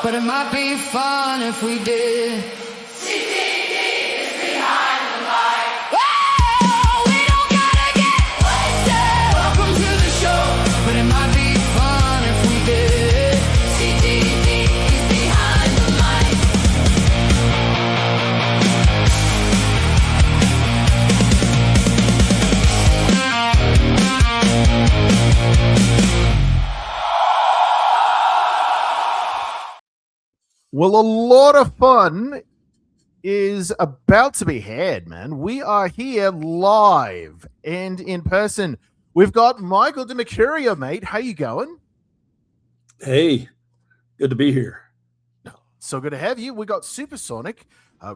but it might be fun if we did. CTD is behind the mic. Oh, we don't gotta get wasted. Welcome to the show, but it might be fun if we did. CTD is behind the mic. Well, a lot of fun is about to be had, man. We are here live and in person. We've got Michael DiMercurio, mate. How you going? Hey, good to be here. So good to have you. We got Supersonic.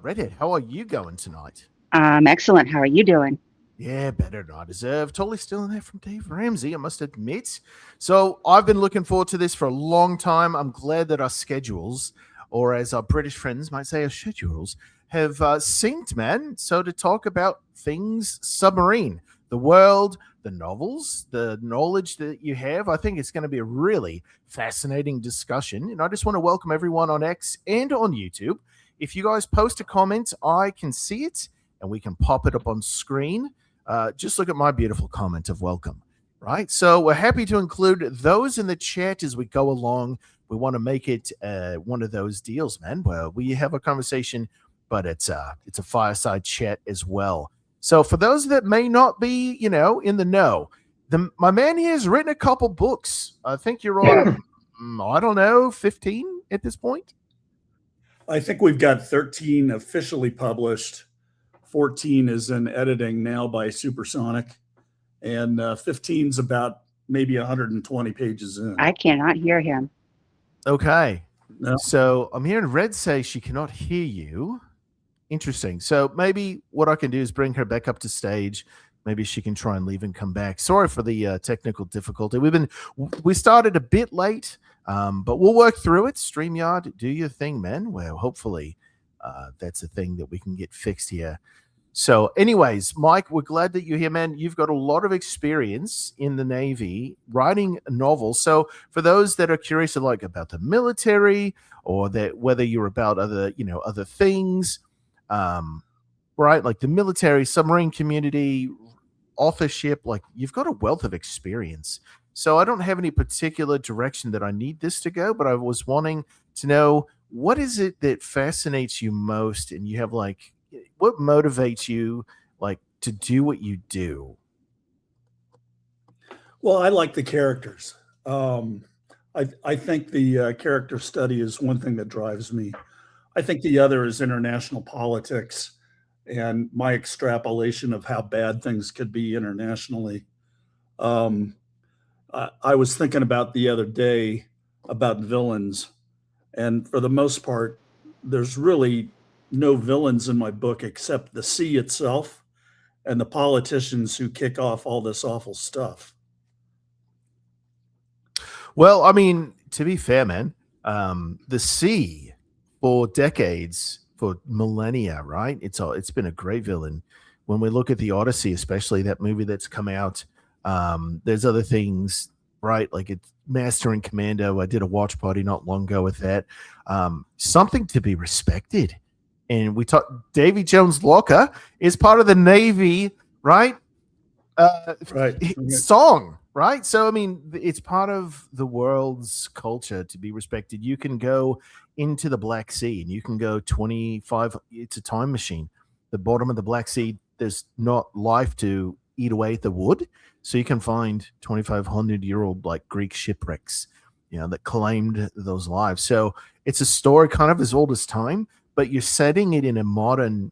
Redhead, how are you going tonight? Excellent. How are you doing? Yeah, better than I deserve. Totally still in there from Dave Ramsey, I must admit. So I've been looking forward to this for a long time. I'm glad that our schedules, or as our British friends might say, our schedules, have synced, man. So to talk about things Submarine, the world, the novels, the knowledge that you have, I think it's going to be a really fascinating discussion. And I just want to welcome everyone on X and on YouTube. If you guys post a comment, I can see it and we can pop it up on screen. Just look at my beautiful comment of welcome, right? So we're happy to include those in the chat as we go along. We want to make it one of those deals, man, where we have a conversation, but it's a fireside chat as well. So for those that may not be, in the know, my man here has written a couple books. I think you're on, I don't know, 15 at this point? I think we've got 13 officially published. 14 is in editing now by Supersonic, and 15's about maybe 120 pages in. I cannot hear him. Okay. No. So I'm hearing Red say she cannot hear you. Interesting. So maybe what I can do is bring her back up to stage. Maybe she can try and leave and come back. Sorry for the technical difficulty. We started a bit late, but we'll work through it. StreamYard, do your thing, man. Well, hopefully that's a thing that we can get fixed here. So anyways, Mike, we're glad that you're here, man. You've got a lot of experience in the Navy writing novels. So for those that are curious about the military or that whether you're about other things, right? Like the military, submarine community, authorship, you've got a wealth of experience. So I don't have any particular direction that I need this to go, but I was wanting to know, what is it that fascinates you most? And you have what motivates you to do what you do? Well, I like the characters. I think the character study is one thing that drives me. I think the other is international politics and my extrapolation of how bad things could be internationally. I was thinking about the other day about villains, and for the most part, there's really no villains in my book except the sea itself and the politicians who kick off all this awful stuff. Well, I mean, to be fair, man, the sea for decades, for millennia, right? It's been a great villain. When we look at the Odyssey, especially that movie that's come out, there's other things, right? Like it's Master and Commando. I did a watch party not long ago with that. Something to be respected. And we talked, Davy Jones Locker is part of the Navy, right? Right. Song, right? So, I mean, it's part of the world's culture to be respected. You can go into the Black Sea and you can go 25, it's a time machine. The bottom of the Black Sea, there's not life to eat away at the wood. So you can find 2,500-year-old Greek shipwrecks, that claimed those lives. So it's a story kind of as old as time, but you're setting it in a modern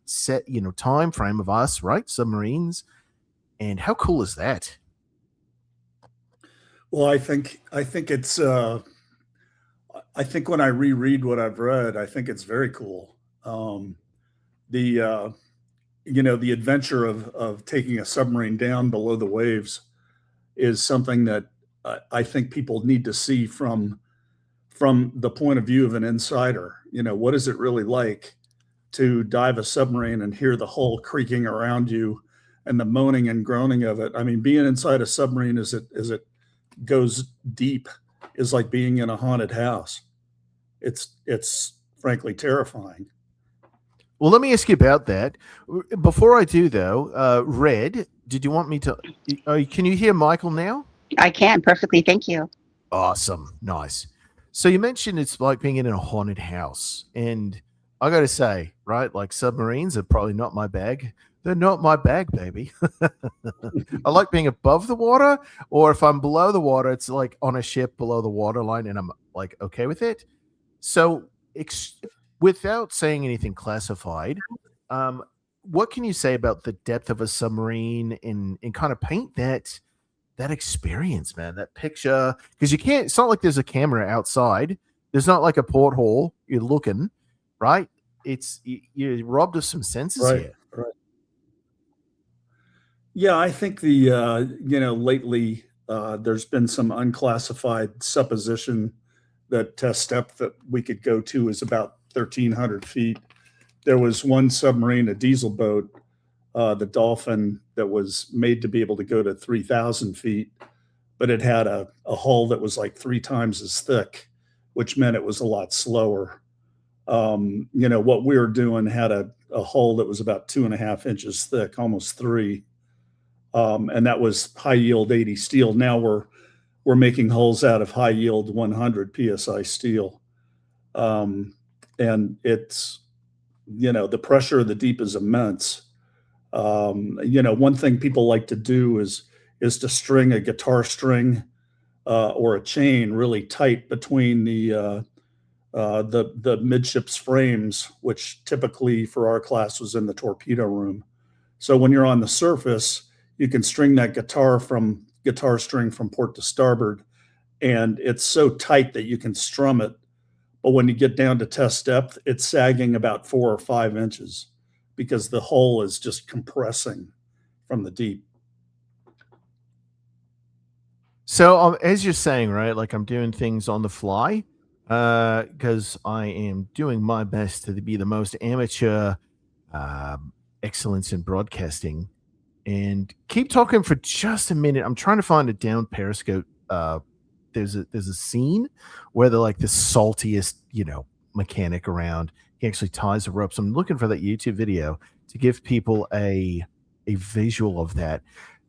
time frame of us, right? Submarines. And how cool is that? Well, I think it's I think when I reread what I've read, I think it's very cool. The adventure of taking a submarine down below the waves is something that I think people need to see from the point of view of an insider. What is it really like to dive a submarine and hear the hull creaking around you and the moaning and groaning of it? I mean, being inside a submarine as it goes deep is like being in a haunted house. it's frankly terrifying. Well, let me ask you about that. Before I do, though, Red, did you want me to? Can you hear Michael now? I can perfectly. Thank you. Awesome. Nice. So you mentioned it's like being in a haunted house. And I got to say, right, like submarines are probably not my bag. They're not my bag, baby. I like being above the water, or if I'm below the water, it's like on a ship below the waterline and I'm like okay with it. So, without saying anything classified, what can you say about the depth of a submarine and kind of paint that experience, man, that picture? Because you can't, it's not like there's a camera outside. There's not like a porthole. You're looking, right? You're robbed of some senses Right. here. Right. Yeah, I think lately there's been some unclassified supposition that test depth that we could go to is about 1,300 feet. There was one submarine, a diesel boat, the Dolphin, that was made to be able to go to 3,000 feet, but it had a hull that was like 3 times as thick, which meant it was a lot slower. What we were doing had a hull that was about 2.5 inches thick, almost 3. And that was high yield 80 steel. Now we're making hulls out of high yield 100 psi steel, and it's the pressure of the deep is immense. One thing people like to do is to string a guitar string or a chain really tight between the midships frames, which typically for our class was in the torpedo room. So when you're on the surface, you can string that guitar string from port to starboard, and it's so tight that you can strum it. But when you get down to test depth, it's sagging about 4 or 5 inches because the hull is just compressing from the deep. So as you're saying, right, like I'm doing things on the fly because I am doing my best to be the most amateur excellence in broadcasting. And keep talking for just a minute. I'm trying to find a down Periscope. There's a scene where they're like the saltiest, mechanic around. He actually ties the ropes. I'm looking for that YouTube video to give people a visual of that.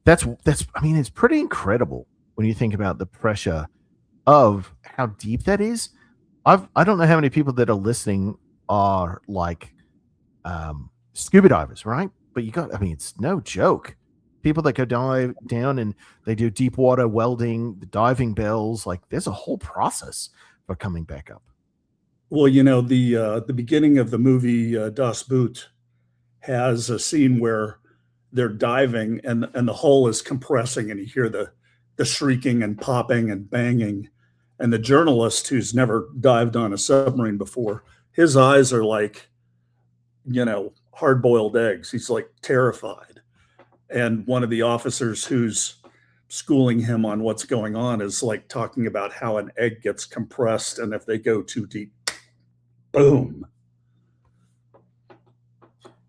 That's I mean, it's pretty incredible when you think about the pressure of how deep that is. I don't know how many people that are listening are like scuba divers, right? But it's no joke. People that go down and they do deep water welding, the diving bells, like there's a whole process for coming back up. Well, the beginning of the movie Das Boot has a scene where they're diving and the hull is compressing and you hear the shrieking and popping and banging. And the journalist, who's never dived on a submarine before, his eyes are like, hard-boiled eggs. He's like terrified. And one of the officers who's schooling him on what's going on is like talking about how an egg gets compressed, and if they go too deep, boom.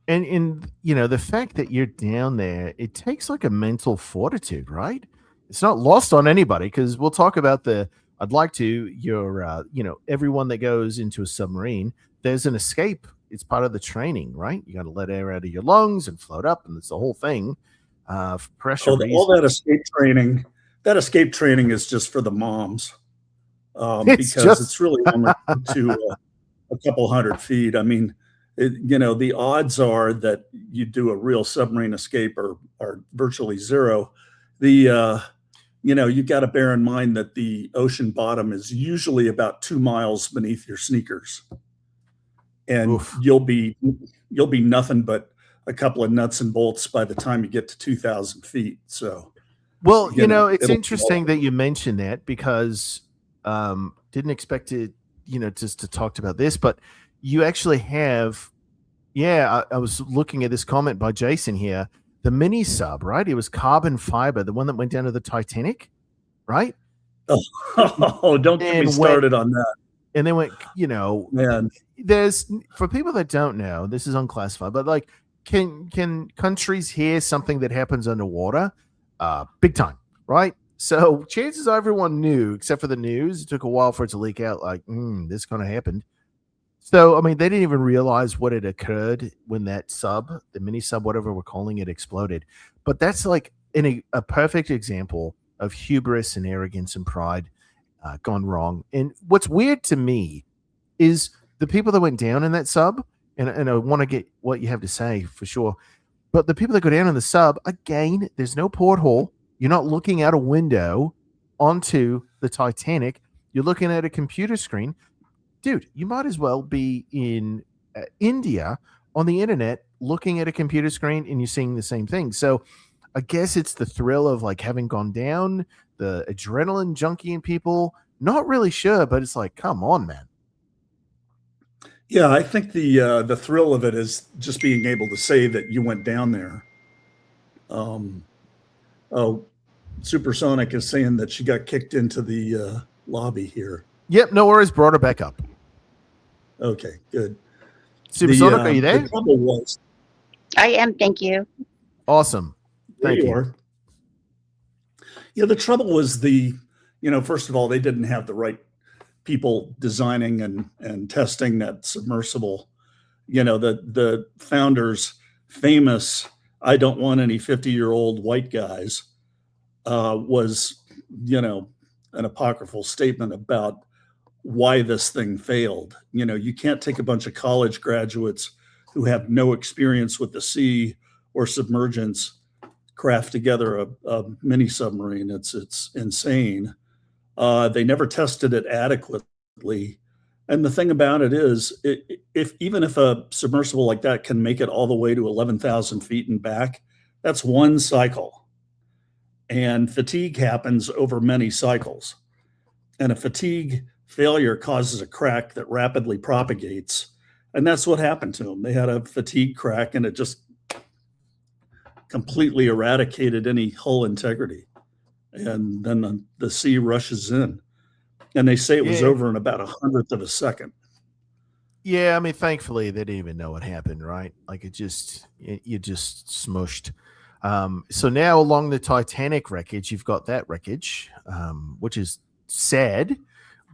And the fact that you're down there, it takes like a mental fortitude, right? It's not lost on anybody, because we'll talk about I'd like to, everyone that goes into a submarine, there's an escape. It's part of the training, right? You got to let air out of your lungs and float up, and it's the whole thing. Pressure. All that escape training is just for the moms, because it's really only to a couple hundred feet. I mean, the odds are that you do a real submarine escape are virtually zero. You got to bear in mind that the ocean bottom is usually about 2 miles beneath your sneakers. And Oof. you'll be nothing but a couple of nuts and bolts by the time you get to 2,000 feet. So, well, it's interesting that you mentioned that, because didn't expect it, just to talk about this, but you actually have, I was looking at this comment by Jason here, the mini sub, right? It was carbon fiber, the one that went down to the Titanic, right? Oh, don't get me started on that. And then went, Man. There's, for people that don't know, this is unclassified, but like, can countries hear something that happens underwater? Big time, right? So chances are everyone knew, except for the news. It took a while for it to leak out, like, this kind of happened. So, I mean, they didn't even realize what had occurred when that sub, the mini sub, whatever we're calling it, exploded. But that's like a perfect example of hubris and arrogance and pride gone wrong. And what's weird to me is the people that went down in that sub, and I want to get what you have to say for sure. But the people that go down in the sub, again, there's no porthole. You're not looking out a window onto the Titanic. You're looking at a computer screen. Dude, you might as well be in India on the internet looking at a computer screen and you're seeing the same thing. So I guess it's the thrill of like having gone down, the adrenaline junkie in people. Not really sure, but it's like, come on, man. Yeah, I think the thrill of it is just being able to say that you went down there. Oh, Supersonic is saying that she got kicked into the lobby here. Yep, no worries. Brought her back up. Okay, good. Supersonic, are you there? The trouble was, I am. Thank you. Awesome. there Thank you you. are. Yeah, the trouble was first of all, they didn't have the right people designing and testing that submersible. The founders' famous "I don't want any 50-year-old white guys" was an apocryphal statement about why this thing failed. You can't take a bunch of college graduates who have no experience with the sea or submergence craft together a mini submarine. It's insane. They never tested it adequately. And the thing about it is, even if a submersible like that can make it all the way to 11,000 feet and back, that's one cycle. And fatigue happens over many cycles. And a fatigue failure causes a crack that rapidly propagates. And that's what happened to them. They had a fatigue crack and it just completely eradicated any hull integrity. And then the sea rushes in. And they say it was over in about 100th of a second. Yeah, I mean, thankfully they didn't even know what happened, right? Like you just smushed. So now along the Titanic wreckage, you've got that wreckage, which is sad,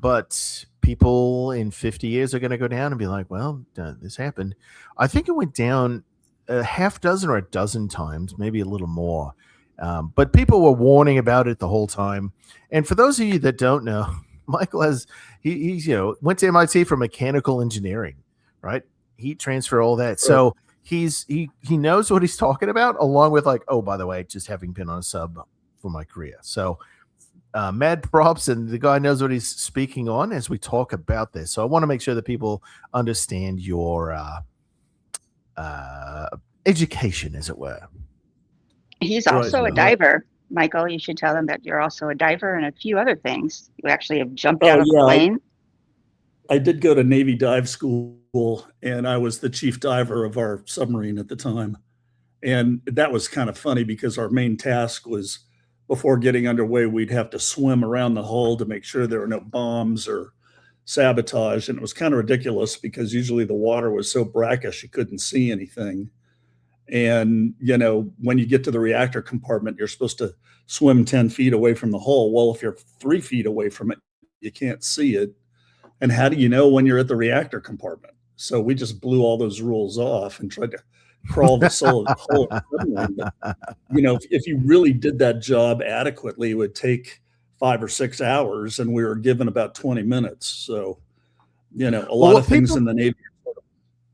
but people in 50 years are going to go down and be like, well, this happened. I think it went down a half dozen or a dozen times, maybe a little more. But people were warning about it the whole time. And for those of you that don't know, Michael he's went to MIT for mechanical engineering, right? Heat transfer, all that. So he knows what he's talking about, along with like, oh, by the way, just having been on a sub for my career. So mad props, and the guy knows what he's speaking on as we talk about this. So I want to make sure that people understand your education, as it were. He's also a diver. Michael, you should tell them that you're also a diver and a few other things. You actually have jumped out of a plane. I did go to Navy dive school, and I was the chief diver of our submarine at the time. And that was kind of funny because our main task was, before getting underway, we'd have to swim around the hull to make sure there were no bombs or sabotage. And it was kind of ridiculous because usually the water was so brackish you couldn't see anything. And, when you get to the reactor compartment, you're supposed to swim 10 feet away from the hull. Well, if you're 3 feet away from it, you can't see it. And how do you know when you're at the reactor compartment? So we just blew all those rules off and tried to crawl the hull. If you really did that job adequately, it would take 5 or 6 hours, and we were given about 20 minutes. So, a lot of things in the Navy are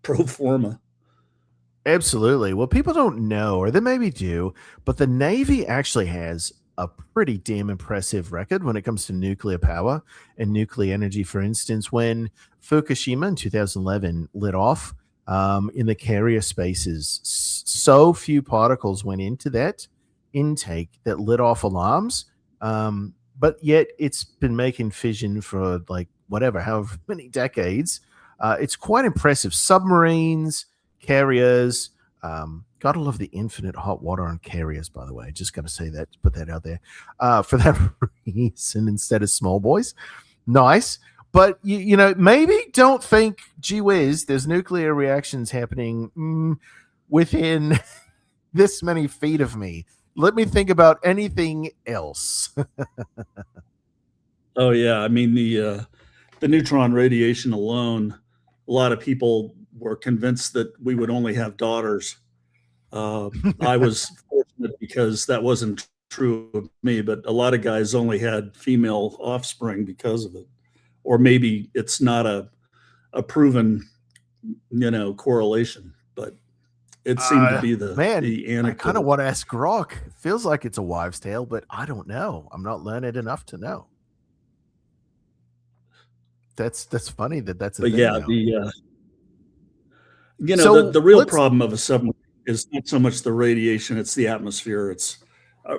pro forma. Absolutely. Well, people don't know, or they maybe do, but the Navy actually has a pretty damn impressive record when it comes to nuclear power and nuclear energy. For instance, when Fukushima in 2011 lit off in the carrier spaces, so few particles went into that intake that lit off alarms. But yet it's been making fission for however many decades. It's quite impressive. Submarines, carriers, gotta love the infinite hot water on carriers, by the way. Just gotta say that, put that out there for that reason instead of small boys. Nice. But maybe don't think, gee whiz, there's nuclear reactions happening within this many feet of me. Let me think about anything else. Oh yeah, I mean the neutron radiation alone, a lot of people were convinced that we would only have daughters. I was fortunate because that wasn't true of me, but a lot of guys only had female offspring because of it. Or maybe it's not a proven, correlation, but it seemed to be the Man, I kind of anecdote. want to ask Grok. It feels like it's a wives' tale, but I don't know. I'm not learned enough to know. That's funny that's a But thing yeah, now. So the real let's problem of a submarine is not so much the radiation, it's the atmosphere. It's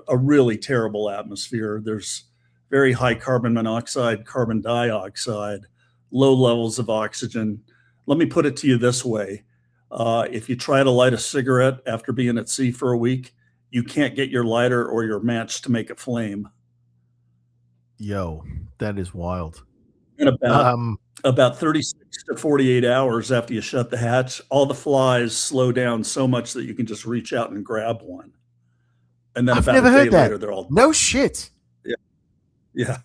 a really terrible atmosphere. There's very high carbon monoxide, carbon dioxide, low levels of oxygen. Let me put it to you this way. If you try to light a cigarette after being at sea for a week, you can't get your lighter or your match to make a flame. Yo, that is wild. And Um, about 36 to 48 hours after you shut the hatch, all the flies slow down so much that you can just reach out and grab one. And then I've about never a day heard that. later, they're all No shit. yeah.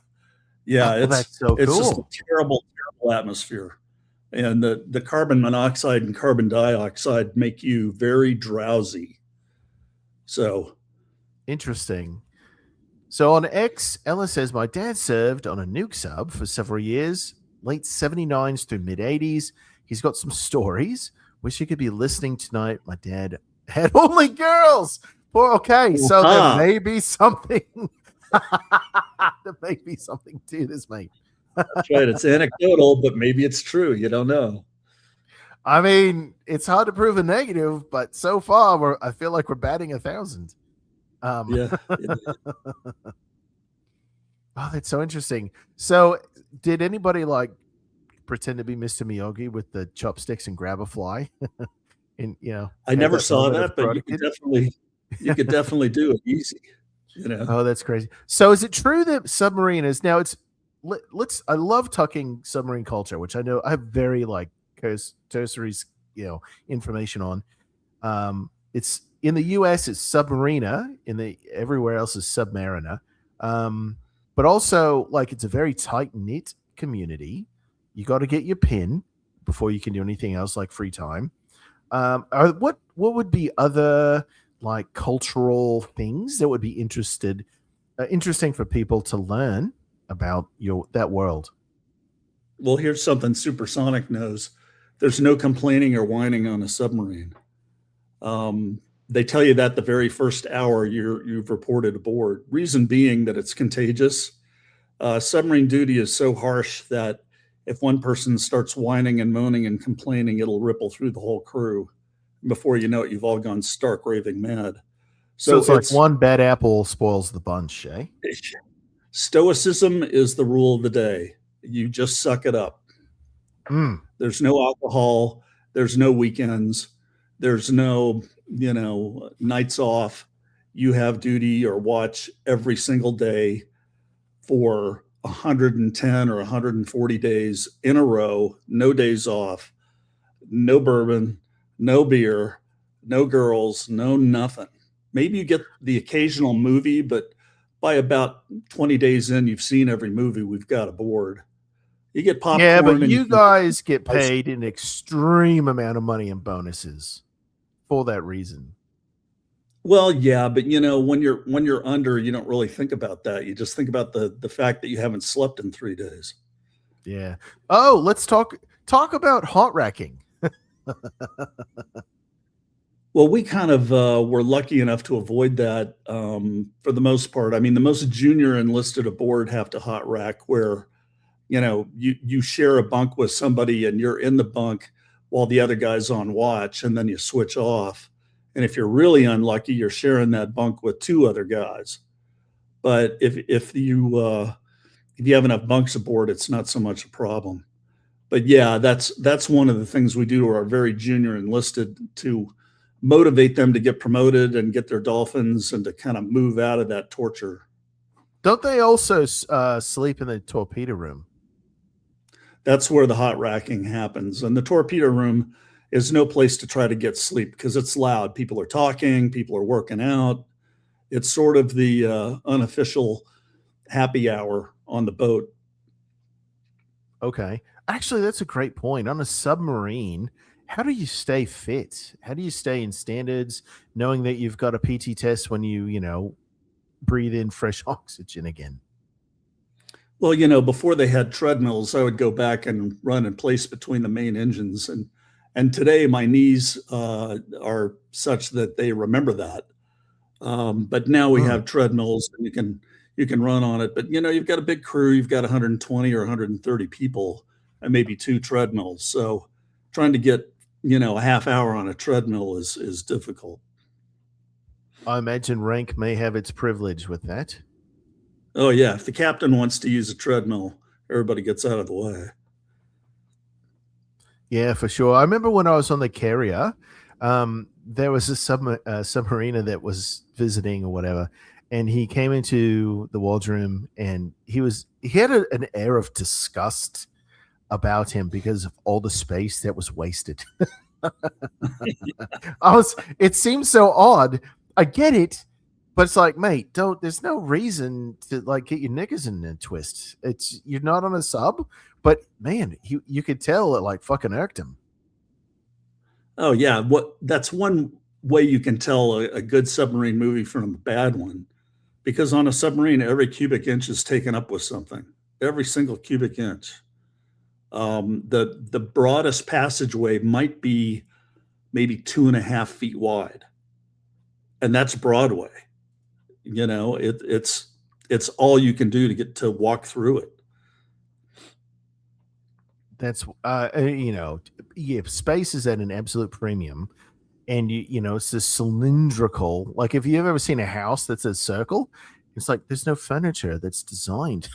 Yeah, Oh, that's so it's just a cool. terrible, terrible atmosphere. And the carbon monoxide and carbon dioxide make you very drowsy. So Interesting. So on X, Ella says, my dad served on a nuke sub for several years, late 79s through mid 80s. He's got some stories. Wish he could be listening tonight. My dad had only girls. Well, okay, so there may be something. There may be something to this, mate. that's right. It's anecdotal, but maybe it's true. You don't know. I mean, it's hard to prove a negative, but so far, I feel like we're batting 1,000. Yeah. Oh, that's so interesting. So, did anybody like pretend to be Mr. Miyagi with the chopsticks and grab a fly? And I have never that saw moment of that, but Karate Kid? you could definitely do it easy. Oh, that's crazy. So, is it true that Submarine is now? Let's. I love talking submarine culture, which I know I have very like cursory, information on. It's in the U.S. It's Submarina. Everywhere else is Submariner. But also, like, it's a very tight knit community. You got to get your pin before you can do anything else, like free time. What would be other like cultural things that would be interesting for people to learn about that world? Well, here's something Supersonic knows. There's no complaining or whining on a submarine. They tell you that the very first hour you've reported aboard. Reason being that it's contagious. Submarine duty is so harsh that if one person starts whining and moaning and complaining, it'll ripple through the whole crew. Before you know it, you've all gone stark raving mad. So it's like one bad apple spoils the bunch, eh? Stoicism is the rule of the day. You just suck it up. There's no alcohol. There's no weekends. There's no, nights off. You have duty or watch every single day for 110 or 140 days in a row, no days off, no bourbon, no beer, no girls, no nothing. Maybe you get the occasional movie, but by about 20 days in, you've seen every movie we've got aboard. You get popcorn. Yeah, but you guys get paid an extreme amount of money in bonuses for that reason. Well, yeah, but when you're under, you don't really think about that. You just think about the fact that you haven't slept in 3 days. Yeah. Oh, let's talk about hot racking. Well, we kind of were lucky enough to avoid that for the most part. I mean, the most junior enlisted aboard have to hot rack where, you share a bunk with somebody and you're in the bunk while the other guy's on watch, and then you switch off. And if you're really unlucky, you're sharing that bunk with 2 other guys. But if you have enough bunks aboard, it's not so much a problem. But yeah, that's one of the things we do to our very junior enlisted to motivate them to get promoted and get their dolphins and to kind of move out of that torture. Don't they also sleep in the torpedo room? That's where the hot racking happens. And the torpedo room is no place to try to get sleep because it's loud. People are talking, people are working out. It's sort of the unofficial happy hour on the boat. Okay. Actually, that's a great point. On a submarine, how do you stay fit? How do you stay in standards knowing that you've got a PT test when you breathe in fresh oxygen again? Well, before they had treadmills, I would go back and run and place between the main engines, and today my knees are such that they remember that. But now we Hmm. have treadmills, and you can run on it. But you've got a big crew, you've got 120 or 130 people, and maybe two treadmills. So trying to get a half hour on a treadmill is difficult. I imagine rank may have its privilege with that. Oh yeah, if the captain wants to use a treadmill, everybody gets out of the way. Yeah, for sure. I remember when I was on the carrier, there was a submariner that was visiting or whatever, and he came into the wardroom and he had an air of disgust about him because of all the space that was wasted. It seems so odd. I get it, but it's like, mate, there's no reason to like get your knickers in a twist. You're not on a sub, but man, you could tell it like fucking irked him. Oh yeah, that's one way you can tell a good submarine movie from a bad one, because on a submarine, every cubic inch is taken up with something. Every single cubic inch. The broadest passageway might be maybe 2.5 feet wide, and that's Broadway. It's all you can do to get to walk through it. That's yeah, space is at an absolute premium, and it's this cylindrical. Like if you've ever seen a house that's a circle, it's like there's no furniture that's designed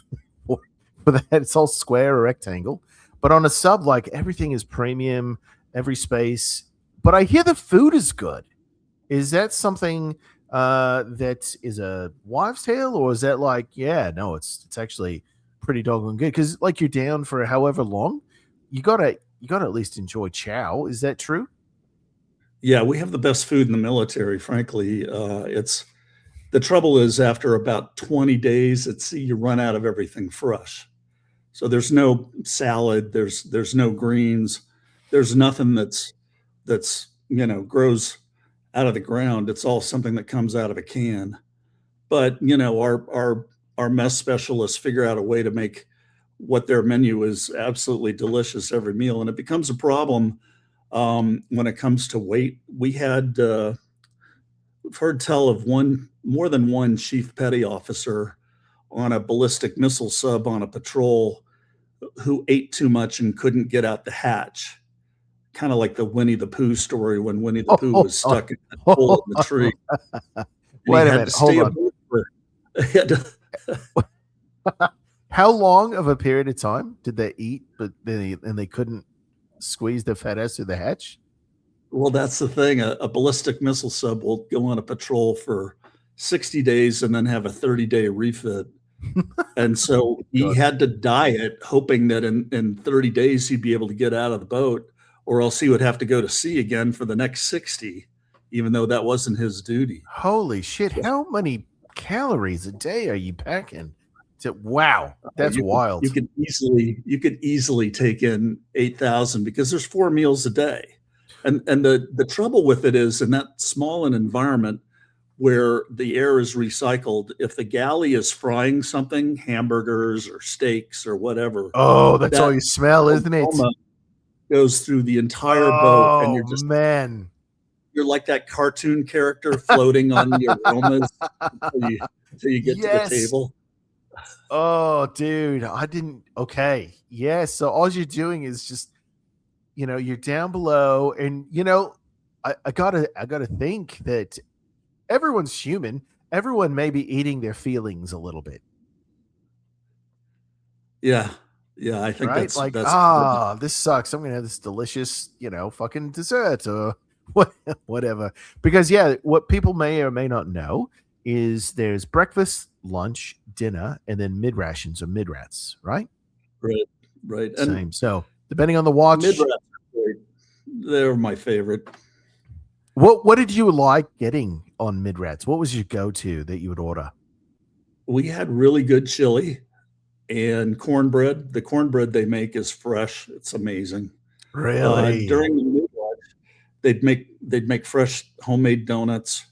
for, for that. It's all square or rectangle. But on a sub, like everything is premium, every space. But I hear the food is good. Is that something that is a wives' tale, or is that like, yeah, no, it's actually pretty doggone good? Because like you're down for however long, you gotta at least enjoy chow. Is that true? Yeah, we have the best food in the military, frankly. It's The trouble is after about 20 days at sea, you run out of everything fresh. So there's no salad, there's no greens, there's nothing that's grows out of the ground. It's all something that comes out of a can. But our mess specialists figure out a way to make what their menu is absolutely delicious every meal, and it becomes a problem when it comes to weight. We've heard tell of more than one chief petty officer on a ballistic missile sub on a patrol who ate too much and couldn't get out the hatch. Kind of like the Winnie the Pooh story when Winnie the Pooh was stuck in the hole in the tree. And Wait he a had minute, to hold stay on. aboard he had to, How long of a period of time did they eat, but they couldn't squeeze the fat ass through the hatch? well, that's the thing. A ballistic missile sub will go on a patrol for 60 days and then have a 30-day refit. And so he God. had to diet, hoping that in 30 days he'd be able to get out of the boat, or else he would have to go to sea again for the next 60, even though that wasn't his duty. Holy shit! How many calories a day are you packing? Wow, that's wild. You could easily take in 8,000 because there's 4 meals a day. And the trouble with it is in that small an environment where the air is recycled, if the galley is frying something, hamburgers or steaks or whatever, Oh, that's all that you smell, isn't it? aroma goes through the entire boat, and Oh man. you're like that cartoon character floating on the aromas until you get to the Yes. table. Oh, dude, I didn't. Okay, yeah. So all you're doing is just, you're down below, and I gotta think that everyone's human. Everyone may be eating their feelings a little bit, Yeah, yeah, I think right? that's Like, that's this sucks. I'm gonna have this delicious, fucking dessert or whatever. Because yeah, what people may or may not know is there's breakfast, lunch, dinner, and then mid rations or mid rats, right? right, right. And Same. So depending on the watch, mid-rats, they're my favorite. what did you like getting on mid-rats? What was your go-to that you would order? We had really good chili and cornbread. The cornbread they make is fresh. It's amazing. Really? During the midwife, they'd make fresh homemade donuts.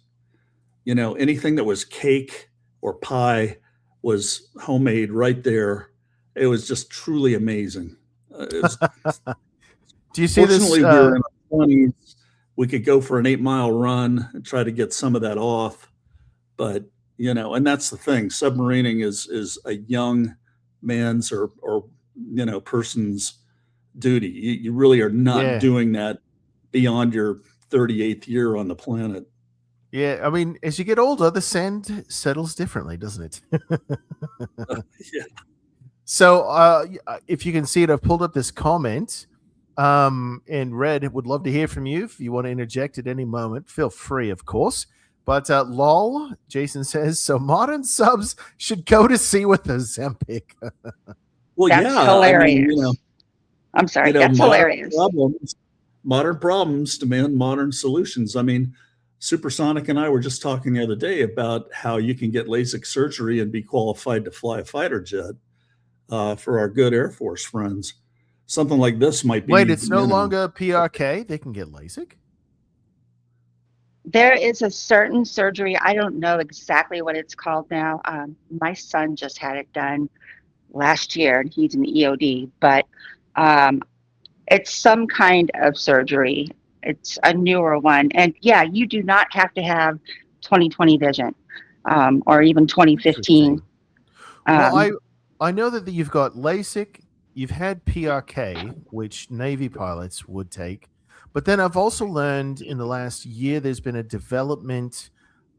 You know, anything that was cake or pie was homemade right there. It was just truly amazing. It was, Do you see this? fortunately, we were in our 20s. We could go for an 8 mile run and try to get some of that off. But, you know, and that's the thing. Submarining is a young man's or you know, person's duty. You really are not Yeah. doing that beyond your 38th year on the planet. Yeah, I mean, as you get older, the sand settles differently, doesn't it? Yeah. So, if you can see it, I've pulled up this comment. And Red would love to hear from you. If you want to interject at any moment, feel free, of course. But lol, Jason says, so modern subs should go to sea with Ozempic. Well, That's yeah. hilarious. I mean, you know, I'm sorry. you know, That's hilarious. modern problems demand modern solutions. I mean, Supersonic and I were just talking the other day about how you can get LASIK surgery and be qualified to fly a fighter jet for our good Air Force friends. Something like this might be. Wait, it's no you know, longer PRK. They can get LASIK? There is a certain surgery. I don't know exactly what it's called now. My son just had it done last year, and he's an EOD, but it's some kind of surgery. It's a newer one. And yeah, you do not have to have 20/20 vision or even 20/15. Well, I know that you've got LASIK, you've had PRK, which Navy pilots would take. But then I've also learned in the last year there's been a development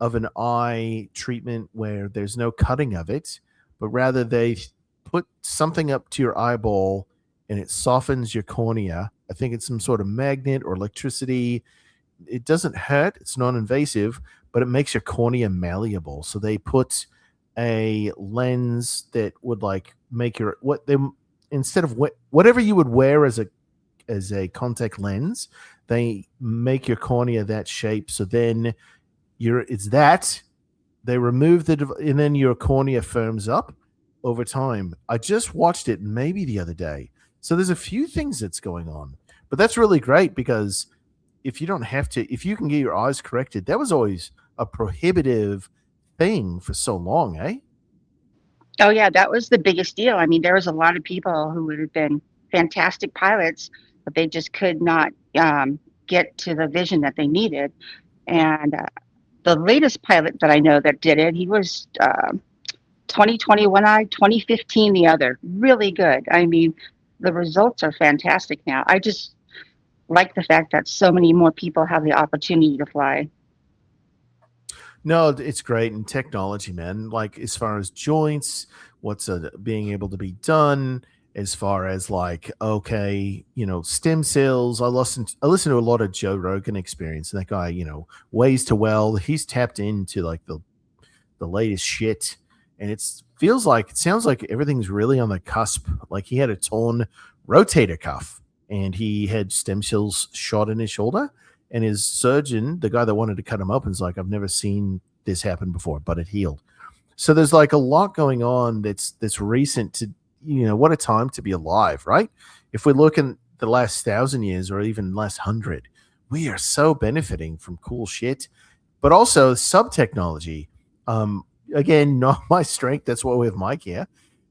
of an eye treatment where there's no cutting of it, but rather they put something up to your eyeball and it softens your cornea. I think it's some sort of magnet or electricity. It doesn't hurt, it's non-invasive, but it makes your cornea malleable. So they put a lens that would like make your instead of whatever you would wear as a contact lens, they make your cornea that shape. So then they remove and then your cornea firms up over time. I just watched it maybe the other day. So there's a few things that's going on, but that's really great because if you can get your eyes corrected, that was always a prohibitive thing for so long, eh? Oh yeah, that was the biggest deal. I mean, there was a lot of people who would have been fantastic pilots, but they just could not get to the vision that they needed. And the latest pilot that I know that did it, he was 2020 one eye, 2015 the other. Really good. I mean, the results are fantastic now. I just like the fact that so many more people have the opportunity to fly. No, it's great. And technology, man, like as far as joints, what's being able to be done, as far as like, okay, stem cells. I listen to a lot of Joe Rogan Experience. And that guy, Ways to Well, he's tapped into like the latest shit. And it sounds like everything's really on the cusp. Like he had a torn rotator cuff and he had stem cells shot in his shoulder. And his surgeon, the guy that wanted to cut him open, is like, I've never seen this happen before, but it healed. So there's like a lot going on that's recent to, what a time to be alive, right? If we look in the last 1,000 years or even last 100, we are so benefiting from cool shit, but also sub technology. Again, not my strength. That's why we have Mike here.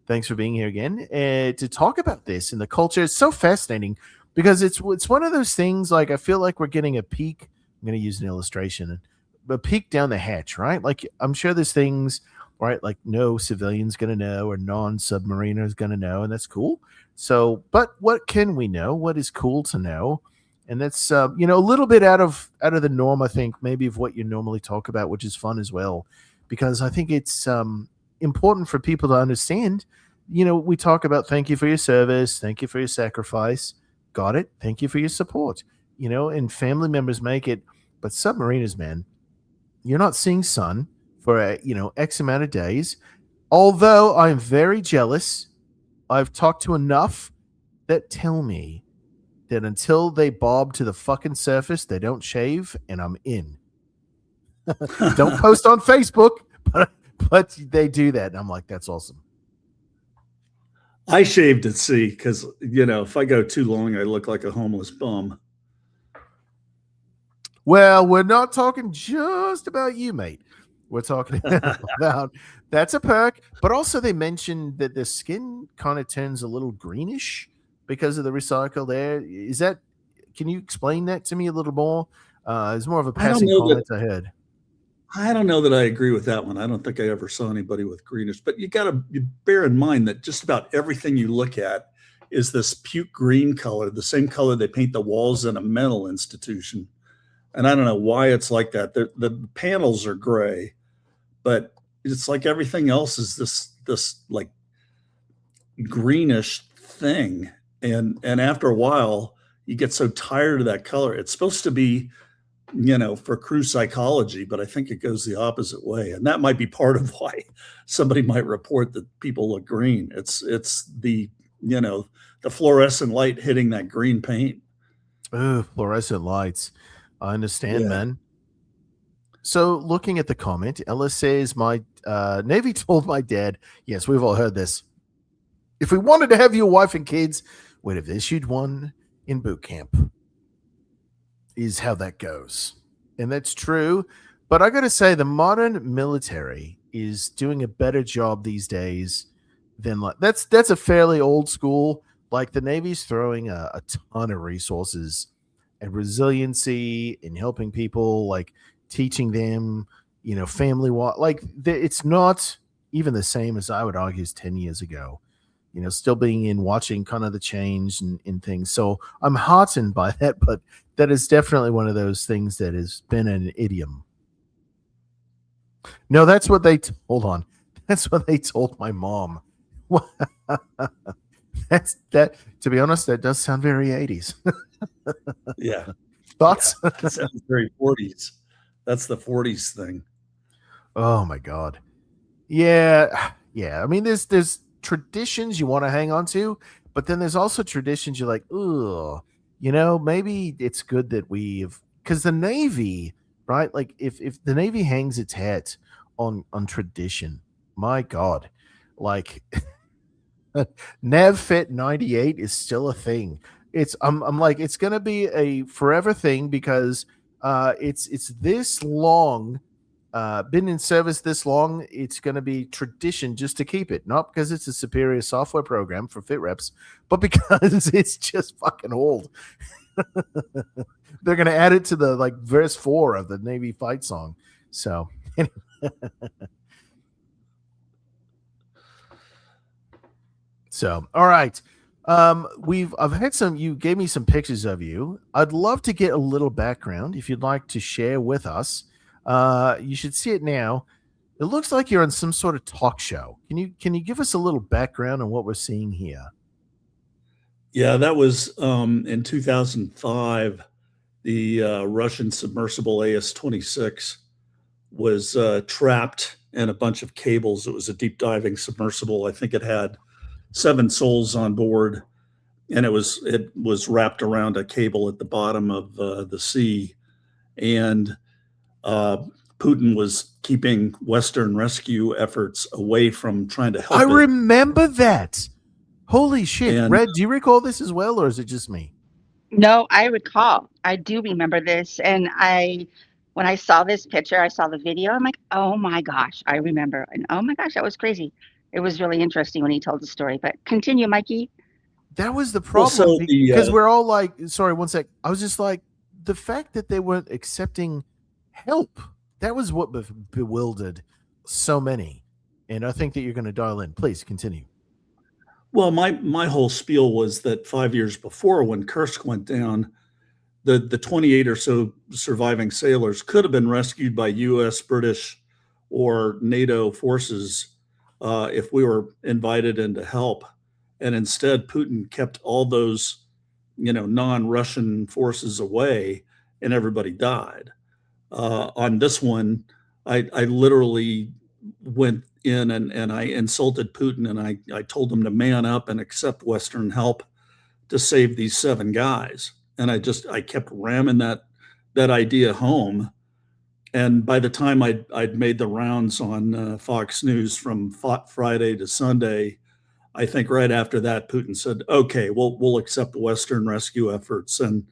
Thanks for being here again to talk about this and the culture. It's so fascinating. Because it's one of those things, like I feel like we're getting a peek. I'm going to use an illustration, a peek down the hatch, right? Like I'm sure there's things, right? Like no civilian's going to know or non-submariner is going to know, and that's cool. So, but what can we know? What is cool to know? And that's a little bit out of the norm, I think, maybe of what you normally talk about, which is fun as well, because I think it's important for people to understand. We talk about thank you for your service, thank you for your sacrifice. Got it. Thank you for your support. And family members make it, but submariners, man, you're not seeing sun for X amount of days. Although I'm very jealous, I've talked to enough that tell me that until they bob to the fucking surface, they don't shave, and I'm in. Don't post on Facebook, but they do that. And I'm like, that's awesome. I shaved at sea because, if I go too long, I look like a homeless bum. Well, we're not talking just about you, mate. We're talking about that's a perk, but also they mentioned that the skin kind of turns a little greenish because of the recycle there. Is that, can you explain that to me a little more? It's more of a passing comment I heard. I don't know that I agree with that one. I don't think I ever saw anybody with greenish, but you bear in mind that just about everything you look at is this puke green color, the same color they paint the walls in a mental institution. And I don't know why it's like that. The panels are gray, but it's like everything else is this like greenish thing. And after a while, you get so tired of that color. It's supposed to be, for crew psychology, but I think it goes the opposite way. And that might be part of why somebody might report that people look green. It's the, the fluorescent light hitting that green paint. Oh, fluorescent lights. I understand, man. So looking at the comment, Ella says, my Navy told my dad, yes, we've all heard this. If we wanted to have your wife and kids, we'd have issued one in boot camp. Is how that goes. And that's true. But I got to say, the modern military is doing a better job these days than that's a fairly old school. Like the Navy's throwing a ton of resources and resiliency in helping people, like teaching them, family like it's not even the same as I would argue as 10 years ago, still being in watching kind of the change in things. So I'm heartened by that, but that is definitely one of those things that has been an idiom. No, that's what hold on. That's what they told my mom. That's that. To be honest, that does sound very 80s. Yeah. Thoughts? Yeah, that sounds very 40s. That's the 40s thing. Oh my God. Yeah. Yeah. I mean, there's traditions you want to hang on to, but then there's also traditions you're like, oh, maybe it's good that because the Navy, right? Like if the Navy hangs its hat on tradition, my God, like NavFit 98 is still a thing. I'm like, it's gonna be a forever thing because it's this long, been in service this long. It's gonna be tradition just to keep it, not because it's a superior software program for fit reps, but because it's just fucking old. They're gonna add it to the verse 4 of the Navy fight song. So all right. I've had you gave me some pictures of you. I'd love to get a little background if you'd like to share with us. You should see it now. It looks like you're on some sort of talk show. Can you give us a little background on what we're seeing here? Yeah, that was in 2005. The Russian submersible AS-26 was trapped in a bunch of cables. It was a deep diving submersible. I think it had 7 souls on board, and it was wrapped around a cable at the bottom of the sea. And Putin was keeping Western rescue efforts away from trying to help. I remember that. Holy shit. And Red, do you recall this as well, or is it just me? No, I recall. I do remember this. And when I saw this picture, I saw the video. I'm like, oh my gosh, I remember. And oh my gosh, that was crazy. It was really interesting when he told the story. But continue, Mikey. That was the problem because we're all like, sorry, one sec. I was just like, the fact that they weren't accepting help, that was what bewildered so many. And I think that you're going to dial in. Please continue. Well, my whole spiel was that 5 years before, when Kursk went down, the 28 or so surviving sailors could have been rescued by U.S., British, or NATO forces if we were invited in to help. And instead, Putin kept all those, non-Russian forces away, and everybody died. On this one, I literally went in and I insulted Putin, and I told him to man up and accept Western help to save these 7 guys. And I kept ramming that idea home. And by the time I'd made the rounds on Fox News from Friday to Sunday, I think right after that, Putin said, "Okay, we'll accept Western rescue efforts," and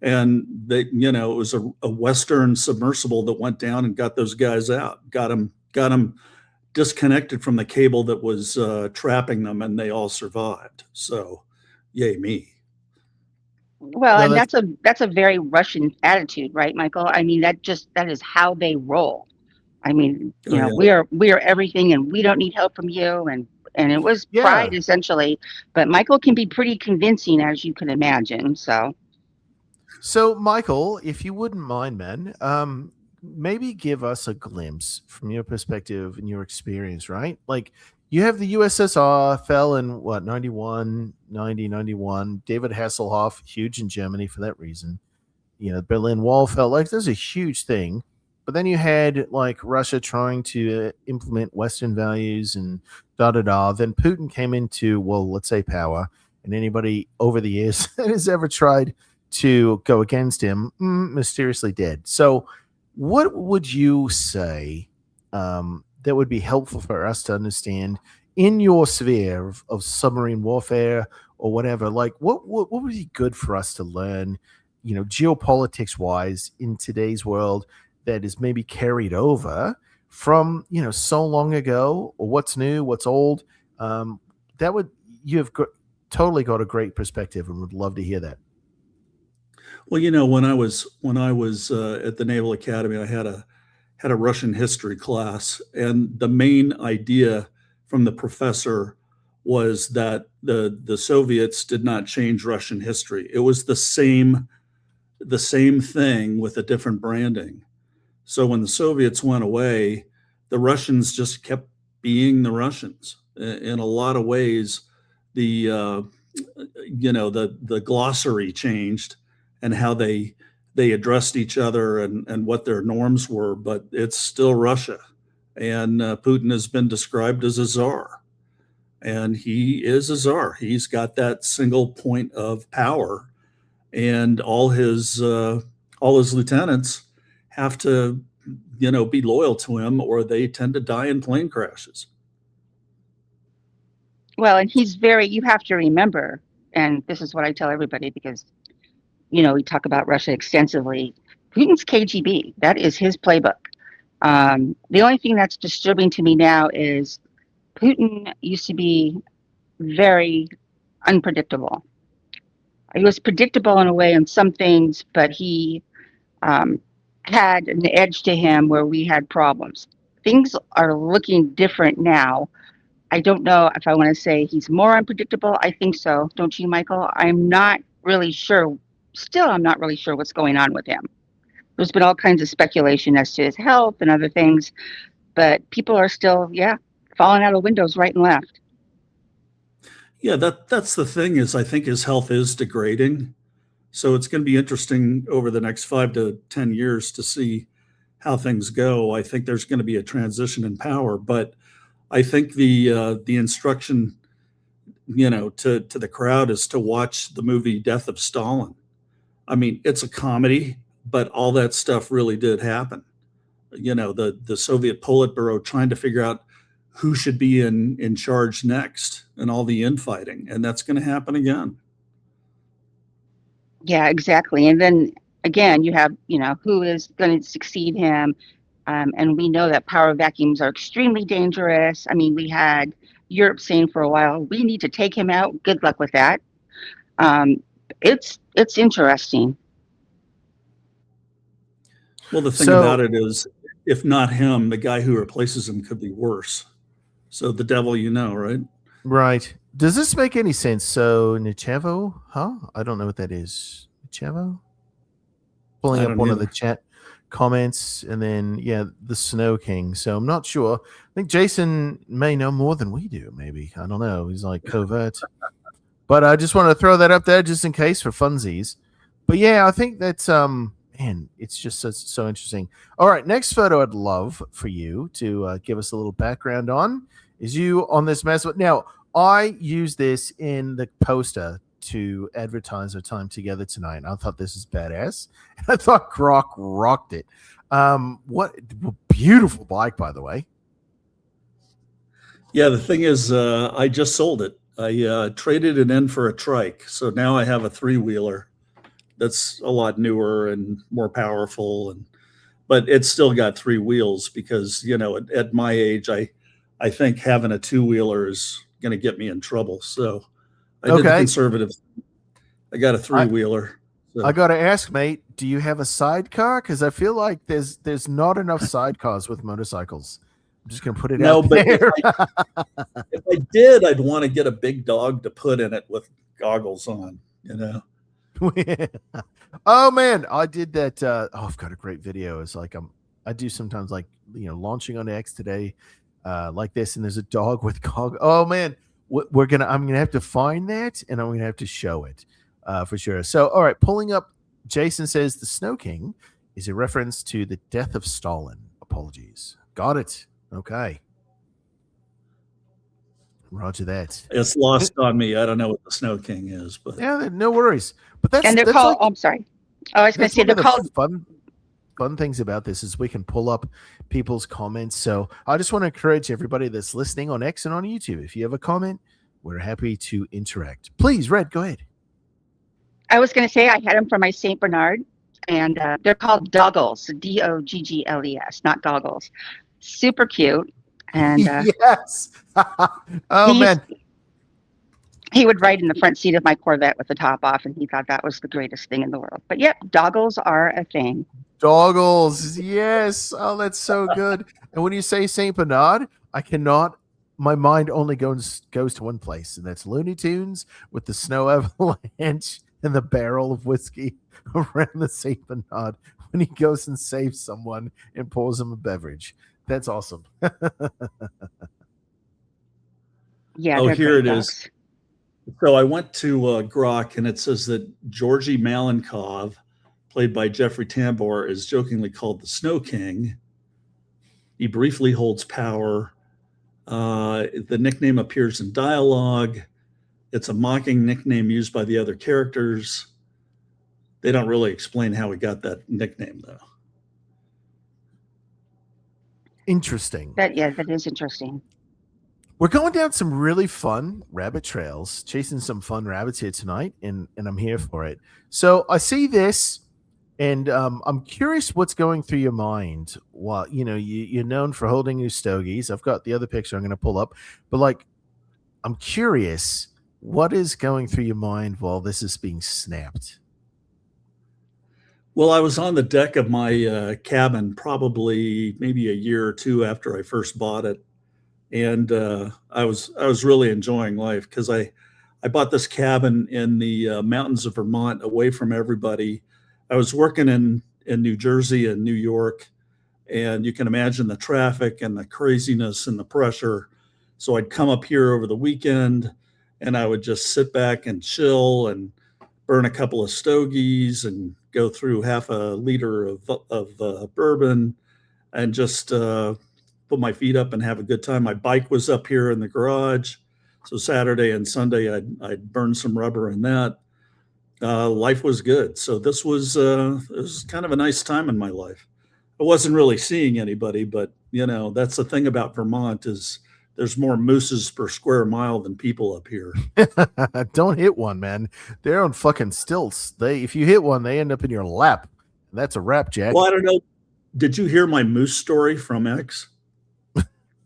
they, it was a Western submersible that went down and got those guys out, got them disconnected from the cable that was trapping them, and they all survived. So, yay me! Well, No, and that's that's a very Russian attitude, right, Michael? I mean, that is how they roll. I mean, Oh yeah. we are everything, and we don't need help from you, and it was pride yeah. essentially. But Michael can be pretty convincing, as you can imagine. So, So, Michael, if you wouldn't mind, man, maybe give us a glimpse from your perspective and your experience, right? Like, you have the USSR fell in what, 91, 90, 91. David Hasselhoff, huge in Germany for that reason. Berlin Wall fell, like, there's a huge thing. But then you had like Russia trying to implement Western values and da da da. Then Putin came into, well, let's say power. And anybody over the years that has ever tried to go against him, mysteriously dead. So, what would you say that would be helpful for us to understand in your sphere of submarine warfare or whatever? Like, what would be good for us to learn, geopolitics wise in today's world that is maybe carried over from so long ago, or what's new, what's old? That would you've got, totally got a great perspective, and would love to hear that. Well, when I was at the Naval Academy, I had a Russian history class, and the main idea from the professor was that the Soviets did not change Russian history. It was the same thing with a different branding. So when the Soviets went away, the Russians just kept being the Russians. In a lot of ways, the the glossary changed and how they addressed each other and what their norms were, but it's still Russia. And Putin has been described as a czar, and he is a czar. He's got that single point of power, and all his lieutenants have to be loyal to him, or they tend to die in plane crashes. well, and he's very. You have to remember, and this is what I tell everybody because we talk about Russia extensively. Putin's KGB. That is his playbook. The only thing that's disturbing to me now is Putin used to be very unpredictable. He was predictable in a way in some things, but he um, had an edge to him where we had problems. Things are looking different now. I don't know if I want to say he's more unpredictable. I think so. Don't you, Michael? I'm not really sure. Still, I'm not really sure what's going on with him. There's been all kinds of speculation as to his health and other things, but people are still, yeah, falling out of windows right and left. Yeah, that's the thing, is I think his health is degrading. So it's going to be interesting over the next 5 to 10 years to see how things go. I think there's going to be a transition in power, but I think the instruction, to the crowd is to watch the movie Death of Stalin. I mean, it's a comedy, but all that stuff really did happen. The Soviet Politburo trying to figure out who should be in charge next, and all the infighting, and that's going to happen again. Yeah, exactly. And then again, you have, who is going to succeed him. And we know that power vacuums are extremely dangerous. I mean, we had Europe saying for a while, we need to take him out. Good luck with that. Um, it's interesting. Well, the thing about So, it is, if not him, the guy who replaces him could be worse. So the devil, right? right. Does this make any sense? So, Nichevo, huh? I don't know what that is. Nichevo? Pulling I up don't one of the either. chat comments, and then, yeah, the Snow King. So, I'm not sure. I think Jason may know more than we do, maybe. I don't know. He's like covert. But I just want to throw that up there just in case for funsies. But yeah, I think that's man, it's just so interesting. All right, next photo I'd love for you to give us a little background on is you on this mess. Now, I use this in the poster to advertise our time together tonight. And I thought this is badass. I thought Grok rocked it. What beautiful bike, by the way. Yeah, the thing is, I just sold it. I traded it in for a trike. So now I have a 3-wheeler that's a lot newer and more powerful, but it's still got 3 wheels because, at my age, I think having a 2-wheeler is going to get me in trouble. So I did the conservative. I got a 3-wheeler. So. I got to ask, mate, do you have a sidecar? Because I feel like there's not enough sidecars with motorcycles. I'm just going to put it out there. If I did, I'd want to get a big dog to put in it with goggles on, Oh man, I did that. I've got a great video. It's like I do sometimes like launching on X today, like this, and there's a dog with goggles. Oh man, I'm gonna have to find that, and I'm gonna have to show it for sure. So all right, pulling up. Jason says the Snow King is a reference to the death of Stalin. Apologies. Got it. Okay. Roger that. It's lost on me. I don't know what the Snow King is, but yeah, no worries. But that's and they're that's called. like, I'm sorry. I was going to say they're called. Fun things about this is we can pull up people's comments. So I just want to encourage everybody that's listening on X and on YouTube. If you have a comment, we're happy to interact. Please, Red, go ahead. I was going to say I had them for my Saint Bernard, and they're called Doggles, Doggles, not goggles. Super cute. And yes. Oh man, he would ride in the front seat of my Corvette with the top off, and he thought that was the greatest thing in the world. But yep, Doggles are a thing. Doggles, yes. Oh, that's so good. And when you say Saint Bernard, my mind only goes to one place, and that's Looney Tunes with the snow avalanche and the barrel of whiskey around the Saint Bernard when he goes and saves someone and pours them a beverage. That's awesome. Yeah. Oh, here it dogs. is. So I went to Grok, and it says that Georgy Malenkov, played by Jeffrey Tambor, is jokingly called the Snow King. He briefly holds power. The nickname appears in dialogue. It's a mocking nickname used by the other characters. They don't really explain how he got that nickname, though. Interesting. That is interesting. We're going down some really fun rabbit trails, chasing some fun rabbits here tonight, and I'm here for it. So I see this, and I'm curious what's going through your mind. Well, you're known for holding your stogies. I've got the other picture I'm going to pull up, but I'm curious what is going through your mind while this is being snapped. Well, I was on the deck of my cabin probably maybe a year or two after I first bought it. And I was really enjoying life because I bought this cabin in the mountains of Vermont away from everybody. I was working in New Jersey and New York, and you can imagine the traffic and the craziness and the pressure. So I'd come up here over the weekend, and I would just sit back and chill and burn a couple of stogies and go through half a liter of bourbon and just put my feet up and have a good time. My bike was up here in the garage. So Saturday and Sunday, I'd burn some rubber in that. Life was good. So this was kind of a nice time in my life. I wasn't really seeing anybody, but that's the thing about Vermont is there's more mooses per square mile than people up here. Don't hit one, man. They're on fucking stilts. If you hit one, they end up in your lap. That's a wrap, Jack. Well, I don't know. Did you hear my moose story from X?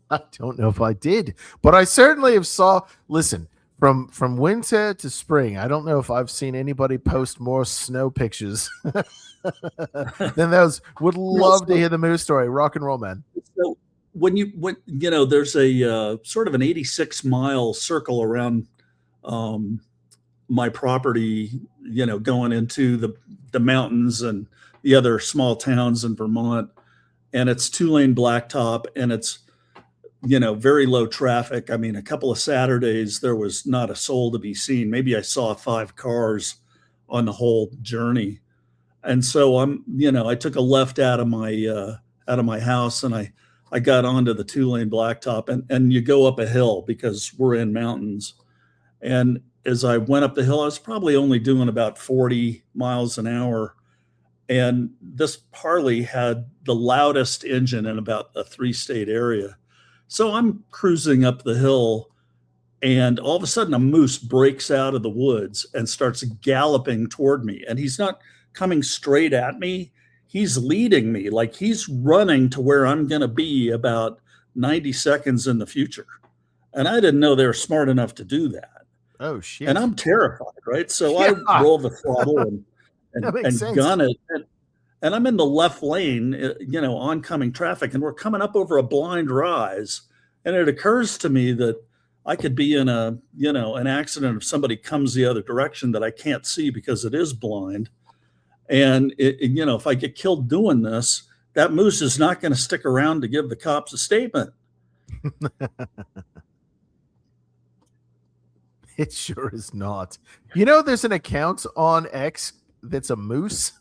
I don't know if I did, but I certainly have listen, from winter to spring, I don't know if I've seen anybody post more snow pictures than those. Would love to hear the moose story. Rock and roll, man. So when there's a sort of an 86-mile circle around my property, going into the mountains and the other small towns in Vermont, and it's 2-lane blacktop, and it's very low traffic. I mean, a couple of Saturdays there was not a soul to be seen. Maybe I saw 5 cars on the whole journey, and so I took a left out of my house, and I got onto the 2-lane blacktop, and you go up a hill because we're in mountains, and as I went up the hill, I was probably only doing about 40 miles an hour. And this Harley had the loudest engine in about a 3-state area. So I'm cruising up the hill, and all of a sudden a moose breaks out of the woods and starts galloping toward me. And he's not coming straight at me. He's leading me, like he's running to where I'm going to be about 90 seconds in the future. And I didn't know they were smart enough to do that. Oh shit! And I'm terrified, right? So Yeah. I roll the throttle and That makes sense. gun it. And I'm in the left lane, oncoming traffic, and we're coming up over a blind rise. And it occurs to me that I could be in an accident if somebody comes the other direction that I can't see because it is blind. And if I get killed doing this, that moose is not going to stick around to give the cops a statement. It sure is not. You know, there's an account on X that's a moose.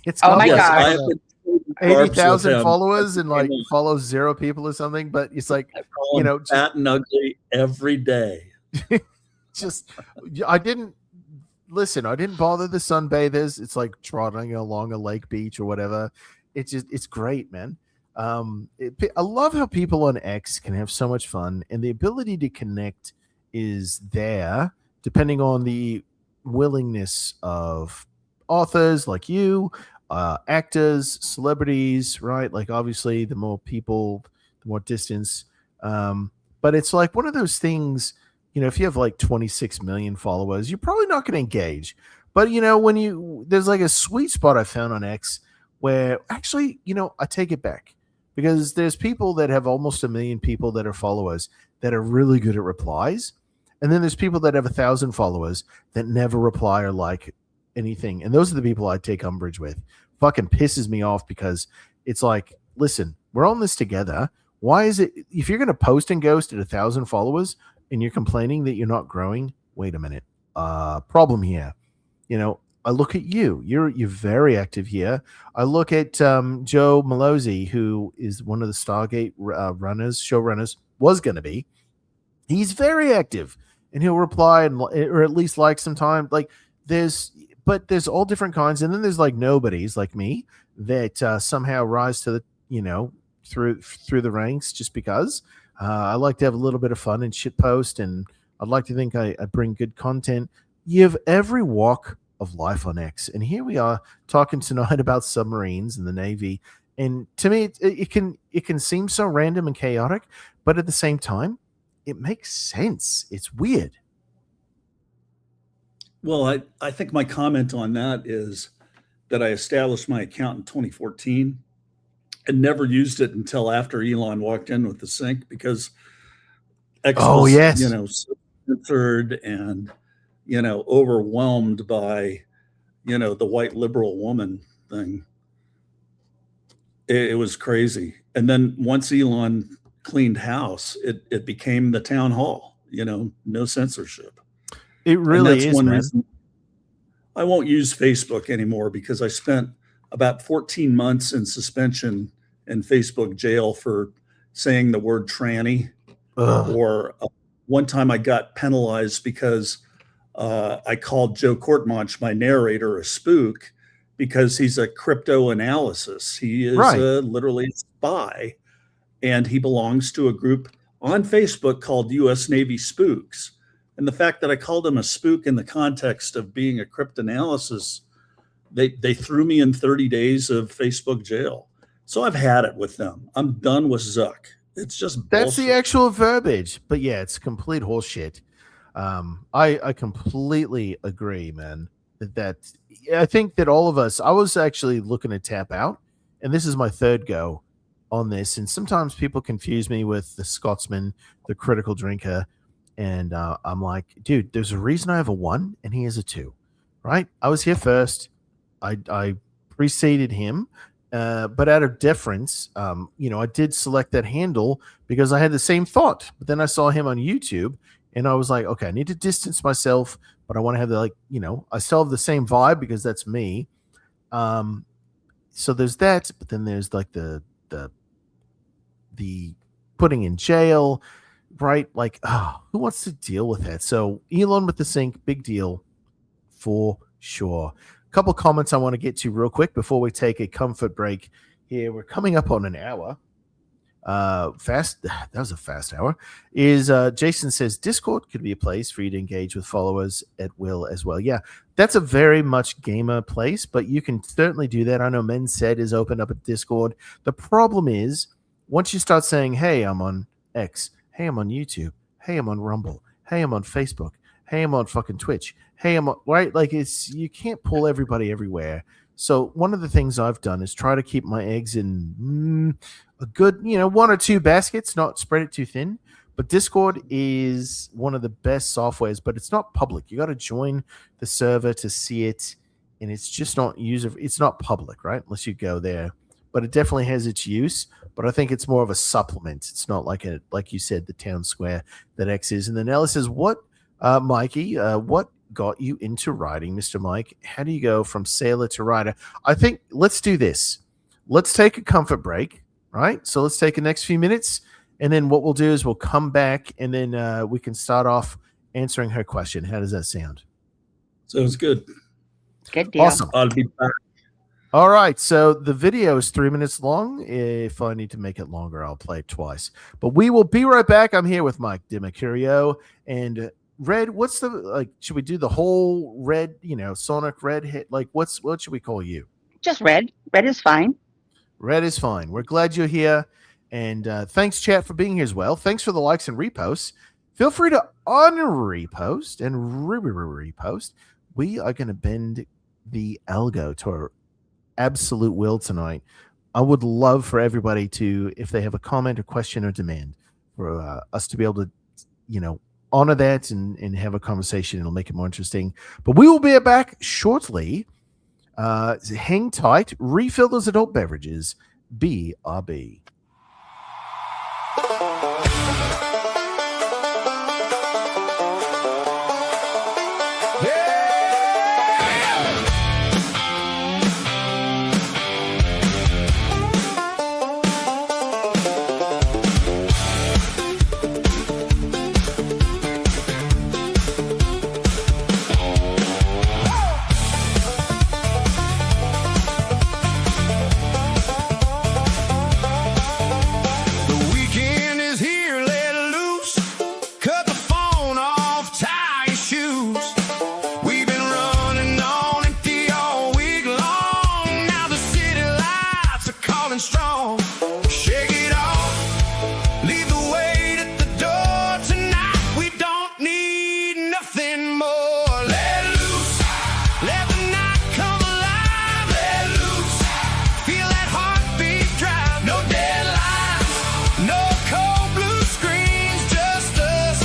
It's Oh got my like, God. I have been carbs with 80,000 him. followers and like follows 0 people or something. But it's like, I call him fat and ugly every day. just I didn't bother the sunbathers. It's like trotting along a lake beach or whatever. It's great, man. I love how people on X can have so much fun, and the ability to connect is there depending on the willingness of authors like you, actors, celebrities, right? Like obviously the more people, the more distance. But it's like one of those things, if you have like 26 million followers, you're probably not going to engage. But there's like a sweet spot I found on X where actually, I take it back, because there's people that have almost 1 million people that are followers that are really good at replies. And then there's people that have 1,000 followers that never reply or like anything. And those are the people I take umbrage with. Fucking pisses me off, because it's like, listen, we're on this together. Why is it, if you're going to post and ghost at 1,000 followers and you're complaining that you're not growing, wait a minute, problem here. I look at you. You're very active here. I look at Joe Malozzi, who is one of the Stargate showrunners, was going to be. He's very active, and he'll reply or at least like sometime. Like there's all different kinds, and then there's like nobodies like me that somehow rise to the through the ranks just because I like to have a little bit of fun and shit post, and I'd like to think I bring good content. You have every walk of life on X, and here we are talking tonight about submarines and the Navy. And to me, it can seem so random and chaotic, but at the same time, it makes sense. It's weird. Well, I think my comment on that is that I established my account in 2014 and never used it until after Elon walked in with the sink, because X was, yes. censored and, overwhelmed by, the white liberal woman thing. It was crazy. And then once Elon cleaned house, it became the town hall, no censorship. It really is, one man. reason I won't use Facebook anymore, because I spent about 14 months in suspension in Facebook jail for saying the word tranny. Ugh. Or one time I got penalized because I called Joe Courtmanch, my narrator, a spook, because he's a crypto analysis. He is literally a spy, and he belongs to a group on Facebook called U.S. Navy Spooks. And the fact that I called him a spook in the context of being a cryptanalysis, they threw me in 30 days of Facebook jail. So I've had it with them. I'm done with Zuck. It's just that's bullshit. the actual verbiage. But yeah, it's complete horseshit. I completely agree, man. That I think that all of us, I was actually looking to tap out, and this is my third go on this. And sometimes people confuse me with the Scotsman, the critical drinker. And I'm like, dude, there's a reason I have a 1 and he has a 2, right? I was here first. I preceded him, but out of deference, I did select that handle because I had the same thought. But then I saw him on YouTube, and I was like, okay, I need to distance myself, but I want to have I still have the same vibe because that's me. So there's that, but then there's like the putting in jail, right? Like, who wants to deal with that? So Elon with the sync, big deal for sure. A couple comments I want to get to real quick before we take a comfort break here. We're coming up on an hour. Fast. That was a fast hour. Is Jason says Discord could be a place for you to engage with followers at will as well. Yeah, that's a very much gamer place, but you can certainly do that. I know Men Said is opened up a Discord. The problem is once you start saying, "Hey, I'm on X. Hey, I'm on YouTube. Hey, I'm on Rumble. Hey, I'm on Facebook. Hey, I'm on fucking Twitch. Hey, I'm on," right? Like you can't pull everybody everywhere. So one of the things I've done is try to keep my eggs in a good, one or two baskets, not spread it too thin. But Discord is one of the best softwares, but it's not public. You got to join the server to see it, and it's just not it's not public, right? Unless you go there. But it definitely has its use. But I think it's more of a supplement. It's not like you said, the town square that X is. And then Ella says, "What, Mikey? What got you into riding, Mr. Mike? How do you go from sailor to rider?" I think let's do this. Let's take a comfort break, right? So let's take the next few minutes, and then what we'll do is we'll come back, and then we can start off answering her question. How does that sound? Sounds good. Good deal. Awesome. I'll be back. All right, so the video is 3 minutes long. If I need to make it longer, I'll play it twice. But we will be right back. I'm here with Mike DiMercurio and Red. What's the should we do the whole Red, Sonic Red hit? Like what should we call you? Just Red. Red is fine. Red is fine. We're glad you're here. And thanks, chat, for being here as well. Thanks for the likes and reposts. Feel free to unrepost and repost. We are going to bend the algo to our absolute will tonight. I would love for everybody to, if they have a comment, a question, or demand, for us to be able to, honor that and have a conversation. It'll make it more interesting. But we will be back shortly. Hang tight. Refill those adult beverages. BRB. The weekend is here, let loose. Cut the phone off, tie your shoes. We've been running on empty all week long. Now the city lights are calling strong. Shake it off, leave the weight at the door tonight. We don't need nothing more. Let loose, let the night come alive. Let loose, feel that heartbeat drive. No deadlines, no cold blue screens, just us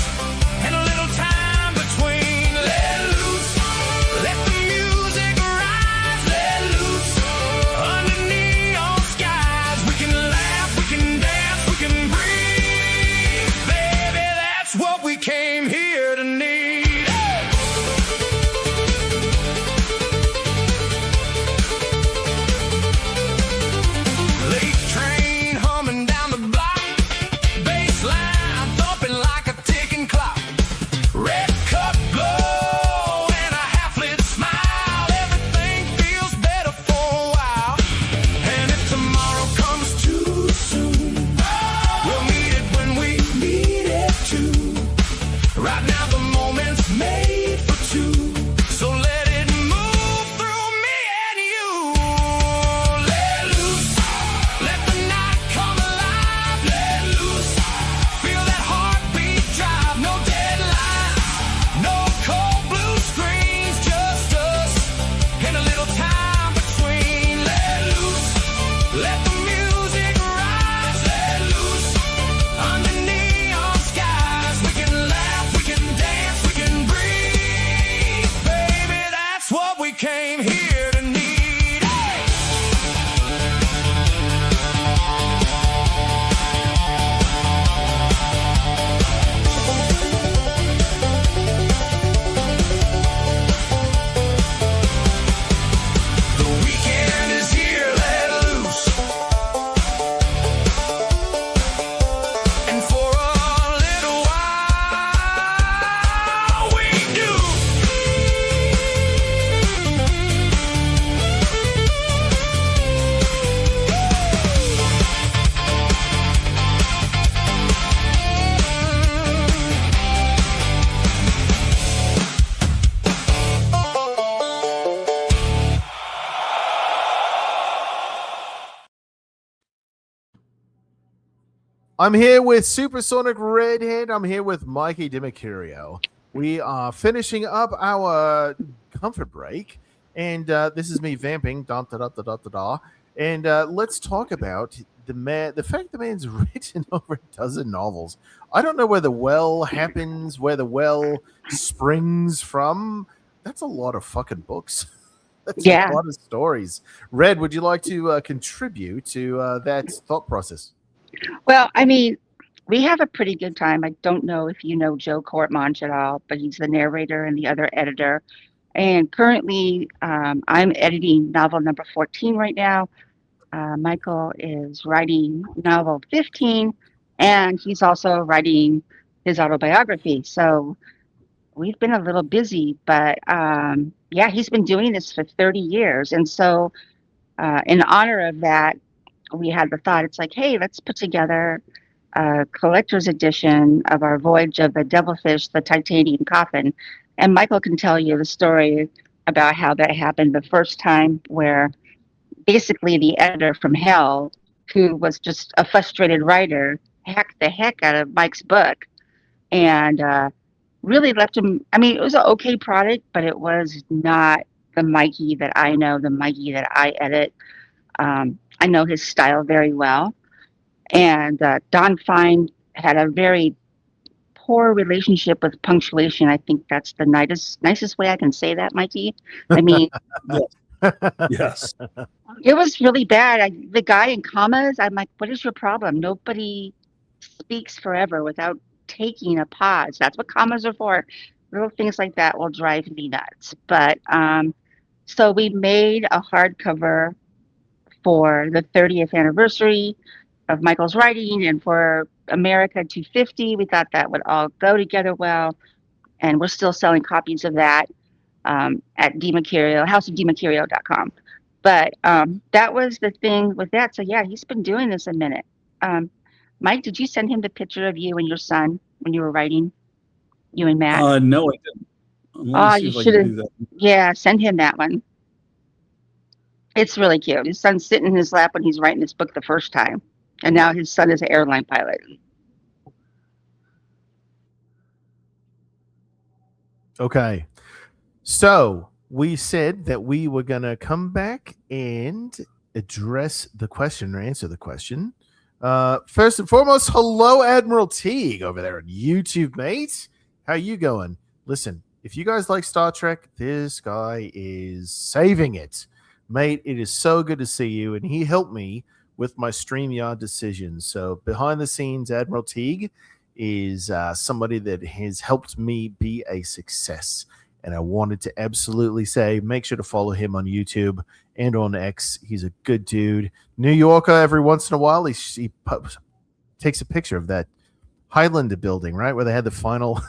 and a little time between. Let loose, let the music rise. Let loose, under neon skies. We can laugh, we can dance, we can breathe. Baby, that's what we came here to need. Late train humming down the block, bass line thumping like a ticking clock. Red cup glow and a half-lit smile. Everything feels better for a while. And if tomorrow comes too soon, we'll meet it when we need it to. Right now the moment's made for two, so let it move through me and you. Let loose, let the night come alive. Let loose, feel that heartbeat drive. No deadlines, no cold blue screens, just us and a little time between. Let loose, let the music rise. Let loose, under neon skies. We can laugh, we can dance, we can breathe. Baby, that's what we came here to need. Hey! The weekend is here, let loose. And for a little while I'm here with Supersonic Redhead. I'm here with Mikey DiMercurio. We are finishing up our comfort break, and this is me vamping. Da, da, da, da, da, da, da. And let's talk about the man. The fact the man's written over a dozen novels. I don't know where the well happens, where the well springs from. That's a lot of fucking books. That's a Yeah. lot of stories. Red, would you like to contribute to that thought process? Well, I mean, we have a pretty good time. I don't know if you know Joe Courtmanch at all, but he's the narrator and the other editor. And currently, I'm editing novel number 14 right now. Michael is writing novel 15, and he's also writing his autobiography. So we've been a little busy, but yeah, he's been doing this for 30 years. And so, in honor of that, we had the thought it's like, hey, let's put together a collector's edition of our Voyage of the Devilfish, the Titanium Coffin. And Michael can tell you the story about how that happened the first time, where basically the editor from hell, who was just a frustrated writer, hacked the heck out of Mike's book and really left him. I mean, it was an okay product, but it was not the Mikey that I know, the Mikey that I edit. I know his style very well. And Don Fine had a very poor relationship with punctuation. I think that's the nicest way I can say that, Mikey. I mean, Yes. it was really bad. The guy in commas, I'm like, what is your problem? Nobody speaks forever without taking a pause. That's what commas are for. Little things like that will drive me nuts. But so we made a hardcover for the 30th anniversary of Michael's writing and for America 250. We thought that would all go together well. And we're still selling copies of that at DiMercurio, houseofDiMercurio.com. But that was the thing with that. So yeah, he's been doing this a minute. Um, Mike, did you send him the picture of you and your son when you were writing, you and Matt? No, I didn't. Let me Oh, see you if I should can have. do that. Yeah, send him that one. It's really cute. His son's sitting in his lap when he's writing this book the first time. And now his son is an airline pilot. Okay. So we said that we were going to come back and address the question or answer the question. First and foremost, hello, Admiral Teague over there on YouTube, mate. How you going? Listen, if you guys like Star Trek, this guy is saving it. Mate, it is so good to see you. And he helped me with my StreamYard decisions. So behind the scenes, Admiral Teague is somebody that has helped me be a success. And I wanted to absolutely say, make sure to follow him on YouTube and on X. He's a good dude. New Yorker, every once in a while, he takes a picture of that Highlander building, right, where they had the final.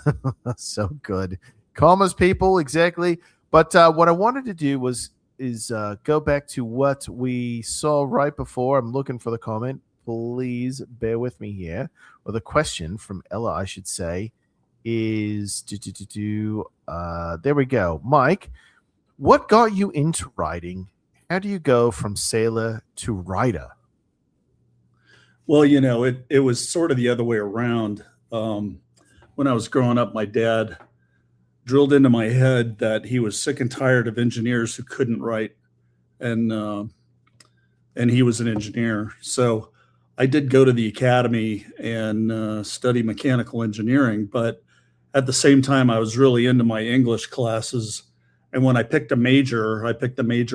So good. Commas, people, exactly. But what I wanted to do is go back to what we saw right before. I'm looking for the comment. Please bear with me here. Or the question from Ella, I should say, is there we go. Mike, what got you into writing? How do you go from sailor to writer? Well, it was sort of the other way around. When I was growing up, my dad drilled into my head that he was sick and tired of engineers who couldn't write, and he was an engineer. So I did go to the academy and study mechanical engineering, but at the same time, I was really into my English classes. And when I picked a major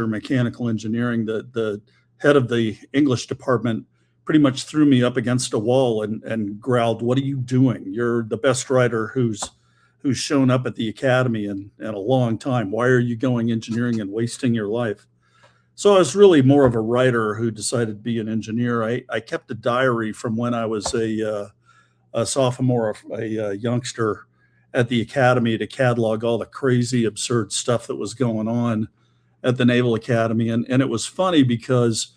mechanical engineering. The head of the English department pretty much threw me up against a wall and growled, "What are you doing? You're the best writer who's shown up at the academy in a long time. Why are you going engineering and wasting your life?" So I was really more of a writer who decided to be an engineer. I kept a diary from when I was a sophomore, a youngster at the academy, to catalog all the crazy, absurd stuff that was going on at the Naval Academy. And it was funny because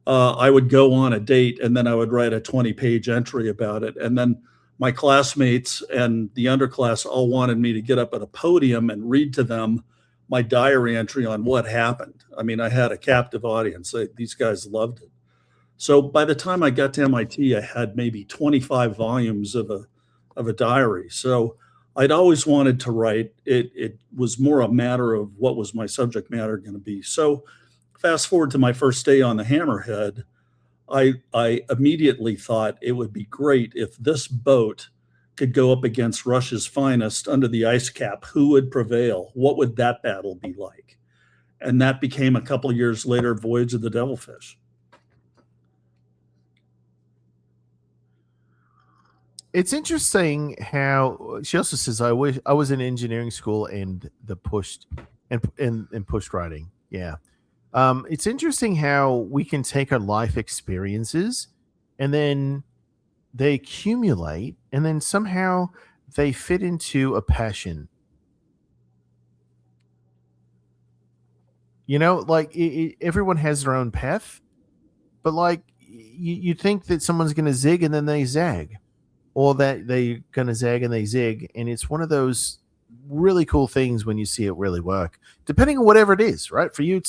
I would go on a date and then I would write a 20-page entry about it. And then my classmates and the underclass all wanted me to get up at a podium and read to them my diary entry on what happened. I mean, I had a captive audience. These guys loved it. So by the time I got to MIT, I had maybe 25 volumes of a diary. So I'd always wanted to write. It was more a matter of what was my subject matter going to be. So fast forward to my first day on the Hammerhead, I immediately thought it would be great if this boat could go up against Russia's finest under the ice cap. Who would prevail? What would that battle be like? And that became a couple of years later, Voyage of the Devilfish. It's interesting how she also says, I wish I was in engineering school and the pushed and pushed writing. Yeah. It's interesting how we can take our life experiences and then they accumulate and then somehow they fit into a passion. You know, like everyone has their own path, but like you think that someone's going to zig and then they zag, or that they're going to zag and they zig. And it's one of those really cool things when you see it really work, depending on whatever it is, right? For you,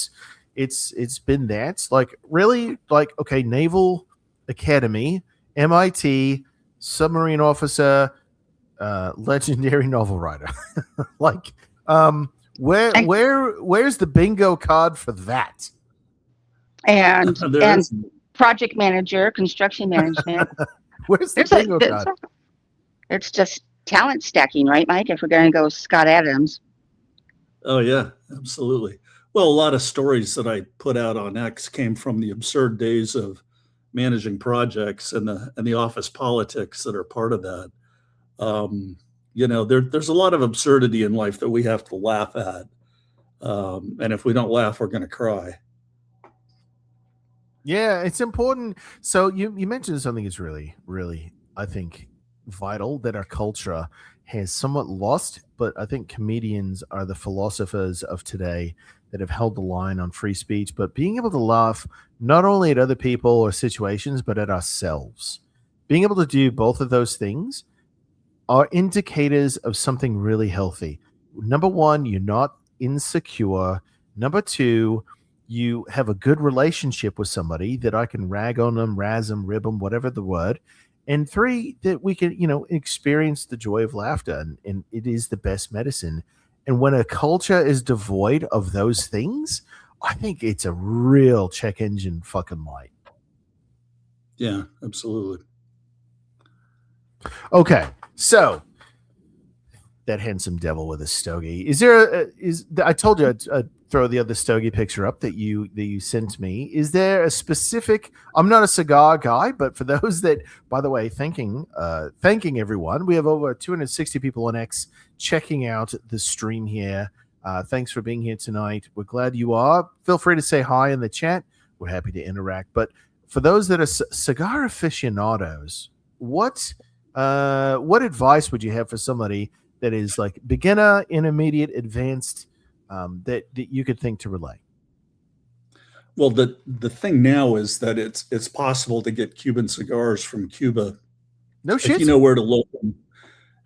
it's been that, like, really, like, okay, Naval Academy, MIT, submarine officer, legendary novel writer. Like, where's the bingo card for that? And There is. project manager, construction management. Where's the There's a, bingo there's card? it's just talent stacking, right, Mike? If we're going to go Scott Adams. Oh yeah, absolutely. Well, a lot of stories that I put out on X came from the absurd days of managing projects and the office politics that are part of that. There's a lot of absurdity in life that we have to laugh at, and if we don't laugh, we're going to cry. Yeah, it's important. So you mentioned something that's really, really, I think, vital, that our culture has somewhat lost, but I think comedians are the philosophers of today that have held the line on free speech, but being able to laugh not only at other people or situations, but at ourselves. Being able to do both of those things are indicators of something really healthy. Number one, you're not insecure. Number two, you have a good relationship with somebody that I can rag on them, razz them, rib them, whatever the word. And three, that we can, experience the joy of laughter. And it is the best medicine. And when a culture is devoid of those things, I think it's a real check engine fucking light. Yeah, absolutely. Okay, so that handsome devil with a stogie. Is there I told you I'd throw the other stogie picture up that you sent me. Is there a specific? I'm not a cigar guy, but for those that, by the way, thanking everyone. We have over 260 people on X checking out the stream here. Thanks for being here tonight. We're glad you are. Feel free to say hi in the chat. We're happy to interact. But for those that are cigar aficionados, what advice would you have for somebody that is like beginner, intermediate, advanced, that you could think to relay? Well, the thing now is that it's possible to get Cuban cigars from Cuba No if shit. you know where to look.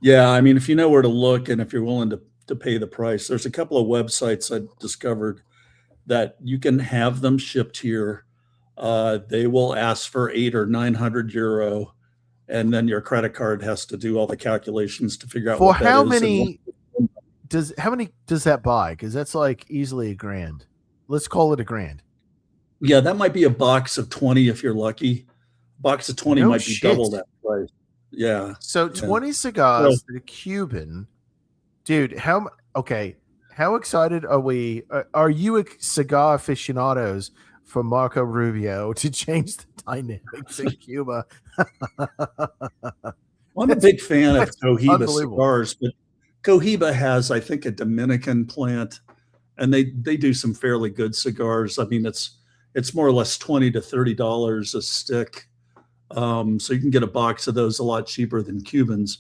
Yeah, I mean, if you know where to look and if you're willing to pay the price, there's a couple of websites I discovered that you can have them shipped here. They will ask for 800 or 900 euro, and then your credit card has to do all the calculations to figure out For what that how is. many how many does that buy? Because that's like easily $1,000. Let's call it $1,000. Yeah, that might be a box of 20 if you're lucky. A box of 20 No might be shit. double that price. Yeah. So 20 cigars to the Cuban, dude. How excited are we? Are you cigar aficionados for Marco Rubio to change the dynamics in Cuba? Well, I'm a big fan of Cohiba unbelievable. cigars, but Cohiba has, I think, a Dominican plant, and they do some fairly good cigars. I mean, it's more or less $20 to $30 a stick. So you can get a box of those a lot cheaper than Cubans,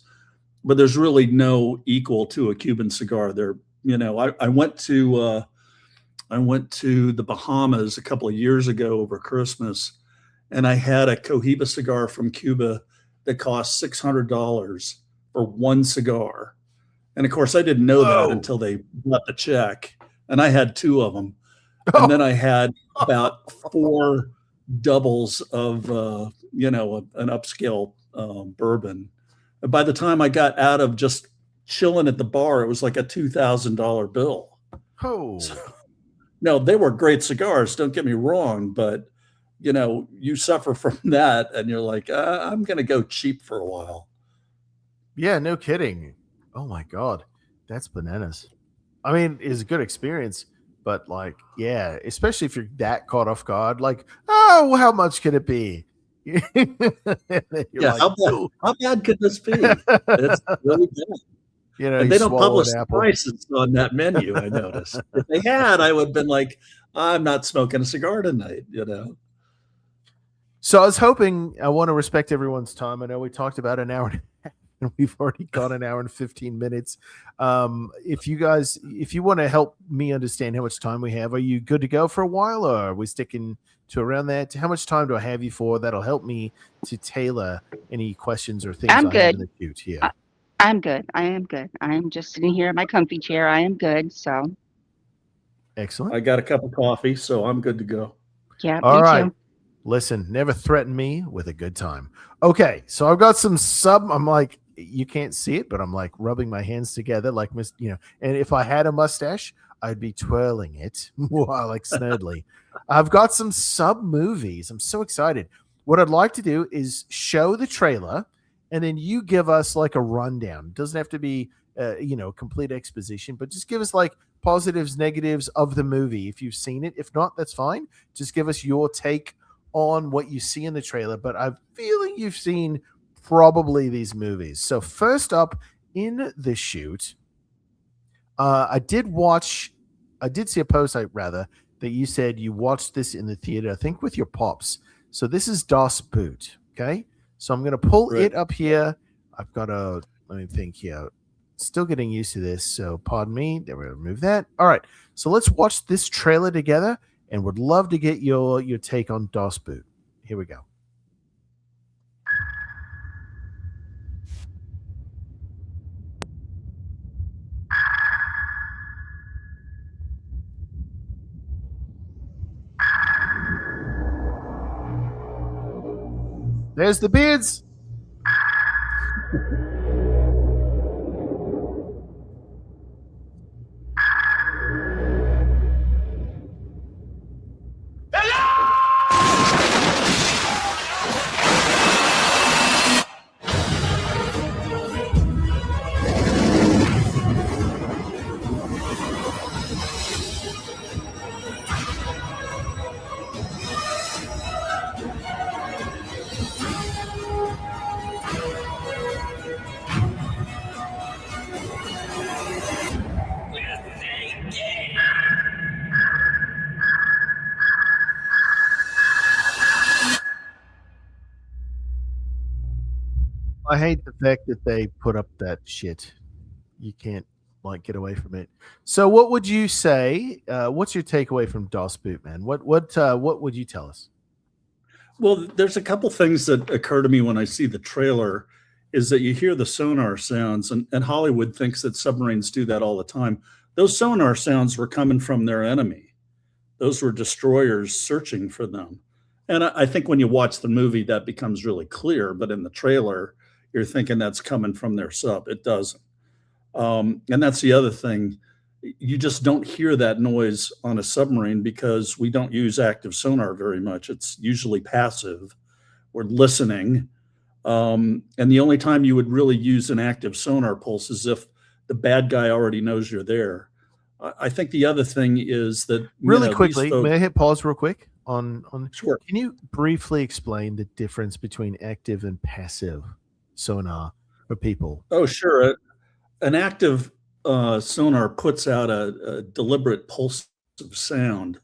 but there's really no equal to a Cuban cigar. I went to the Bahamas a couple of years ago over Christmas, and I had a Cohiba cigar from Cuba that cost $600 for one cigar. And of course, I didn't know that until they got the check, and I had two of them. And then I had about four doubles of an upscale bourbon. And by the time I got out of just chilling at the bar, it was like a $2,000 bill. Oh, So, no, they were great cigars. Don't get me wrong, but you suffer from that, and you're like, I'm going to go cheap for a while. yeah, no kidding. Oh my god, that's bananas. I mean, it's a good experience, but like, yeah, especially if you're that caught off guard, like, oh, how much could it be? And then you're Yeah, like, how bad could this be? It's really bad. And you they don't swallow publish an the apple. prices on that menu, I noticed. If they had, I would have been like, I'm not smoking a cigar tonight. So I was hoping, I want to respect everyone's time. I know we talked about an hour and a half, and we've already gone an hour and 15 minutes. If you want to help me understand how much time we have, are you good to go for a while, or are we sticking to around that? How much time do I have you for? That'll help me to tailor any questions or things I'm I have good. in the queue here. I'm good. I am good. I'm just sitting here in my comfy chair. I am good. So Excellent. I got a cup of coffee, so I'm good to go. yeah, All me right. too. Listen, never threaten me with a good time. Okay, so I've got some I'm like, you can't see it, but I'm like rubbing my hands together, like, and if I had a mustache, I'd be twirling it like Snurdly. I've got some sub movies. I'm so excited. What I'd like to do is show the trailer, and then you give us like a rundown. It doesn't have to be, complete exposition, but just give us like positives, negatives of the movie if you've seen it. If not, that's fine. Just give us your take on what you see in the trailer, but I'm feeling you've seen probably these movies. So first up in the shoot, I did see a post, that you said you watched this in the theater, I think with your pops. So this is Das Boot. Okay. So I'm going to pull Right. it up here. I've got let me think here. Still getting used to this. So pardon me. There we go. Remove that. All right. So let's watch this trailer together, and would love to get your take on Das Boot. Here we go. There's the beards. I hate the fact that they put up that shit. You can't like get away from it. So, what would you say? What's your takeaway from Das Boot, man? What would you tell us? Well, there's a couple things that occur to me when I see the trailer is that you hear the sonar sounds, and Hollywood thinks that submarines do that all the time. Those sonar sounds were coming from their enemy. Those were destroyers searching for them. And I think when you watch the movie, that becomes really clear. But in the trailer, you're thinking that's coming from their sub. It doesn't. And that's the other thing. You just don't hear that noise on a submarine because we don't use active sonar very much. It's usually passive. We're listening. And the only time you would really use an active sonar pulse is if the bad guy already knows you're there. I think the other thing is that Really quickly, folks, may I hit pause real quick on? Sure. Can you briefly explain the difference between active and passive sonar for people? Oh, sure. An active sonar puts out a deliberate pulse of sound,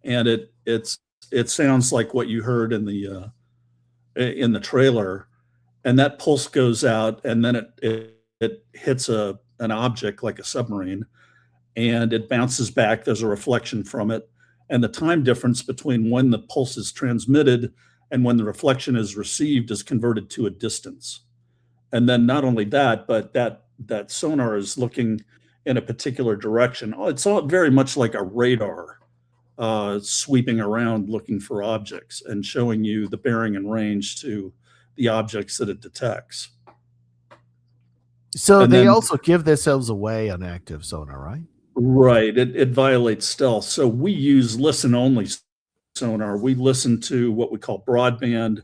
and it sounds like what you heard in the trailer, and that pulse goes out, and then it hits an object like a submarine, and it bounces back. There's a reflection from it, and the time difference between when the pulse is transmitted and when the reflection is received is converted to a distance. And then not only that, but that sonar is looking in a particular direction. Oh, it's all very much like a radar. sweeping around looking for objects and showing you the bearing and range to the objects that it detects. So And they then, also give themselves away on active sonar, right? right, it violates stealth. So we use listen only sonar. We listen to what we call broadband,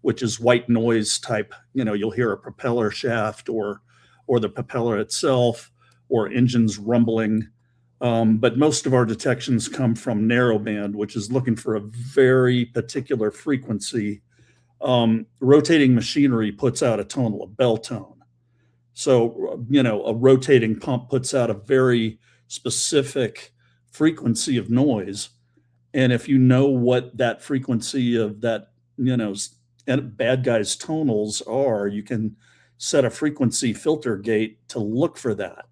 which is white noise type. You'll hear a propeller shaft or the propeller itself or engines rumbling. But most of our detections come from narrowband, which is looking for a very particular frequency. Rotating machinery puts out a tone, a bell tone. So, a rotating pump puts out a very specific frequency of noise. And if you know what that frequency of that, bad guy's tonals are, you can set a frequency filter gate to look for that.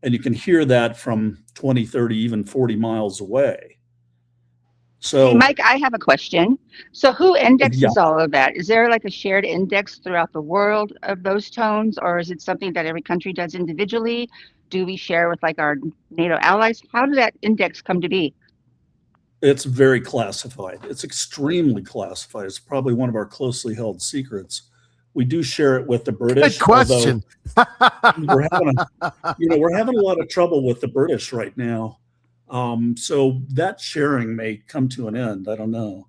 And you can hear that from 20, 30, even 40 miles away. Hey, So, Mike, I have a question. So who yeah, indexes all of that? Is there like a shared index throughout the world of those tones, or is it something that every country does individually? Do we share with like our NATO allies? How did that index come to be? it's very classified. It's extremely classified. It's probably one of our closely held secrets. We do share it with the Good British, although question. we're having a lot of trouble with the British right now. So that sharing may come to an end. I don't know.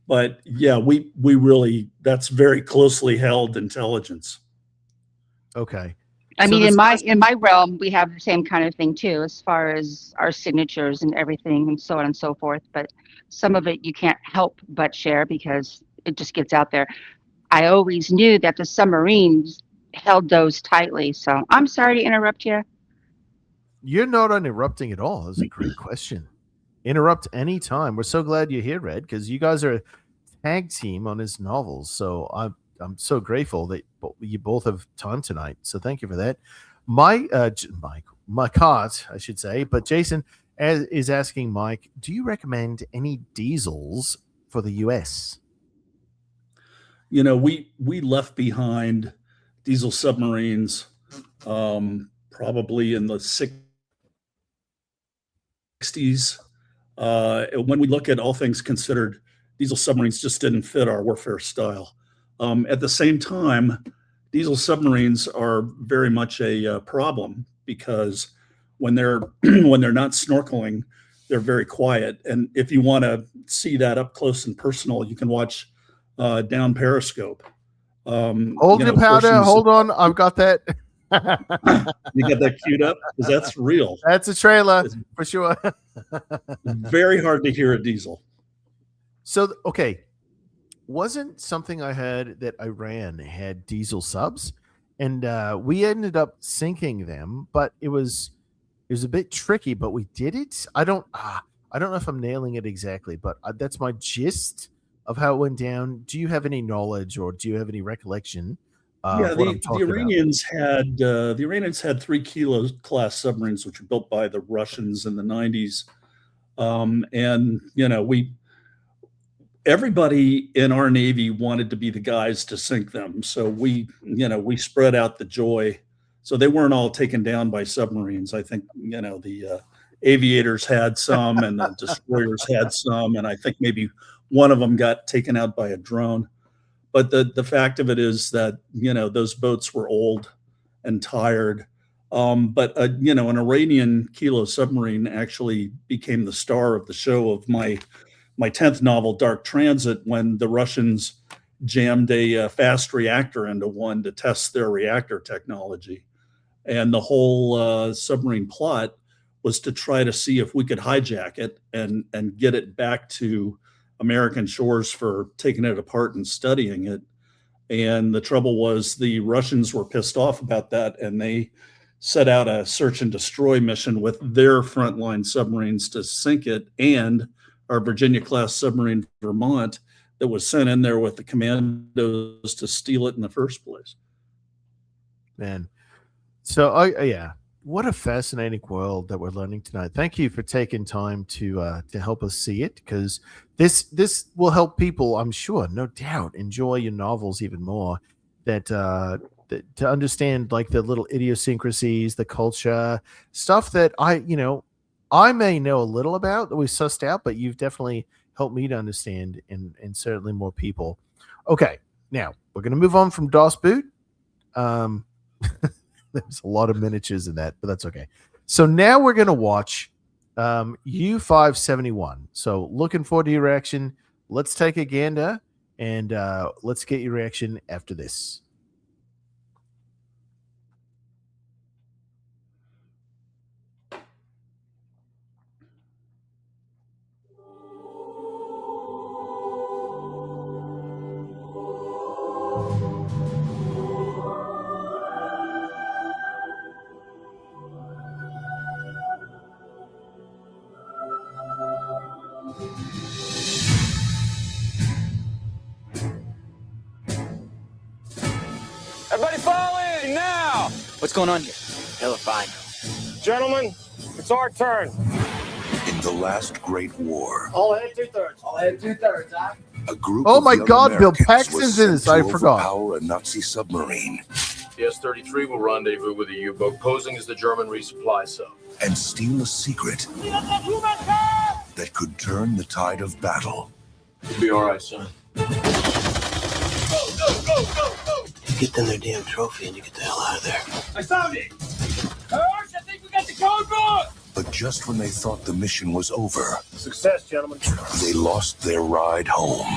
But yeah, we really, that's very closely held intelligence. Okay. I So mean, this question, in my realm, we have the same kind of thing too, as far as our signatures and everything and so on and so forth. But some of it you can't help but share because it just gets out there. I always knew that the submarines held those tightly. So I'm sorry to interrupt you. you're not interrupting at all. That's a great question. Interrupt anytime. We're so glad you're here, Red, because you guys are a tag team on his novels. So I'm so grateful that you both have time tonight. So thank you for that. My cart, I should say. But Jason is asking Mike, do you recommend any diesels for the US? We left behind diesel submarines probably in the 60s. When we look at all things considered, diesel submarines just didn't fit our warfare style. At the same time, diesel submarines are very much a problem because when they're when they're not snorkeling, they're very quiet. And if you want to see that up close and personal, you can watch down Periscope. Hold your powder. Portions. Hold on. I've got that. You get that queued up because that's real. That's a trailer It's for sure. very hard to hear a diesel. So, okay. Wasn't something I heard that Iran had diesel subs, and we ended up sinking them, but it was a bit tricky, but we did it. I don't know if I'm nailing it exactly, but that's my gist of how it went down. Do you have any knowledge or do you have any recollection Yeah, of what I'm the talking about? Iranians had 3 kilo class submarines, which were built by the Russians in the 90s, and everybody in our Navy wanted to be the guys to sink them. So we spread out the joy. So they weren't all taken down by submarines. I think, the aviators had some and the destroyers had some. And I think maybe one of them got taken out by a drone. But the fact of it is that, those boats were old and tired. But an Iranian kilo submarine actually became the star of the show of my 10th novel, Dark Transit, when the Russians jammed a fast reactor into one to test their reactor technology. And the whole submarine plot was to try to see if we could hijack it and get it back to American shores for taking it apart and studying it. And the trouble was the Russians were pissed off about that, and they set out a search and destroy mission with their frontline submarines to sink it, and our Virginia-class submarine Vermont that was sent in there with the commandos to steal it in the first place. Man. So, yeah, what a fascinating world that we're learning tonight. Thank you for taking time to help us see it, because this will help people, I'm sure, no doubt, enjoy your novels even more. That to understand like the little idiosyncrasies, the culture stuff that I I may know a little about that we sussed out, but you've definitely helped me to understand, and certainly more people. Okay, now we're going to move on from DOS Boot. There's a lot of miniatures in that, but that's okay. So now we're going to watch U571. So looking forward to your reaction. Let's take a gander, and let's get your reaction after this. Everybody fall in now! What's going on here? Hell if I know. Gentlemen, it's our turn. In the last Great War, All ahead 2/3. All ahead 2/3, huh? a group Oh of my young God, Bill Americans Paxton's was in this. sent I to forgot. overpower a Nazi submarine The S-33 will rendezvous with a U-boat posing as the German resupply sub. and steal a secret that could turn the tide of battle. You'll be all right, son. Get them their damn trophy and you get the hell out of there. I found it! Arch, I think we got the code book! But just when they thought the mission was over, Success, gentlemen. they lost their ride home.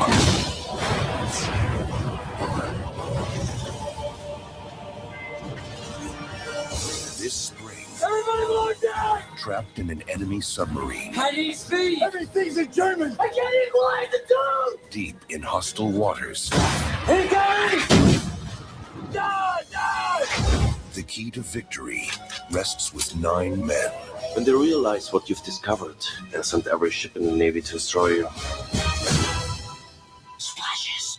This spring, Everybody look down! trapped in an enemy submarine, I need speed! Everything's in German! I can't equalize the tone! deep in hostile waters, Incoming! Die! the key to victory rests with 9 men. When they realize what you've discovered, they'll send every ship in the Navy to destroy you. Splashes.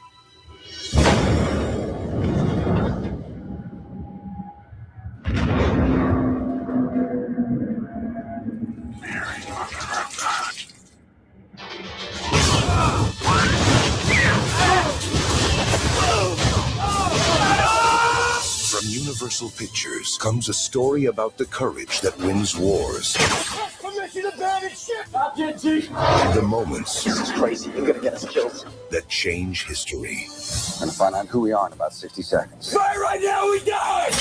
From Universal Pictures comes a story about the courage that wins wars. Permission to abandon ship! I'll get G! The moments This is crazy. You're gonna get us killed. that change history. Gonna find out who we are in about 60 seconds. Fight right now, we die!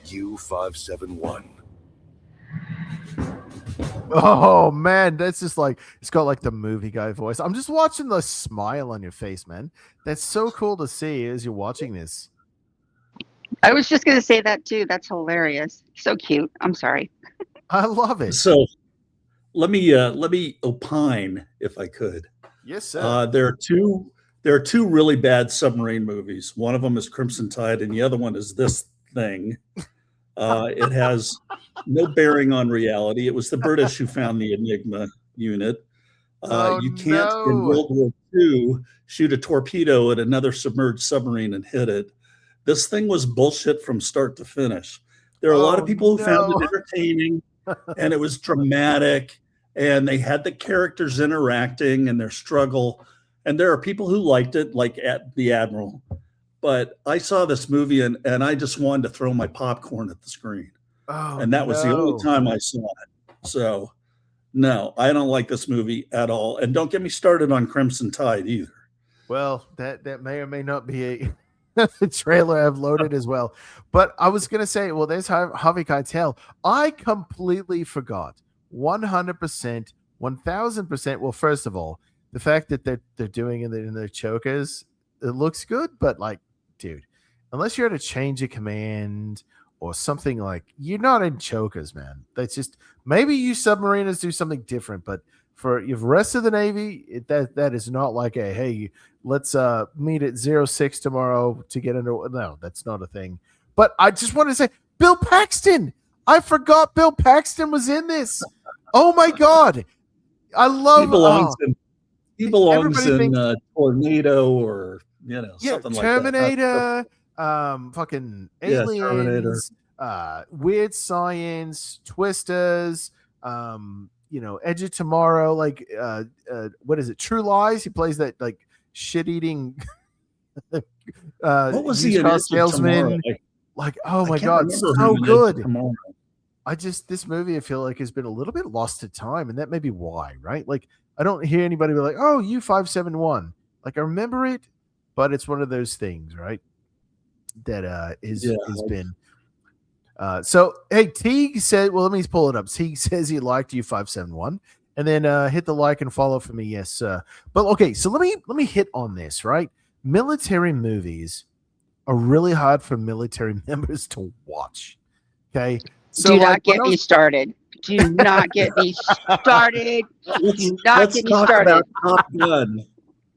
U571. Oh man, that's just like it's got like the movie guy voice. I'm just watching the smile on your face, man. That's so cool to see as you're watching this. I was just going to say that too. That's hilarious. So cute. I'm sorry. I love it. So let me opine if I could. Yes, sir. There are two really bad submarine movies. One of them is Crimson Tide, and the other one is this thing. It has no bearing on reality. It was the British who found the Enigma unit. You can't in World War II shoot a torpedo at another submerged submarine and hit it. This thing was bullshit from start to finish. There are a lot of people who found it entertaining, and it was dramatic, and they had the characters interacting and their struggle. And there are people who liked it, like at the Admiral. But I saw this movie and I just wanted to throw my popcorn at the screen. And that was the only time I saw it. So, no, I don't like this movie at all. And don't get me started on Crimson Tide either. Well, that may or may not be a trailer I've loaded as well. But I was going to say, well, there's Harvey Keitel. I completely forgot. 100%, 1000%. Well, first of all, the fact that they're doing it in their chokers, it looks good, but like, dude, unless you're at a change of command or something, like, you're not in chokers, man. That's just, maybe you submariners do something different, but for the rest of the Navy, that is not like a, hey, let's meet at 06 tomorrow to get into, no, that's not a thing. But I just wanted to say, Bill Paxton, I forgot Bill Paxton was in this. Oh my God. I love, he belongs in Tornado or, something Terminator, like that. fucking Yeah, Aliens, Weird Science, Twisters, Edge of Tomorrow, like what is it, True Lies? He plays that like shit-eating What was used the car Edge of Tomorrow? salesman. Like, oh I my can't God, remember so him in Edge of good. Tomorrow. This movie, I feel like, has been a little bit lost to time, and that may be why, right? Like, I don't hear anybody be like, oh, U-571. Like, I remember it, but it's one of those things, right? That has been. So, hey, Teague said, well, let me pull it up. Teague says he liked U-571, and then hit the like and follow for me. Yes. But okay, so let me hit on this, right? Military movies are really hard for military members to watch. Okay. So Do not like, get me started. Do not get me started. Do not Let's get me talk started. about Top Gun.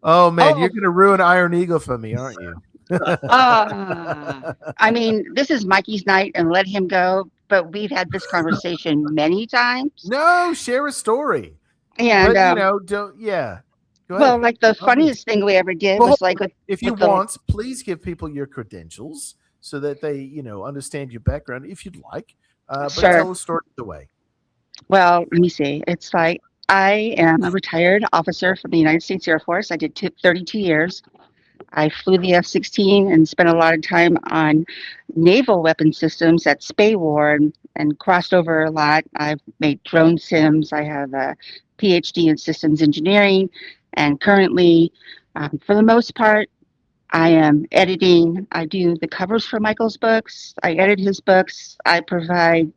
oh man, Oh. you're gonna ruin Iron Eagle for me, aren't you? I mean, this is Mikey's night and let him go. But we've had this conversation many times. No, share a story. And But don't. Yeah, go well, ahead. like the By all means. funniest thing we ever did Well, was like if you with the- want, please give people your credentials so that they understand your background if you'd like. But Sure. tell the story the way. Well, let me see. It's like I am a retired officer from the United States Air Force. I did 32 years. I flew the F-16 and spent a lot of time on naval weapon systems at Spay War and crossed over a lot. I've made drone sims. I have a PhD in systems engineering. And currently, for the most part, I am editing. I do the covers for Michael's books. I edit his books. I provide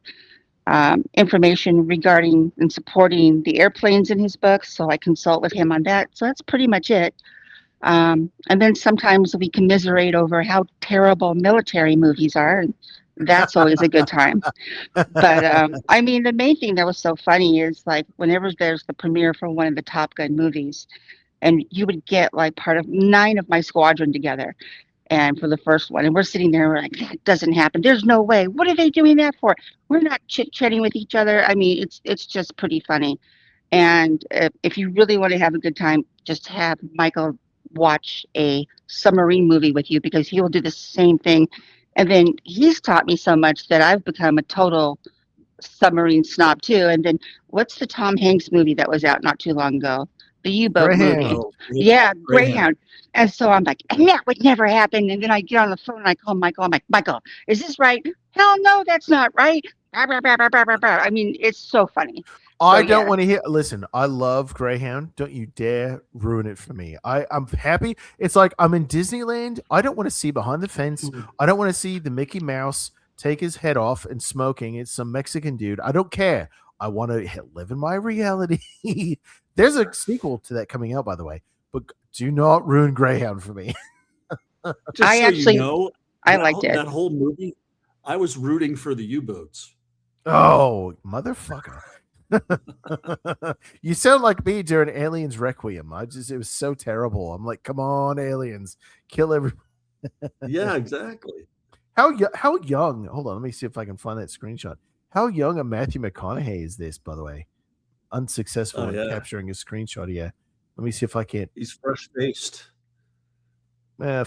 information regarding and supporting the airplanes in his books. So I consult with him on that. So that's pretty much it. And then sometimes we commiserate over how terrible military movies are. And that's always a good time. But I mean, the main thing that was so funny is like whenever there's the premiere for one of the Top Gun movies, and you would get like part of 9 of my squadron together. And for the first one, and we're sitting there, we're like, that doesn't happen. There's no way. What are they doing that for? We're not chit-chatting with each other. I mean, it's just pretty funny. And if you really want to have a good time, just have Michael watch a submarine movie with you because he will do the same thing. And then he's taught me so much that I've become a total submarine snob too. And then what's the Tom Hanks movie that was out not too long ago? The U-boat Greyhound. movie. Oh, Yeah, Greyhound. And so I'm like, and that would never happen. And then I get on the phone and I call Michael. I'm like, Michael, is this right? Hell no, that's not right. I mean, it's so funny. I So, don't yeah. want to hear. Listen, I love Greyhound. Don't you dare ruin it for me. I'm happy. It's like I'm in Disneyland. I don't want to see behind the fence. I don't want to see the Mickey Mouse take his head off and smoking. It's some Mexican dude. I don't care. I want to live in my reality. There's a sequel to that coming out, by the way. But do not ruin Greyhound for me. Just I so actually- you know, I liked it. That whole movie, I was rooting for the U-boats. Oh, motherfucker. You sound like me during Aliens Requiem. It was so terrible. I'm like, come on, aliens, kill everyone. Yeah, exactly. How young? Hold on, let me see if I can find that screenshot. How young a Matthew McConaughey is this, by the way? Unsuccessful in capturing a screenshot here. Let me see if I can't. He's fresh-faced. I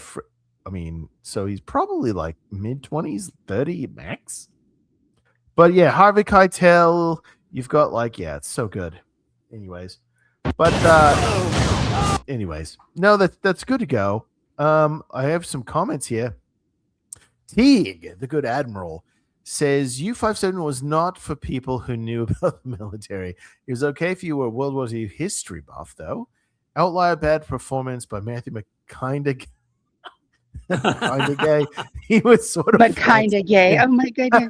mean, so he's probably like mid-20s, 30 max. But yeah, Harvey Keitel, you've got like, yeah, it's so good. Anyways. But no, that's good to go. I have some comments here. Teague, the good admiral, says U-571 was not for people who knew about the military. It was okay if you were a World War II history buff, though. Outlier bad performance by Matthew McKinda. Kinda gay. He was sort of But kind of gay. Oh my goodness.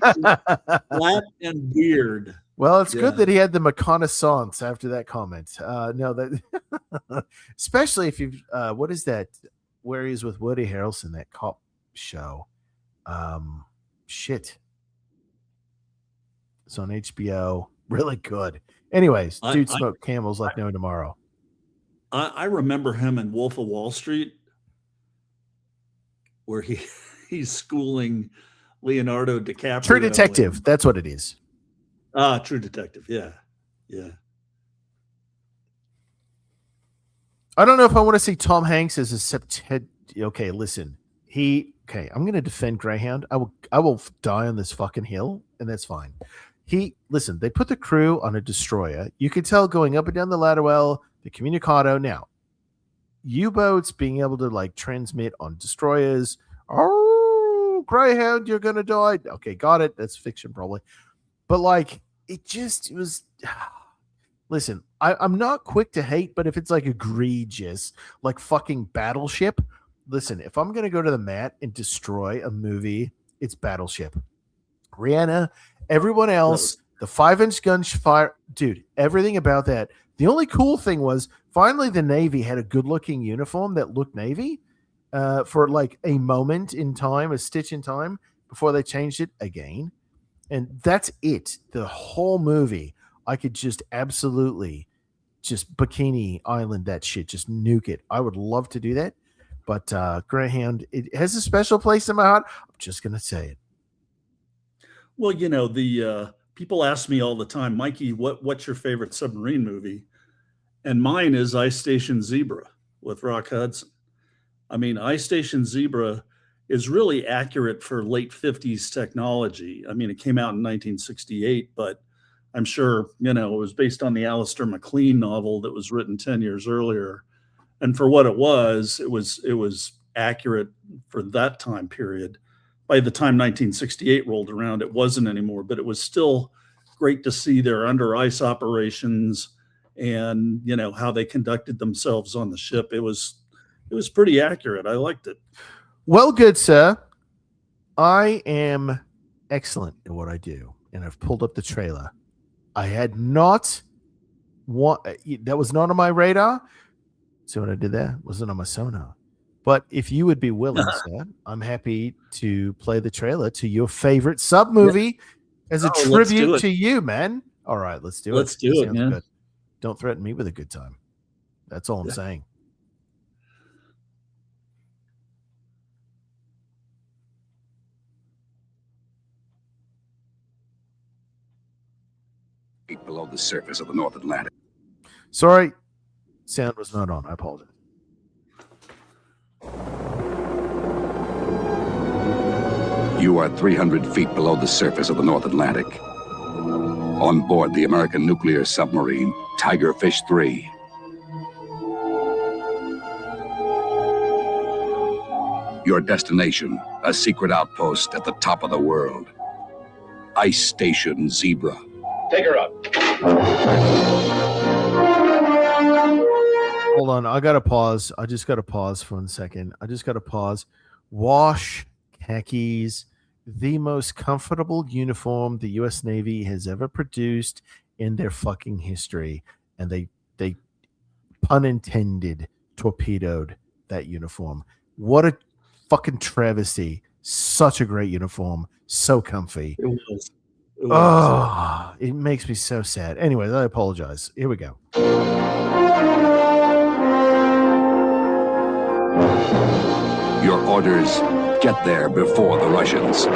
Flat and weird. Well, it's Yeah. good that he had the reconnaissance after that comment. No, that especially if you've what is that? Where he's with Woody Harrelson, that cop show. Shit. It's on HBO. Really good. Anyways, dude smoked camels like no tomorrow. I remember him in Wolf of Wall Street, where he's schooling Leonardo DiCaprio. True Detective. That's what it is. True Detective. Yeah. Yeah. I don't know if I want to see Tom Hanks as a septet. Okay, listen. I'm going to defend Greyhound. I will die on this fucking hill, and that's fine. Listen, they put the crew on a destroyer. You could tell going up and down the ladder well, the communicado. Now, U-boats being able to like transmit on destroyers. Oh, Greyhound, you're gonna die. Okay, got it. That's fiction, probably. But like, it was. Listen, I'm not quick to hate, but if it's like egregious, like fucking Battleship, listen, if I'm gonna go to the mat and destroy a movie, it's Battleship. Rihanna, everyone else, the 5-inch gunfire, dude, everything about that. The only cool thing was finally the Navy had a good-looking uniform that looked Navy for like a moment in time, a stitch in time before they changed it again. And that's it. The whole movie, I could just absolutely just Bikini Island that shit, just nuke it. I would love to do that. But Greyhound, it has a special place in my heart. I'm just going to say it. Well, the people ask me all the time, Mikey, what's your favorite submarine movie? And mine is Ice Station Zebra with Rock Hudson. I mean, Ice Station Zebra is really accurate for late 50s technology. I mean, it came out in 1968, but I'm sure, it was based on the Alistair MacLean novel that was written 10 years earlier. And for what it was accurate for that time period. By the time 1968 rolled around, it wasn't anymore, but it was still great to see their under ice operations and, how they conducted themselves on the ship. It was pretty accurate. I liked it. Well, good, sir. I am excellent at what I do, and I've pulled up the trailer. I had not that was not on my radar. See what I did there? Wasn't on my sonar. But if you would be willing, sir, I'm happy to play the trailer to your favorite sub movie as a tribute to you, man. All right, let's do it. Let's do it, man. Good. Don't threaten me with a good time. That's all I'm saying. Below the surface of the North Atlantic. Sorry, sound was not on. I apologize. You are 300 feet below the surface of the North Atlantic. On board the American nuclear submarine, Tigerfish 3. Your destination, a secret outpost at the top of the world. Ice Station Zebra. Take her up. Hold on. I got to pause. I just got to pause for 1 second. I just got to pause. Wash khakis, the most comfortable uniform the U.S. Navy has ever produced in their fucking history. And they pun intended, torpedoed that uniform. What a fucking travesty. Such a great uniform. So comfy. It was. Oh, it makes me so sad. Anyways, I apologize. Here we go. Your orders, get there before the Russians.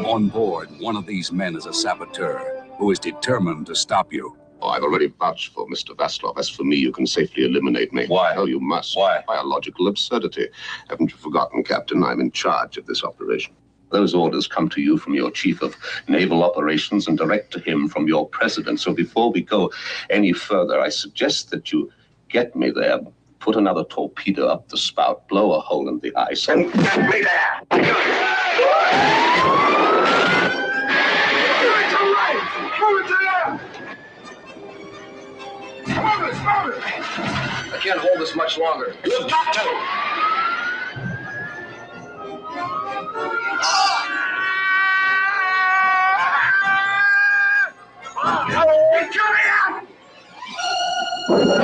On board, one of these men is a saboteur who is determined to stop you. Oh, I've already vouched for Mr. Vaslov. As for me, you can safely eliminate me. Why? No, you must. Why? Biological absurdity. Haven't you forgotten, Captain? I'm in charge of this operation. Those orders come to you from your chief of naval operations and direct to him from your president. So before we go any further, I suggest that you get me there, put another torpedo up the spout, blow a hole in the ice, and get me there. I can't hold this much longer. You've got to!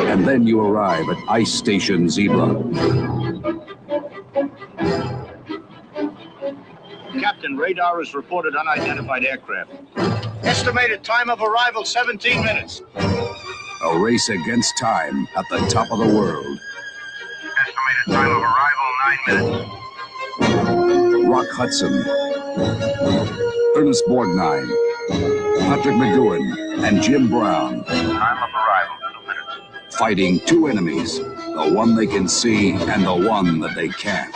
And then you arrive at Ice Station Zebra. Captain, radar has reported unidentified aircraft. Estimated time of arrival, 17 minutes. A race against time at the top of the world. Estimated time of arrival, 9 minutes. Rock Hudson, Ernest Borgnine, Patrick McGowan, and Jim Brown. Time of arrival, 2 minutes. Fighting two enemies, the one they can see and the one that they can't.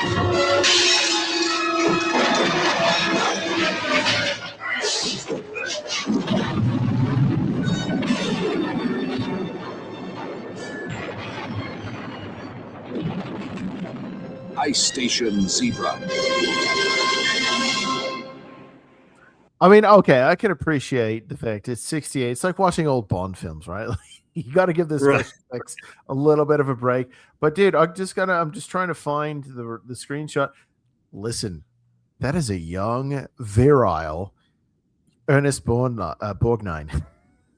Ice Station Zebra. I mean, okay, I can appreciate the fact it's 68. It's like watching old Bond films, right? Like, you got to give this special effects a little bit of a break. But dude, I'm just trying to find the screenshot. Listen, that is a young, virile Ernest Borgnine.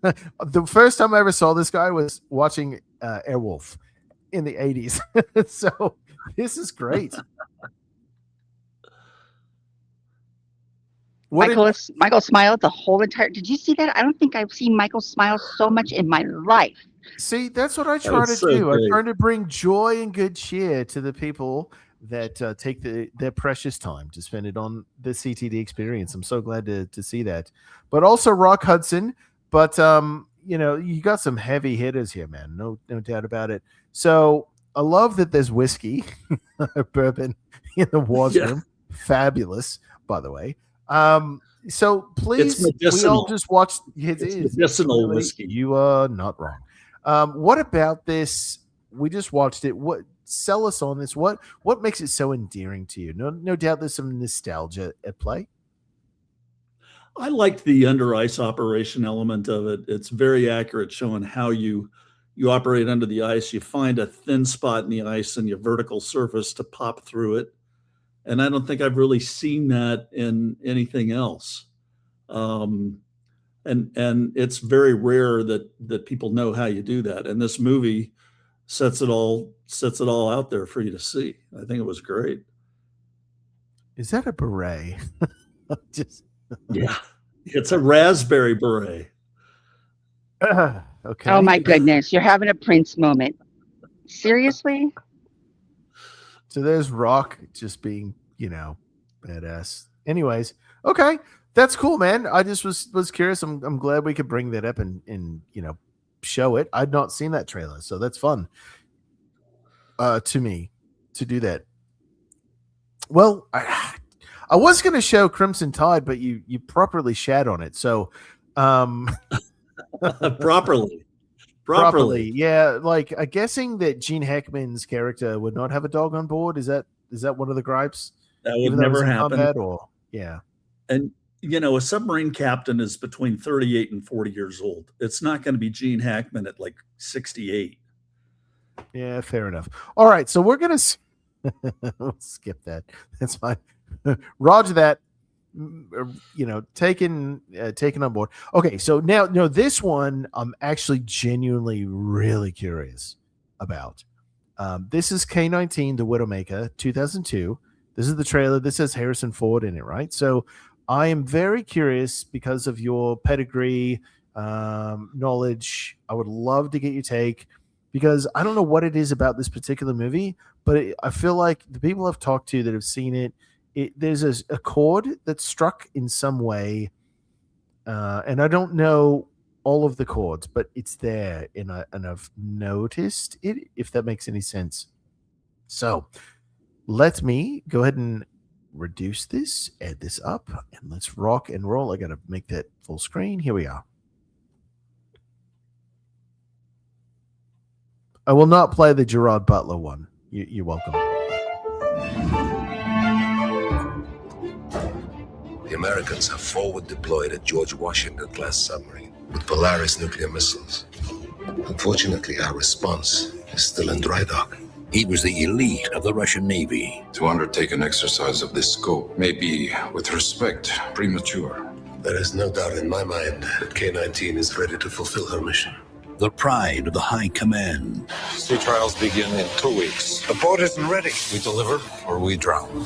The first time I ever saw this guy was watching Airwolf in the 80s. So this is great. Michael smiled the whole entire. Did you see that? I don't think I've seen Michael smile so much in my life. See, that's what I try to do. I try to bring joy and good cheer to the people that take their precious time to spend it on the CTD experience. I'm so glad to see that. But also Rock Hudson. But you got some heavy hitters here, man. No doubt about it. So I love that there's whiskey, bourbon in the wardroom. Fabulous, by the way. So please, we all just watched. It's medicinal whiskey. You are not wrong. What about this? We just watched it. What sell us on this? What makes it so endearing to you? No doubt there's some nostalgia at play. I liked the under ice operation element of it. It's very accurate, showing how you operate under the ice. You find a thin spot in the ice and your vertical surface to pop through it. And I don't think I've really seen that in anything else. And it's very rare that people know how you do that. And this movie sets it all out there for you to see. I think it was great. Is that a beret? Yeah, it's a raspberry beret. Okay. Oh my goodness, you're having a Prince moment. Seriously? So there's Rock just being, badass. Anyways, okay, that's cool, man. I just was curious. I'm glad we could bring that up and show it. I'd not seen that trailer, so that's fun to me to do that. Well, I was going to show Crimson Tide, but you properly shat on it. So properly. Yeah. Like I'm guessing that Gene Hackman's character would not have a dog on board. Is that one of the gripes? That would never happen. Yeah. And a submarine captain is between 38 and 40 years old. It's not going to be Gene Hackman at like 68. Yeah, fair enough. All right, so we're going to we'll skip that. That's fine. Roger that. Taken on board. Okay, so now this one I'm actually genuinely really curious about. This is K-19, The Widowmaker, 2002. This is the trailer. This has Harrison Ford in it, right? So I am very curious because of your pedigree, knowledge. I would love to get your take because I don't know what it is about this particular movie, but I feel like the people I've talked to that have seen it, there's a chord that's struck in some way, and I don't know all of the chords, but it's there, and I've noticed it, if that makes any sense. So let me go ahead and reduce this, add this up, and let's rock and roll. I got to make that full screen. Here we are. I will not play the Gerard Butler one. You're welcome. The Americans have forward deployed a George Washington-class submarine with Polaris nuclear missiles. Unfortunately, our response is still in dry dock. He was the elite of the Russian Navy. To undertake an exercise of this scope may be, with respect, premature. There is no doubt in my mind that K-19 is ready to fulfill her mission. The pride of the high command. Sea trials begin in 2 weeks. The boat isn't ready. We deliver or we drown.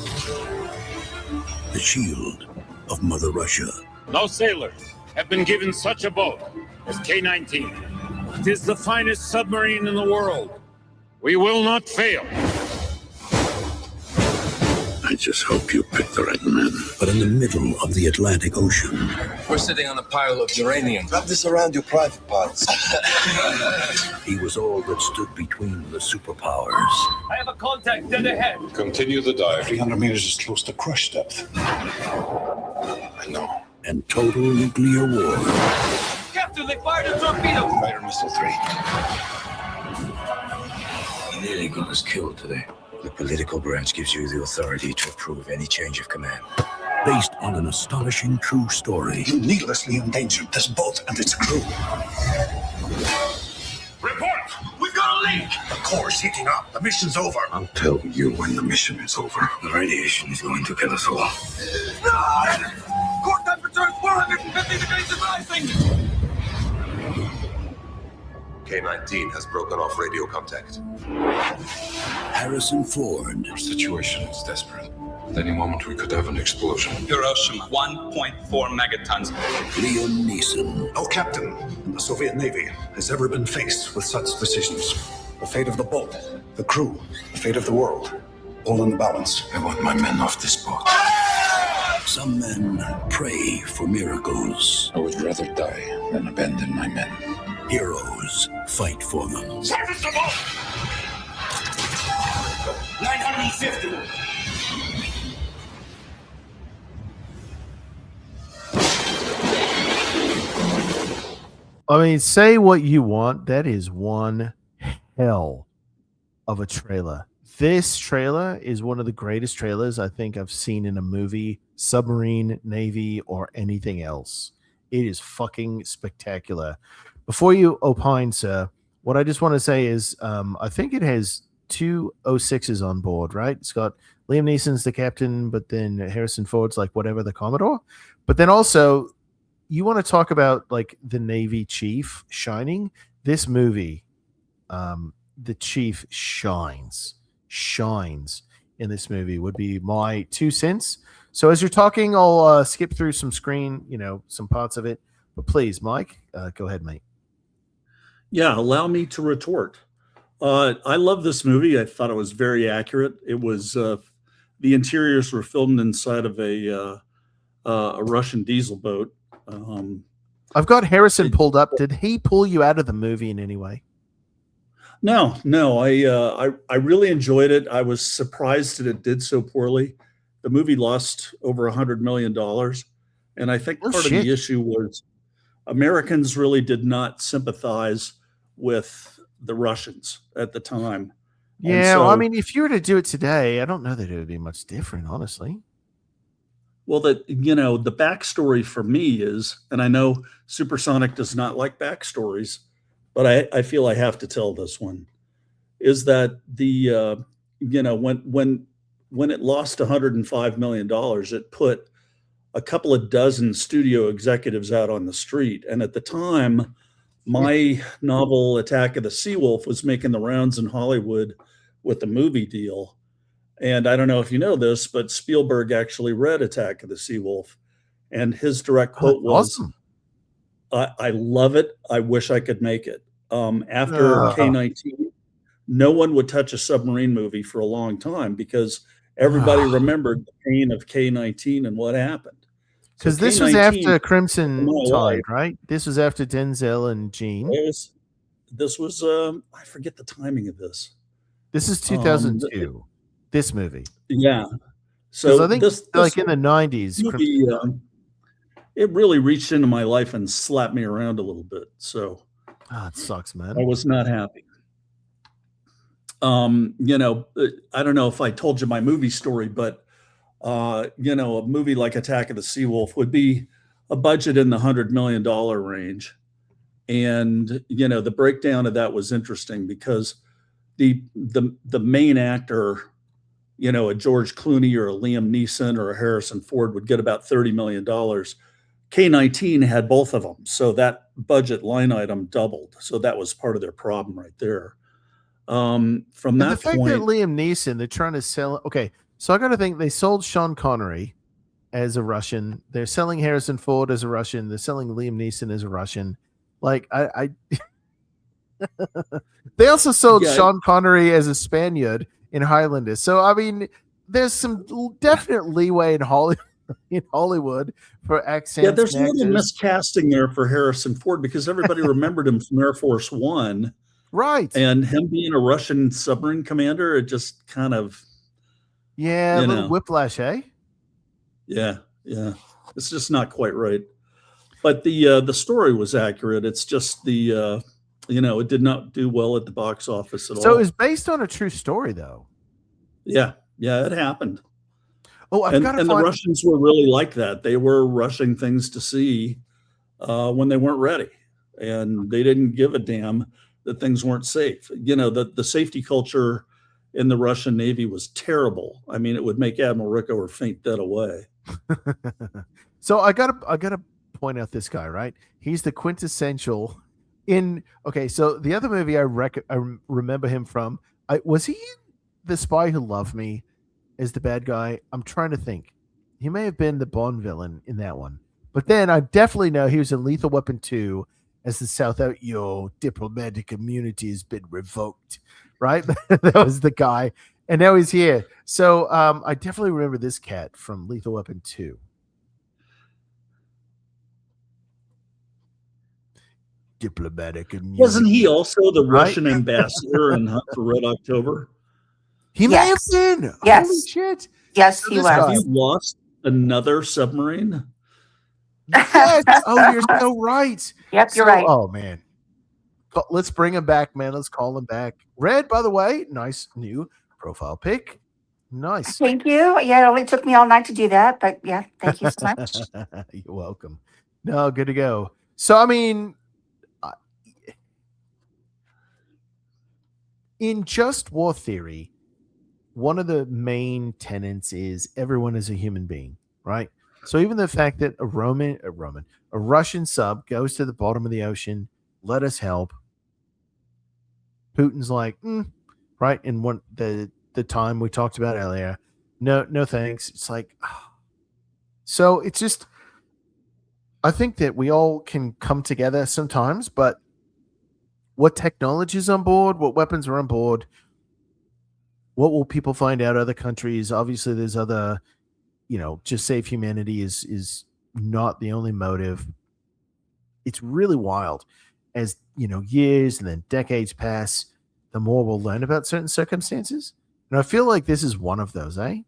The shield of Mother Russia. No sailors have been given such a boat as K-19. It is the finest submarine in the world. We will not fail. I just hope you pick the right men. But in the middle of the Atlantic Ocean. We're sitting on a pile of uranium. Wrap this around your private parts. He was all that stood between the superpowers. I have a contact dead ahead. Continue the dive. 300 meters is close to crush depth. I know. And total nuclear war. Captain, they fired a torpedo. Fighter Missile 3. He nearly got us killed today. The political branch gives you the authority to approve any change of command. Based on an astonishing true story. You needlessly endangered this boat and its crew. Report! We've got a leak! The core's heating up. The mission's over. I'll tell you when the mission is over. The radiation is going to kill us all. No! Core temperature is 450 degrees and rising! K-19 has broken off radio contact. Harrison Ford. Our situation is desperate. At any moment, we could have an explosion. Hiroshima, 1.4 megatons. Liam Neeson. No captain in the Soviet Navy has ever been faced with such decisions. The fate of the boat, the crew, the fate of the world, all in the balance. I want my men off this boat. Some men pray for miracles. I would rather die than abandon my men. Heroes fight for them. Surface the boat! 950! I mean, say what you want. That is one hell of a trailer. This trailer is one of the greatest trailers I think I've seen in a movie, Submarine, Navy, or anything else. It is fucking spectacular. Before you opine, sir, what I just want to say is I think it has two 06s on board, right? It's got Liam Neeson's the captain, but then Harrison Ford's like whatever, the Commodore. But then also, you want to talk about like the Navy chief shining? This movie, the chief shines in this movie would be my 2 cents. So as you're talking, I'll skip through some screen, some parts of it. But please, Mike, go ahead, mate. Yeah, allow me to retort. I love this movie. I thought it was very accurate. It was the interiors were filmed inside of a Russian diesel boat. I've got Harrison pulled up. Did he pull you out of the movie in any way? No. I really enjoyed it. I was surprised that it did so poorly. The movie lost over $100 million. And I think part of the issue was Americans really did not sympathize with the Russians at the time. Yeah, well, I mean, if you were to do it today, I don't know that it would be much different, honestly. Well, the backstory for me is, and I know Supersonic does not like backstories, but I feel I have to tell this one, is that when it lost $105 million, it put a couple of dozen studio executives out on the street. And at the time, my novel Attack of the Seawolf was making the rounds in Hollywood with a movie deal. And I don't know if you know this, but Spielberg actually read Attack of the Seawolf. And his direct quote was, awesome. I love it. I wish I could make it. After K-19, no one would touch a submarine movie for a long time because everybody remembered the pain of K-19 and what happened. Because this was after Crimson Tide, right? This was after Denzel and Gene. This was I forget the timing of this. This is 2002. This movie. Yeah. So I think this like in the 90s. Movie, it really reached into my life and slapped me around a little bit. So it sucks, man. I was not happy. I don't know if I told you my movie story, but a movie like Attack of the Seawolf would be a budget in the $100 million range. And, the breakdown of that was interesting because the main actor, a George Clooney or a Liam Neeson or a Harrison Ford would get about $30 million. K-19 had both of them. So that budget line item doubled. So that was part of their problem right there. From that the fact that Liam Neeson, they're trying to sell. Okay. So I got to think they sold Sean Connery as a Russian. They're selling Harrison Ford as a Russian. They're selling Liam Neeson as a Russian. Like I they also sold Sean Connery as a Spaniard in Highlander. So I mean, there's some definite leeway in Hollywood for accents. Yeah, there's a little miscasting there for Harrison Ford because everybody remembered him from Air Force One, right? And him being a Russian submarine commander, it just kind of a little whiplash, eh? Yeah. It's just not quite right. But the story was accurate. It's just it did not do well at the box office at all. So it was based on a true story, though. Yeah, it happened. Oh, I've got to And the Russians were really like that. They were rushing things to sea when they weren't ready, and they didn't give a damn that things weren't safe. You know, the safety culture in the Russian Navy was terrible. I mean, it would make Admiral Rickover faint dead away. So I gotta point out this guy, right? He's the quintessential in. Okay, so the other movie I remember him from, was he in The Spy Who Loved Me as the bad guy? I'm trying to think. He may have been the Bond villain in that one, but then I definitely know he was in Lethal Weapon 2 as the South Out. Your diplomatic immunity has been revoked, right? That was the guy, and now he's here. So I definitely remember this cat from Lethal Weapon 2. Diplomatic immunity. Wasn't he also the Russian ambassador in Hunt for Red October? He may have been. Yes. Holy shit. Yes, So he this was. Have you lost another submarine? Yes. Oh, you're so right. Yep, you're right. Oh, man. Let's bring him back, man. Let's call him back. Red, by the way, nice new profile pic. Nice. Thank you. Yeah, it only took me all night to do that, but yeah, thank you so much. You're welcome. No, good to go. So, I mean, in Just War Theory, one of the main tenets is everyone is a human being, right? So even the fact that a Russian sub goes to the bottom of the ocean, let us help. Putin's like, right? And the time we talked about earlier, no thanks. It's like, so it's just, I think that we all can come together sometimes, but what technology is on board, what weapons are on board, what will people find out other countries? Obviously, there's other, just save humanity is not the only motive. It's really wild. As, years and then decades pass, the more we'll learn about certain circumstances. And I feel like this is one of those, eh?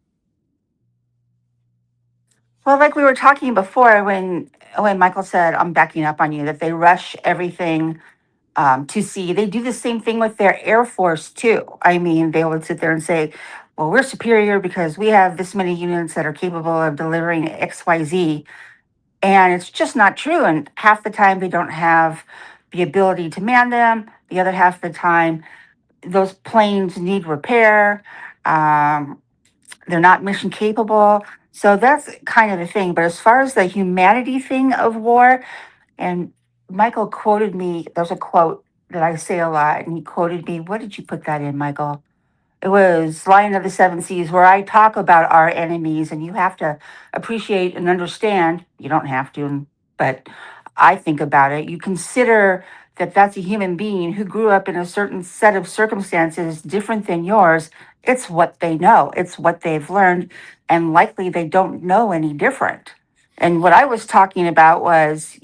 Well, like we were talking before, when Michael said, "I'm backing up on you," that they rush everything to sea. They do the same thing with their Air Force too. I mean, they would sit there and say, "Well, we're superior because we have this many units that are capable of delivering XYZ," and it's just not true. And half the time, they don't have the ability to man them. The other half of the time, those planes need repair. They're not mission capable. So that's kind of the thing. But as far as the humanity thing of war, and Michael quoted me, there's a quote that I say a lot, and he quoted me. What did you put that in, Michael? It was Lion of the Seven Seas, where I talk about our enemies, and you have to appreciate and understand. You don't have to, but I think about it. You consider that that's a human being who grew up in a certain set of circumstances different than yours. It's what they know, it's what they've learned, and likely they don't know any different. And what I was talking about was,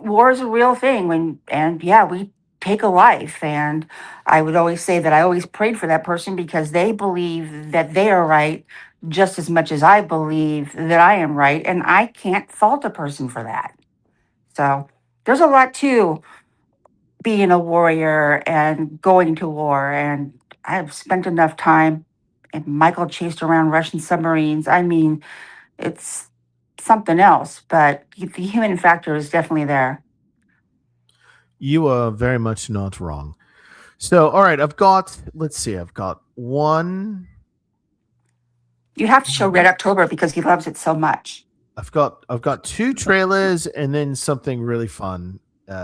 war is a real thing and yeah, we take a life. And I would always say that I always prayed for that person because they believe that they are right just as much as I believe that I am right. And I can't fault a person for that. So there's a lot to being a warrior and going to war. And I've spent enough time, and Michael chased around Russian submarines. I mean, it's something else, but the human factor is definitely there. You are very much not wrong. So, all right, I've got one. You have to show Red October because he loves it so much. I've got two trailers and then something really fun.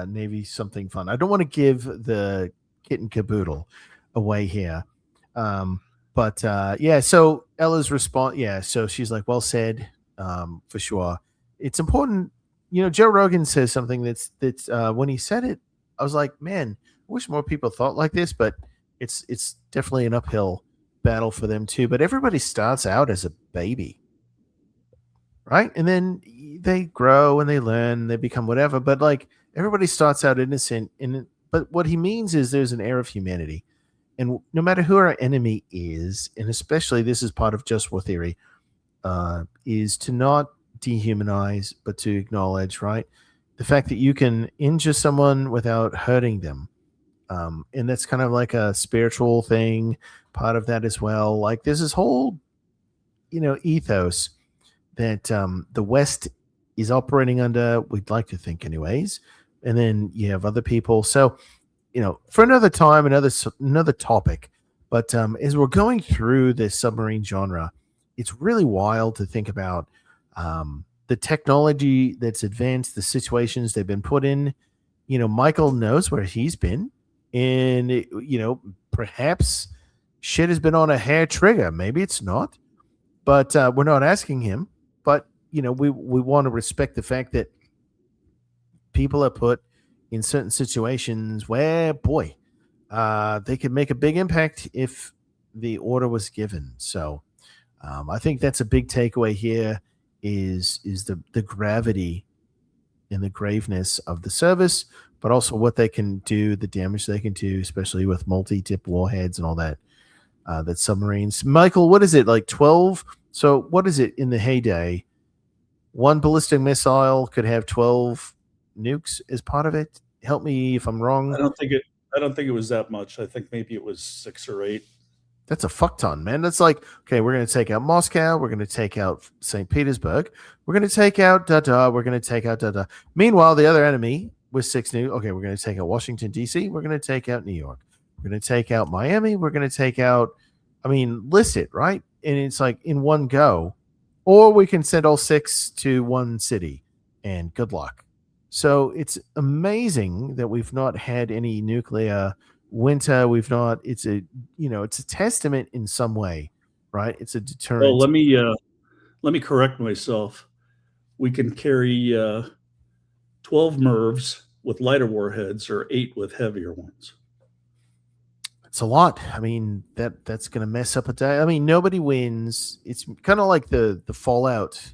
Maybe something fun. I don't want to give the kit and caboodle away here. But yeah, so Ella's response, yeah, so she's like, well said, for sure. It's important. Joe Rogan says something that's when he said it, I was like, man, I wish more people thought like this, but it's definitely an uphill battle for them too. But everybody starts out as a baby, right? And then they grow and they learn, they become whatever. But like everybody starts out innocent, but what he means is there's an air of humanity. And no matter who our enemy is, and especially this is part of Just War Theory, is to not dehumanize, but to acknowledge, right? The fact that you can injure someone without hurting them. And that's kind of like a spiritual thing, part of that as well. Like there's this whole, ethos that the West is operating under. We'd like to think, anyways. And then you have other people. So, for another time, another topic. But as we're going through this submarine genre, it's really wild to think about the technology that's advanced, the situations they've been put in. Michael knows where he's been, and perhaps shit has been on a hair trigger. Maybe it's not, but we're not asking him. But we want to respect the fact that people are put in certain situations where, boy, they could make a big impact if the order was given. So I think that's a big takeaway here is the gravity and the graveness of the service, but also what they can do, the damage they can do, especially with multi-tip warheads and all that. That submarines. Michael, what is it, like 12? So what is it in the heyday? One ballistic missile could have 12 nukes as part of it. Help me if I'm wrong. I don't think it was that much. I think maybe it was 6 or 8. That's a fuck ton, man. That's like, okay, we're going to take out Moscow. We're going to take out St. Petersburg. We're going to take out da-da. We're going to take out da-da. Meanwhile, the other enemy with 6 nukes. Okay, we're going to take out Washington, D.C. We're going to take out New York. We're going to take out Miami. We're going to take out, list it, right? And it's like in one go. Or we can send all 6 to one city and good luck. So it's amazing that we've not had any nuclear winter. We've not, it's a testament in some way, right? It's a deterrent. Well, let me correct myself. We can carry 12 MIRVs with lighter warheads or 8 with heavier ones. It's a lot. That's going to mess up a day. Nobody wins. It's kind of like the Fallout.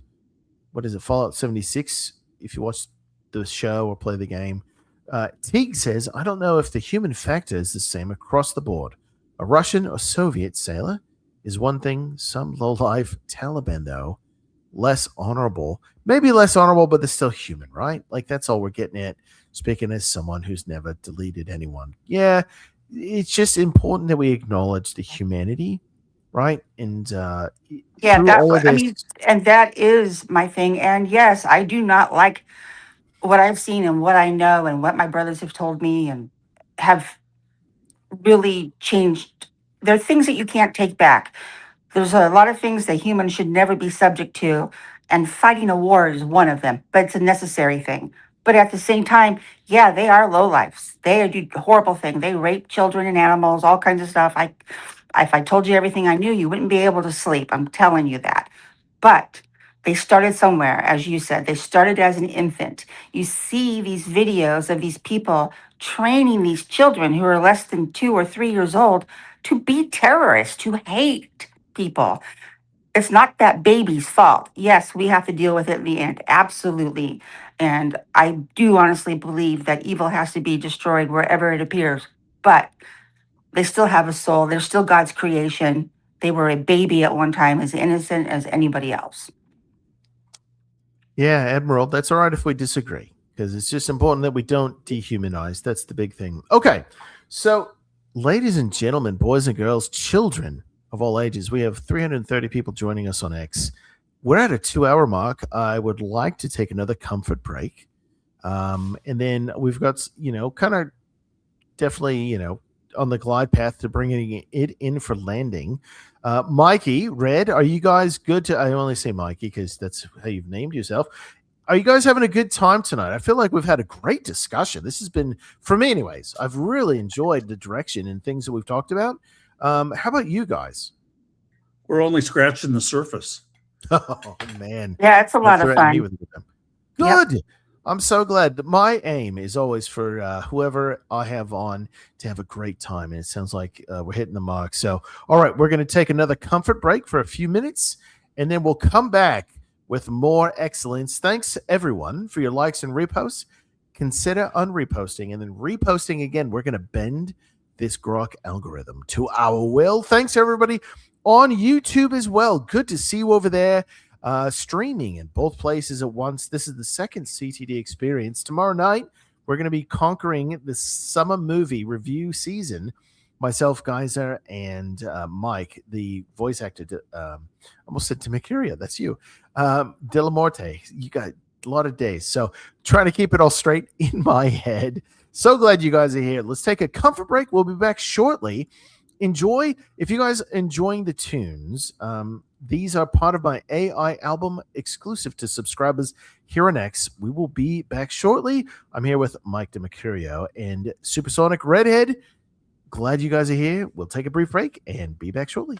What is it? Fallout 76. If you watch the show or play the game, Teague says, I don't know if the human factor is the same across the board. A Russian or Soviet sailor is one thing. Some low-life Taliban, though, less honorable. Maybe less honorable, but they're still human, right? Like, that's all we're getting at. Speaking as someone who's never deleted anyone. Yeah, it's just important that we acknowledge the humanity, right? And and that is my thing. And yes, I do not like what I've seen and what I know and what my brothers have told me and have really changed. There are things that you can't take back. There's a lot of things that humans should never be subject to, and fighting a war is one of them, but it's a necessary thing. But at the same time, yeah, they are lowlifes. They do horrible things. They rape children and animals, all kinds of stuff. If I told you everything I knew, you wouldn't be able to sleep. I'm telling you that. But they started somewhere, as you said. They started as an infant. You see these videos of these people training these children who are less than 2 or 3 years old to be terrorists, to hate people. It's not that baby's fault. Yes, we have to deal with it in the end. Absolutely. And I do honestly believe that evil has to be destroyed wherever it appears. But they still have a soul. They're still God's creation. They were a baby at one time, as innocent as anybody else. Yeah, Admiral, that's all right if we disagree, because it's just important that we don't dehumanize. That's the big thing. Okay, so ladies and gentlemen, boys and girls, children of all ages, we have 330 people joining us on X. We're at a 2-hour mark. I would like to take another comfort break. And then we've got, kind of definitely, on the glide path to bringing it in for landing. Mikey, Red, are you guys good to, I only say Mikey because that's how you've named yourself. Are you guys having a good time tonight? I feel like we've had a great discussion. This has been, for me anyways, I've really enjoyed the direction and things that we've talked about. How about you guys? We're only scratching the surface. Oh, man. Yeah, it's a lot of fun. Good. Yep. I'm so glad. That my aim is always for whoever I have on to have a great time. And it sounds like we're hitting the mark. So, all right, we're going to take another comfort break for a few minutes, and then we'll come back with more excellence. Thanks, everyone, for your likes and reposts. Consider unreposting and then reposting again. We're going to bend this Grok algorithm to our will. Thanks, everybody, on YouTube as well. Good to see you over there. Streaming in both places at once. This is the second CTD experience. Tomorrow night, we're going to be conquering the summer movie review season. Myself, Geyser, and Mike, the voice actor, almost said DiMercurio. That's you. De La Morte. You got a lot of days. So trying to keep it all straight in my head. So glad you guys are here. Let's take a comfort break. We'll be back shortly. Enjoy. If you guys are enjoying the tunes, these are part of my AI album exclusive to subscribers here on X. We will be back shortly. I'm here with Mike DiMercurio and Supersonic Redhead. Glad you guys are here. We'll take a brief break and be back shortly.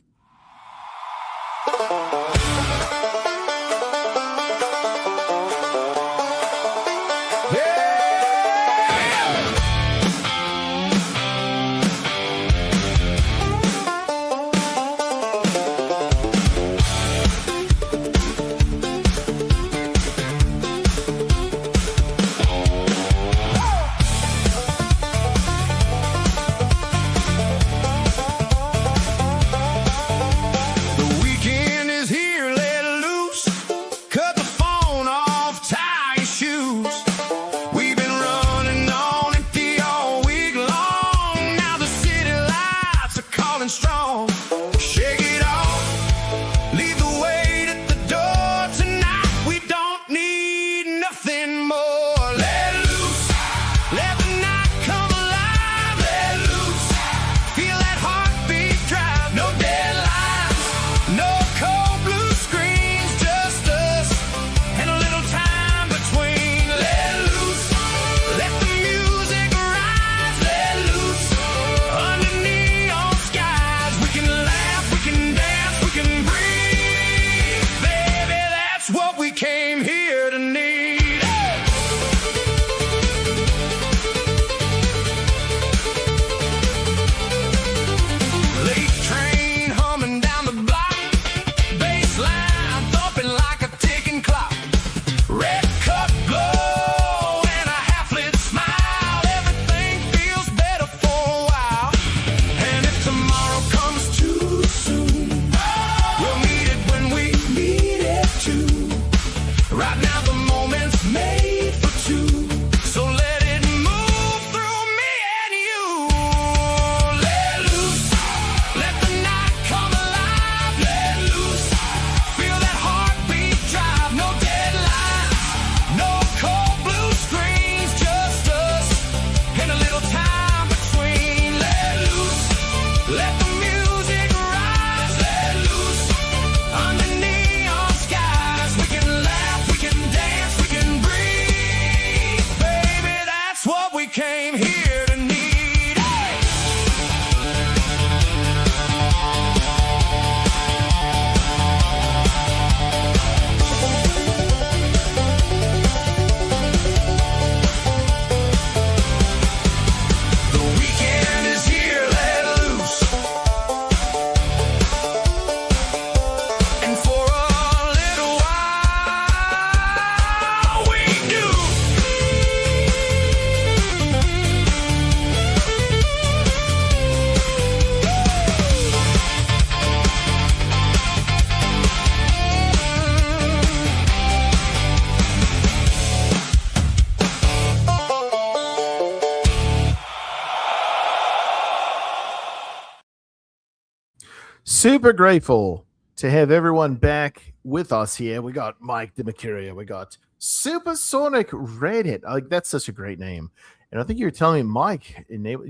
Super grateful to have everyone back with us here. We got Mike DiMercurio. We got Supersonic Redhead. Like, that's such a great name. And I think you were telling me, Mike,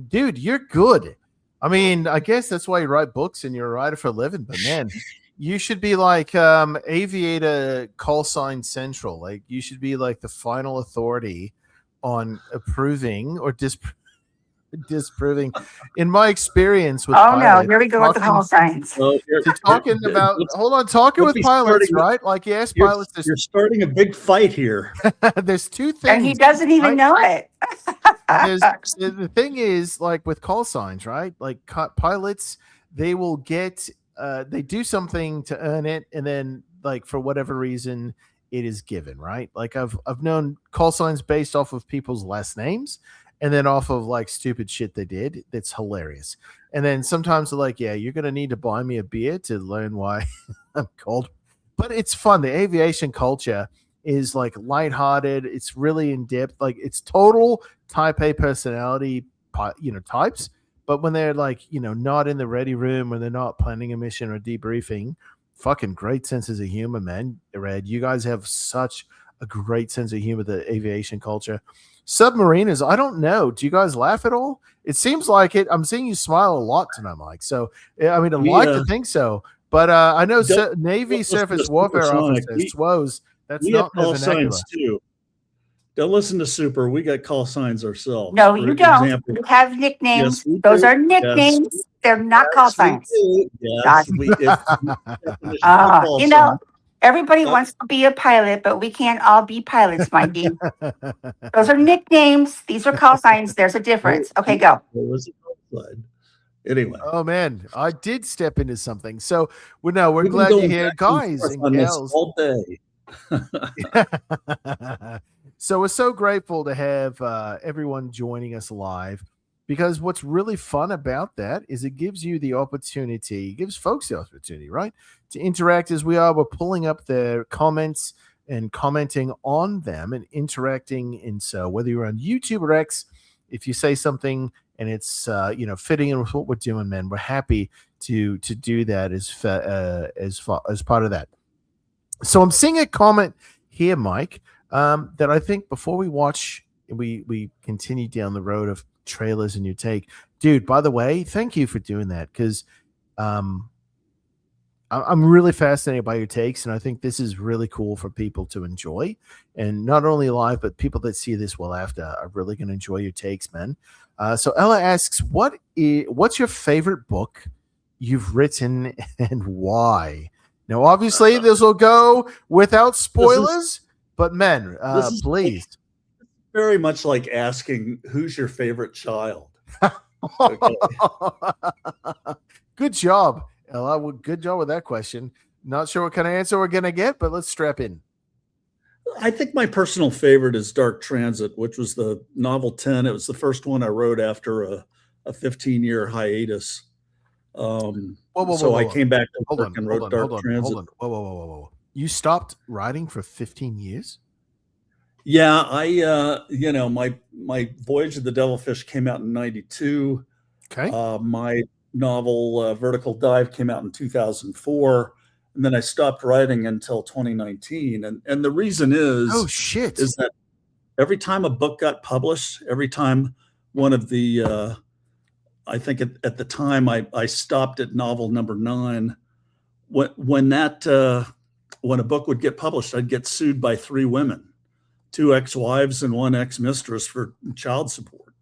dude, you're good. I mean, I guess that's why you write books and you're a writer for a living. But man, you should be like Aviator Call Sign Central. Like, you should be like the final authority on approving or disproving. In my experience with pilots, here we go with the call signs. Talking with pilots, right? Like, yes, pilots. You're starting a big fight here. There's two things, and he doesn't even know it. The thing is, like with call signs, right? Like pilots, they will get, they do something to earn it, and then, like, for whatever reason, it is given, right? Like I've known call signs based off of people's last names. And then off of like stupid shit they did. That's hilarious. And then sometimes they're like, yeah, you're going to need to buy me a beer to learn why I'm called. But it's fun. The aviation culture is like lighthearted. It's really in depth. Like, it's total type A personality, types. But when they're like, not in the ready room, when they're not planning a mission or debriefing, fucking great senses of humor, man. Red, you guys have such a great sense of humor, the aviation culture. Submariners, I don't know. Do you guys laugh at all? It seems like it. I'm seeing you smile a lot tonight, Mike. So, I mean, I'd like to think so. But I know Navy surface warfare officers, SWOs, that's not call the vernacular. signs too. Don't listen to Super. We got call signs ourselves. No, you don't. You have nicknames. Yes, those are nicknames. Yes. They're not call signs. Yes, everybody wants to be a pilot, but we can't all be pilots, Mikey. Those are nicknames. These are call signs. There's a difference. Okay, go. Anyway. Oh man, I did step into something. So we're glad you're here, guys and gals. All day. So we're so grateful to have everyone joining us live, because what's really fun about that is it gives you the opportunity, gives folks the opportunity, right, to interact as we are. We're pulling up their comments and commenting on them and interacting. And so whether you're on YouTube or X, if you say something and it's fitting in with what we're doing, man, we're happy to do that as part of that. So I'm seeing a comment here, Mike, that I think before we continue down the road of trailers and your take, dude, by the way, thank you for doing that, because I'm really fascinated by your takes, and I think this is really cool for people to enjoy, and not only live, but people that see this well after are really going to enjoy your takes, man. So Ella asks, what's your favorite book you've written and why? Now, obviously, this will go without spoilers, but men, please. Very much like asking, who's your favorite child? Good job, Ella. Well, good job with that question. Not sure what kind of answer we're going to get, but let's strap in. I think my personal favorite is Dark Transit, which was the novel 10. It was the first one I wrote after a 15-year hiatus. I came back to work and wrote Dark Transit. Whoa. You stopped writing for 15 years? Yeah, my Voyage of the Devilfish came out in 92. Okay. My novel Vertical Dive came out in 2004, and then I stopped writing until 2019. And the reason is, is that every time a book got published, every time one of the I think at the time I stopped at novel number 9. When a book would get published, I'd get sued by 3 women, 2 ex-wives and 1 ex-mistress for child support.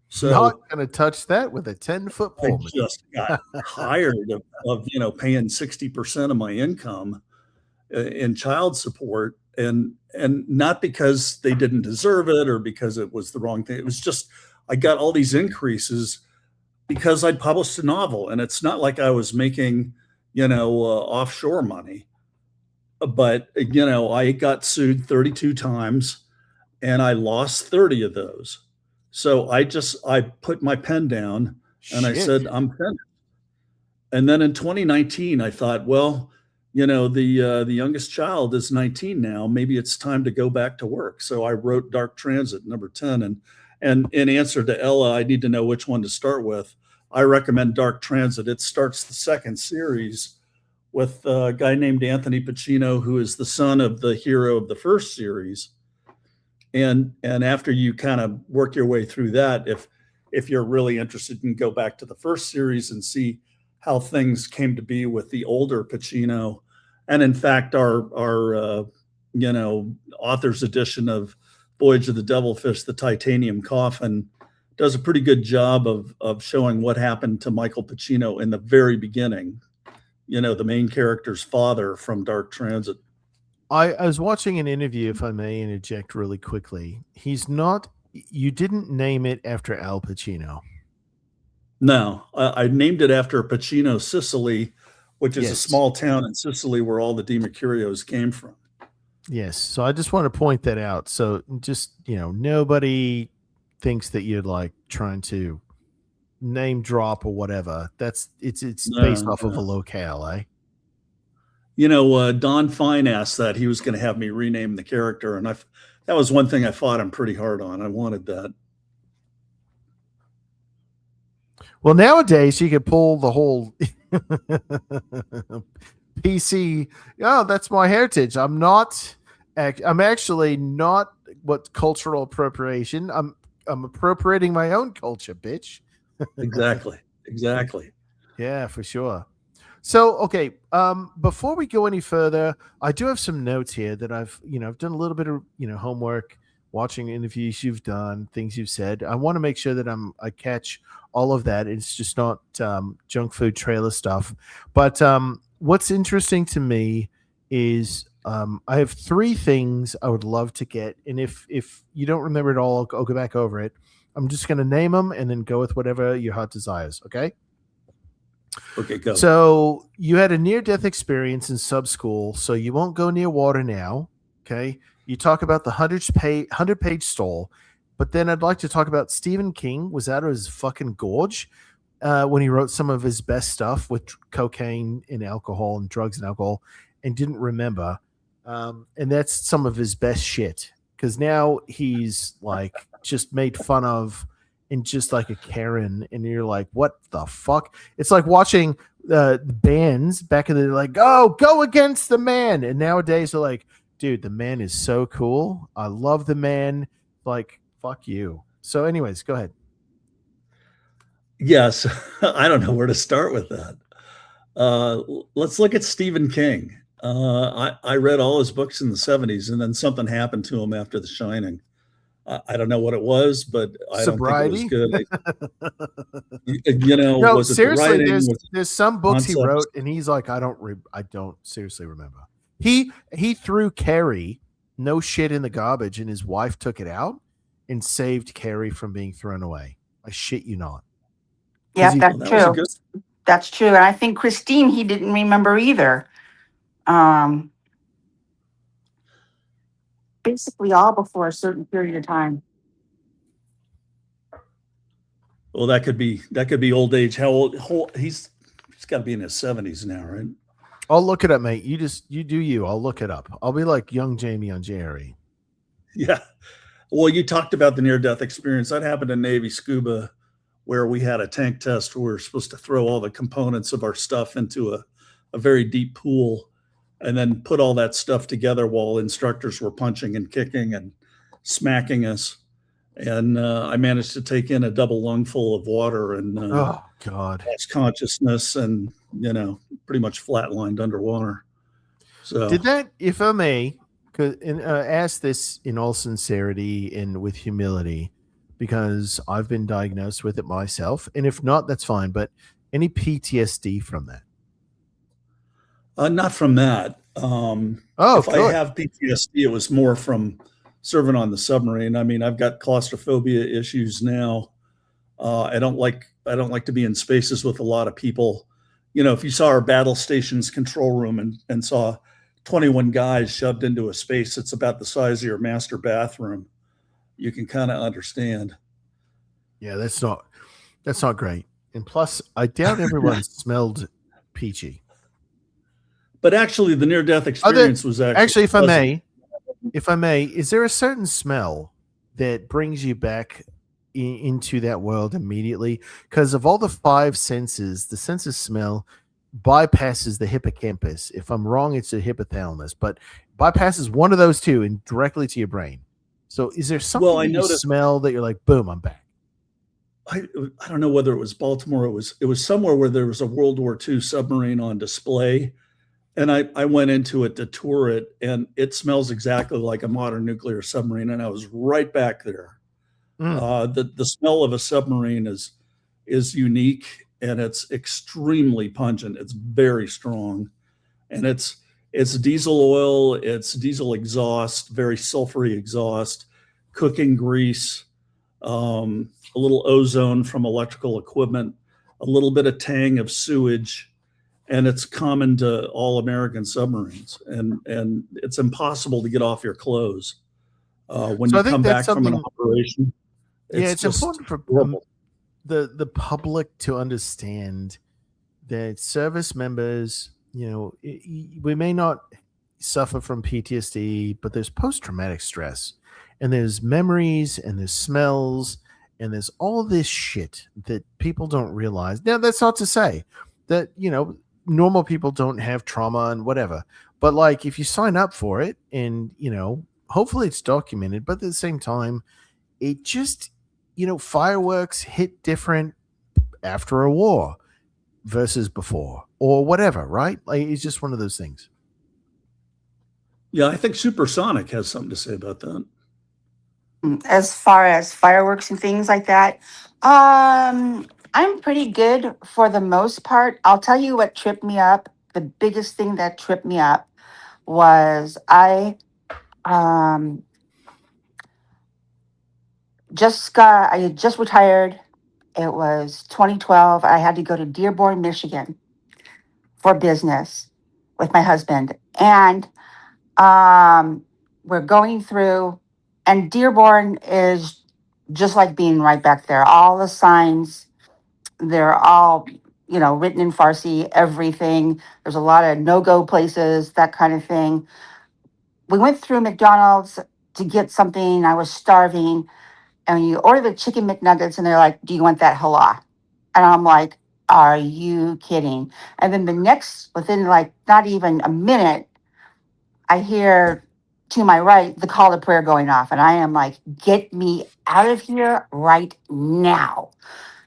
So not going to touch that with a 10-foot pole. I just got tired of paying 60% of my income in child support, and not because they didn't deserve it or because it was the wrong thing. It was just I got all these increases because I'd published a novel, and it's not like I was making offshore money. But, I got sued 32 times and I lost 30 of those. So I put my pen down and I said, I'm finished. And then in 2019, I thought, well, the youngest child is 19 now. Maybe it's time to go back to work. So I wrote Dark Transit, number 10. And in answer to Ella, I need to know which one to start with. I recommend Dark Transit. It starts the second series with a guy named Anthony Pacino, who is the son of the hero of the first series. And after you kind of work your way through that, if you're really interested, you can go back to the first series and see how things came to be with the older Pacino. And in fact, our author's edition of Voyage of the Devilfish, The Titanium Coffin, does a pretty good job of showing what happened to Michael Pacino in the very beginning. The main character's father from Dark Transit. I was watching an interview, if I may interject really quickly. You didn't name it after Al Pacino. No, I named it after Pacino, Sicily, which is a small town in Sicily where all the DiMercurios came from. Yes. So I just want to point that out. So just, nobody thinks that you're like trying to name drop or whatever. It's based off of a locale, eh? Don Fine asked that. He was going to have me rename the character, and that was one thing I fought him pretty hard on. I wanted that. Well, nowadays you could pull the whole PC. Oh, that's my heritage. I'm actually not what cultural appropriation. I'm appropriating my own culture, bitch. Exactly. Exactly. Yeah, for sure. So, okay, before we go any further, I do have some notes here that I've done a little bit of, homework, watching interviews you've done, things you've said. I want to make sure that I catch all of that. It's just not junk food trailer stuff. But what's interesting to me is I have three things I would love to get, and if you don't remember it all, I'll go back over it. I'm just going to name them and then go with whatever your heart desires. Okay. Okay, go. So you had a near-death experience in sub school, so you won't go near water now. Okay. You talk about the 100-page stall, but then I'd like to talk about Stephen King was out of his fucking gorge when he wrote some of his best stuff with cocaine and alcohol and drugs and alcohol and didn't remember. And that's some of his best shit because now he's like just made fun of and just like a Karen, and you're like, what the fuck? It's like watching the bands back in the day, like, oh, go against the man. And nowadays they're like, dude, the man is so cool. I love the man. Like, fuck you. So anyways, go ahead. Yes. I don't know where to start with that. Let's look at Stephen King. I read all his books in the 70s, and then something happened to him after The Shining. I don't know what it was, but I Sobriety? don't think it was good. No, was it seriously, the writing? there's some books he concepts? wrote, and he's like, I don't seriously remember. He threw Carrie no shit in the garbage, and his wife took it out and saved Carrie from being thrown away. I shit you not. Yeah, He- that's That was a true. good. That's true. And I think Christine, he didn't remember either. Basically all before a certain period of time. Well, that could be old age. How old? He's got to be in his 70s now, right? I'll look it up, mate. You do you. I'll look it up. I'll be like young Jamie on Jerry. Yeah. Well, you talked about the near-death experience. That happened in Navy scuba, where we had a tank test where we were supposed to throw all the components of our stuff into a very deep pool and then put all that stuff together while instructors were punching and kicking and smacking us. And I managed to take in a double lungful of water and Oh God. lost consciousness and, pretty much flatlined underwater. So Did that, if I may, ask this in all sincerity and with humility, because I've been diagnosed with it myself, and if not, that's fine. But any PTSD from that? Not from that. If I good. have PTSD, it was more from serving on the submarine. I mean, I've got claustrophobia issues now. I don't like to be in spaces with a lot of people. If you saw our battle station's control room and saw 21 guys shoved into a space that's about the size of your master bathroom, you can kind of understand. Yeah, that's not great. And plus, I doubt everyone smelled peachy. But actually, the near-death experience was actually if I may, is there a certain smell that brings you back into that world immediately? Because of all the five senses, the sense of smell bypasses the hippocampus. If I'm wrong, it's the hypothalamus, but bypasses one of those two and directly to your brain. So is there something I you noticed- smell that you're like, boom, I'm back? I don't know whether it was Baltimore. It was somewhere where there was a World War II submarine on display. And I went into it to tour it, and it smells exactly like a modern nuclear submarine. And I was right back there. The smell of a submarine is unique, and it's extremely pungent. It's very strong, and it's diesel oil, it's diesel exhaust, very sulfury exhaust, cooking grease, a little ozone from electrical equipment, a little bit of tang of sewage. And it's common to all American submarines, and it's impossible to get off your clothes when So I you think come that's back from an something- operation. It's just important for horrible. the public to understand that service members, we may not suffer from PTSD, but there's post-traumatic stress, and there's memories, and there's smells, and there's all this shit that people don't realize. Now, that's not to say that, normal people don't have trauma and whatever. But like, if you sign up for it and, hopefully it's documented, but at the same time, it just, fireworks hit different after a war versus before or whatever, right? Like, it's just one of those things. Yeah, I think Supersonic has something to say about that. As far as fireworks and things like that, I'm pretty good for the most part. I'll tell you what tripped me up. The biggest thing that tripped me up was I had just retired. It was 2012. I had to go to Dearborn, Michigan for business with my husband. And we're going through, and Dearborn is just like being right back there. All the signs, they're all, written in Farsi, everything. There's a lot of no-go places, that kind of thing. We went through McDonald's to get something. I was starving. And you order the chicken McNuggets, and they're like, do you want that halal? And I'm like, are you kidding? And then within like not even a minute, I hear to my right the call to prayer going off. And I am like, get me out of here right now.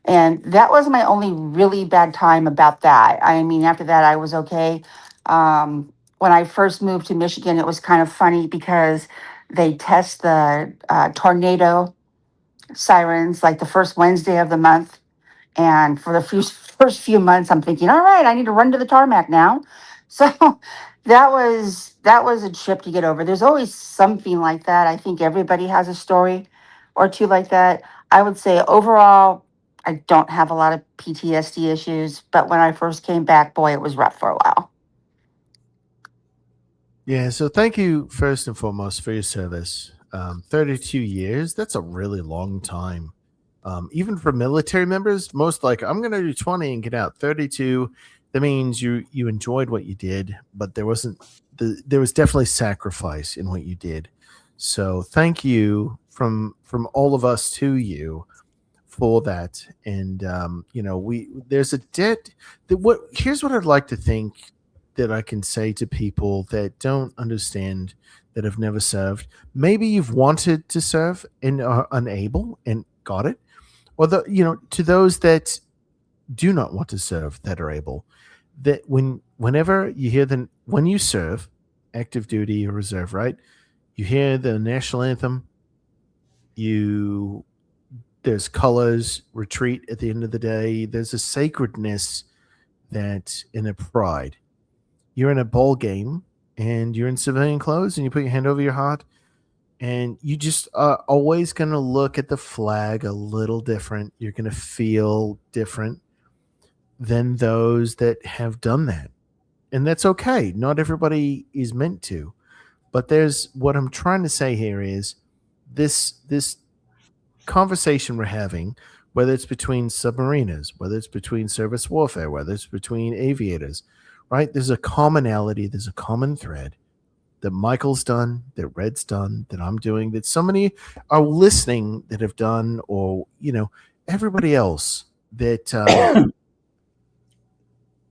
And that was my only really bad time about that. I mean, after that, I was okay. When I first moved to Michigan, it was kind of funny because they test the tornado sirens like the first Wednesday of the month. And for the first few months, I'm thinking, all right, I need to run to the tarmac now. So that was a trip to get over. There's always something like that. I think everybody has a story or two like that. I would say overall, I don't have a lot of PTSD issues, but when I first came back, boy, it was rough for a while. Yeah, so thank you first and foremost for your service. 32 years, that's a really long time. Even for military members, most like, I'm going to do 20 and get out. 32, that means you enjoyed what you did, but there was definitely sacrifice in what you did. So thank you from all of us to you for that. And there's a debt that here's what I'd like to think that I can say to people that don't understand, that have never served. Maybe you've wanted to serve and are unable and got it. Or to those that do not want to serve, that are able, that whenever you hear when you serve active duty or reserve, right? You hear the national anthem, there's colors, retreat at the end of the day. There's a sacredness in a pride. You're in a ball game and you're in civilian clothes and you put your hand over your heart and you just are always going to look at the flag a little different. You're going to feel different than those that have done that. And that's okay. Not everybody is meant to. But what I'm trying to say here is this conversation we're having, whether it's between submariners, whether it's between service warfare, whether it's between aviators, right? There's a commonality, there's a common thread that Michael's done, that Red's done, that I'm doing, that so many are listening that have done, or, everybody else that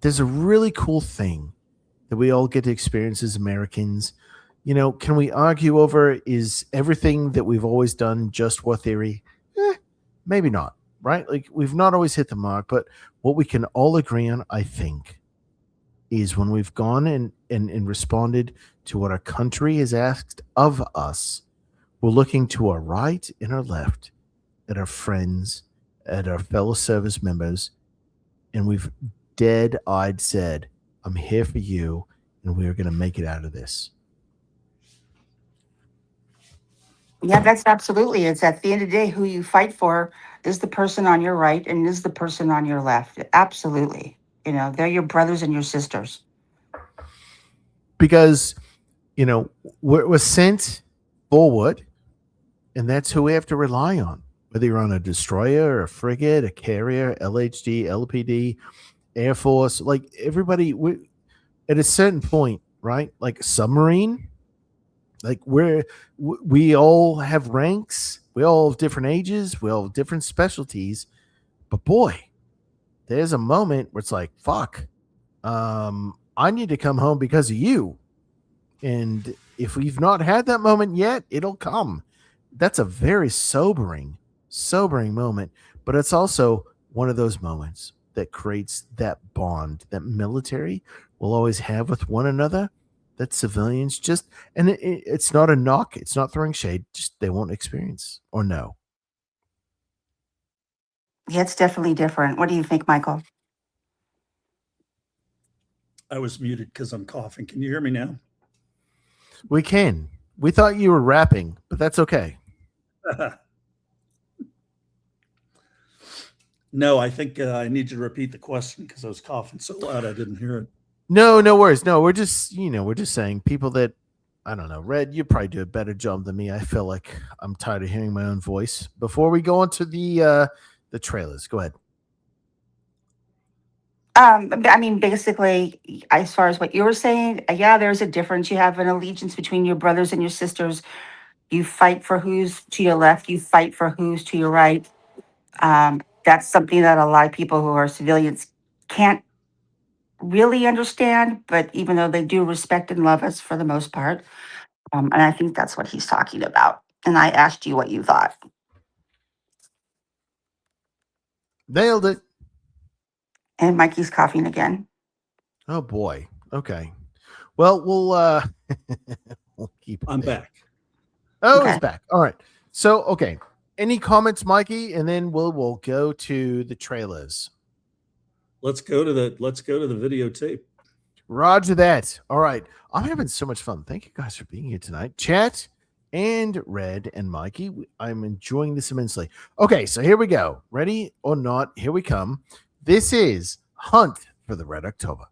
there's a really cool thing that we all get to experience as Americans. Can we argue over, is everything that we've always done just war theory? Maybe not, right? Like, we've not always hit the mark, but what we can all agree on, I think, is when we've gone and responded to what our country has asked of us, we're looking to our right and our left, at our friends, at our fellow service members, and we've dead-eyed said, I'm here for you, and we're going to make it out of this. Yeah, that's absolutely. It's at the end of the day, who you fight for is the person on your right and is the person on your left. Absolutely. They're your brothers and your sisters. Because, we're sent forward, and that's who we have to rely on. Whether you're on a destroyer, a frigate, a carrier, LHD, LPD, Air Force, like everybody, at a certain point, right? Like submarine, like we all have ranks We all have different ages. We all have different specialties. But boy, there's a moment where it's like, fuck, I need to come home because of you. And if we've not had that moment yet, it'll come. That's a very sobering moment. But it's also one of those moments that creates that bond that military will always have with one another, that civilians just, and it's not a knock, it's not throwing shade, just they won't experience or know. Yeah, it's definitely different. What do you think, Michael? I was muted because I'm coughing. Can you hear me now? We can. We thought you were rapping, but that's okay. No, I think I need you to repeat the question because I was coughing so loud I didn't hear it. No worries. No, we're just saying people that, I don't know, Red, you probably do a better job than me. I feel like I'm tired of hearing my own voice. Before we go on to the trailers, go ahead. I mean, basically, as far as what you were saying, yeah, there's a difference. You have an allegiance between your brothers and your sisters. You fight for who's to your left. You fight for who's to your right. That's something that a lot of people who are civilians can't really understand, but even though they do respect and love us for the most part. And I think that's what he's talking about. And I asked you what you thought. Nailed it. And Mikey's coughing again. Oh boy. Okay. Well, we'll keep it. I'm there. back. Oh, Okay. It's back. All right. So, okay. Any comments, Mikey? And then we'll go to the trailers. Let's go to the videotape. Roger that. All right. I'm having so much fun. Thank you guys for being here tonight. Chat and Red and Mikey. I'm enjoying this immensely. Okay, so here we go. Ready or not, here we come. This is Hunt for the Red October.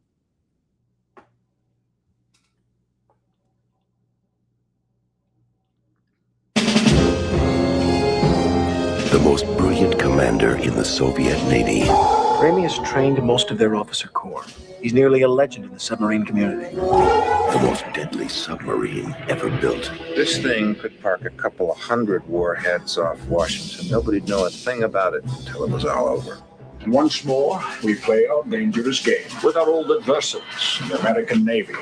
The most brilliant commander in the Soviet Navy. Ramey has trained most of their officer corps. He's nearly a legend in the submarine community. The most deadly submarine ever built. This thing could park a couple of hundred warheads off Washington. Nobody'd know a thing about it until it was all over. And once more, we play our dangerous game with our old adversaries, the American Navy.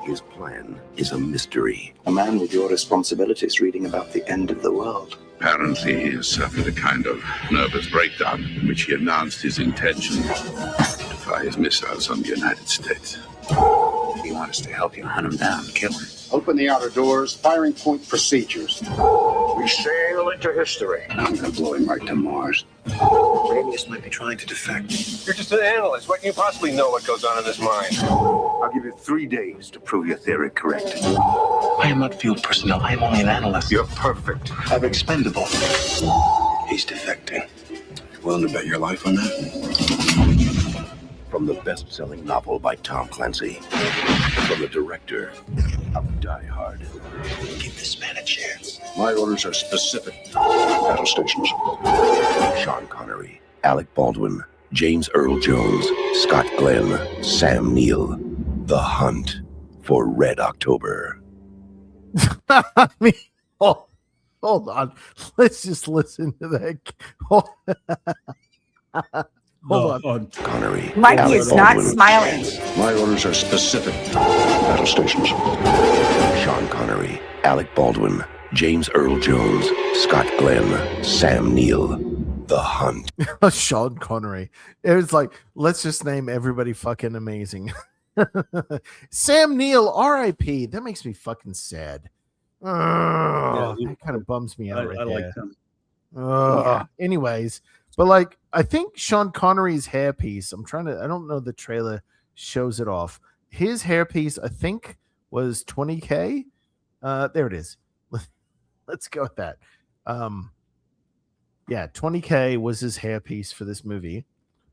His plan is a mystery. A man with your responsibilities reading about the end of the world. Apparently, he has suffered a kind of nervous breakdown in which he announced his intention to fire his missiles on the United States. We want us to help you hunt him down, kill him. Open the outer doors, firing point procedures. We sail into history. I'm going to blow him right to Mars. Ramius might be trying to defect. You're just an analyst. What can you possibly know what goes on in his mind? I'll give you 3 days to prove your theory correct. I am not field personnel. I am only an analyst. You're perfect. I'm expendable. He's defecting. Willing to bet your life on that? From the best-selling novel by Tom Clancy. From the director of Die Hard. Give this man a chance. My orders are specific. Battle stations. Sean Connery, Alec Baldwin, James Earl Jones, Scott Glenn, Sam Neill. The Hunt for Red October. I mean, hold on. Let's just listen to that. Hold on. Connery. Mikey Alec is not Baldwin. smiling. My orders are specific. Battle stations. Sean Connery, Alec Baldwin, James Earl Jones, Scott Glenn, Sam Neill. The Hunt. Sean Connery. It was like, let's just name everybody fucking amazing. Sam Neill, R.I.P. That makes me fucking sad. That kind of bums me out I right there. like them. Anyways, but like, I think Sean Connery's hairpiece, I don't know, the trailer shows it off. His hairpiece, I think, was $20K. There it is. Let's go with that. Yeah, $20K was his hairpiece for this movie.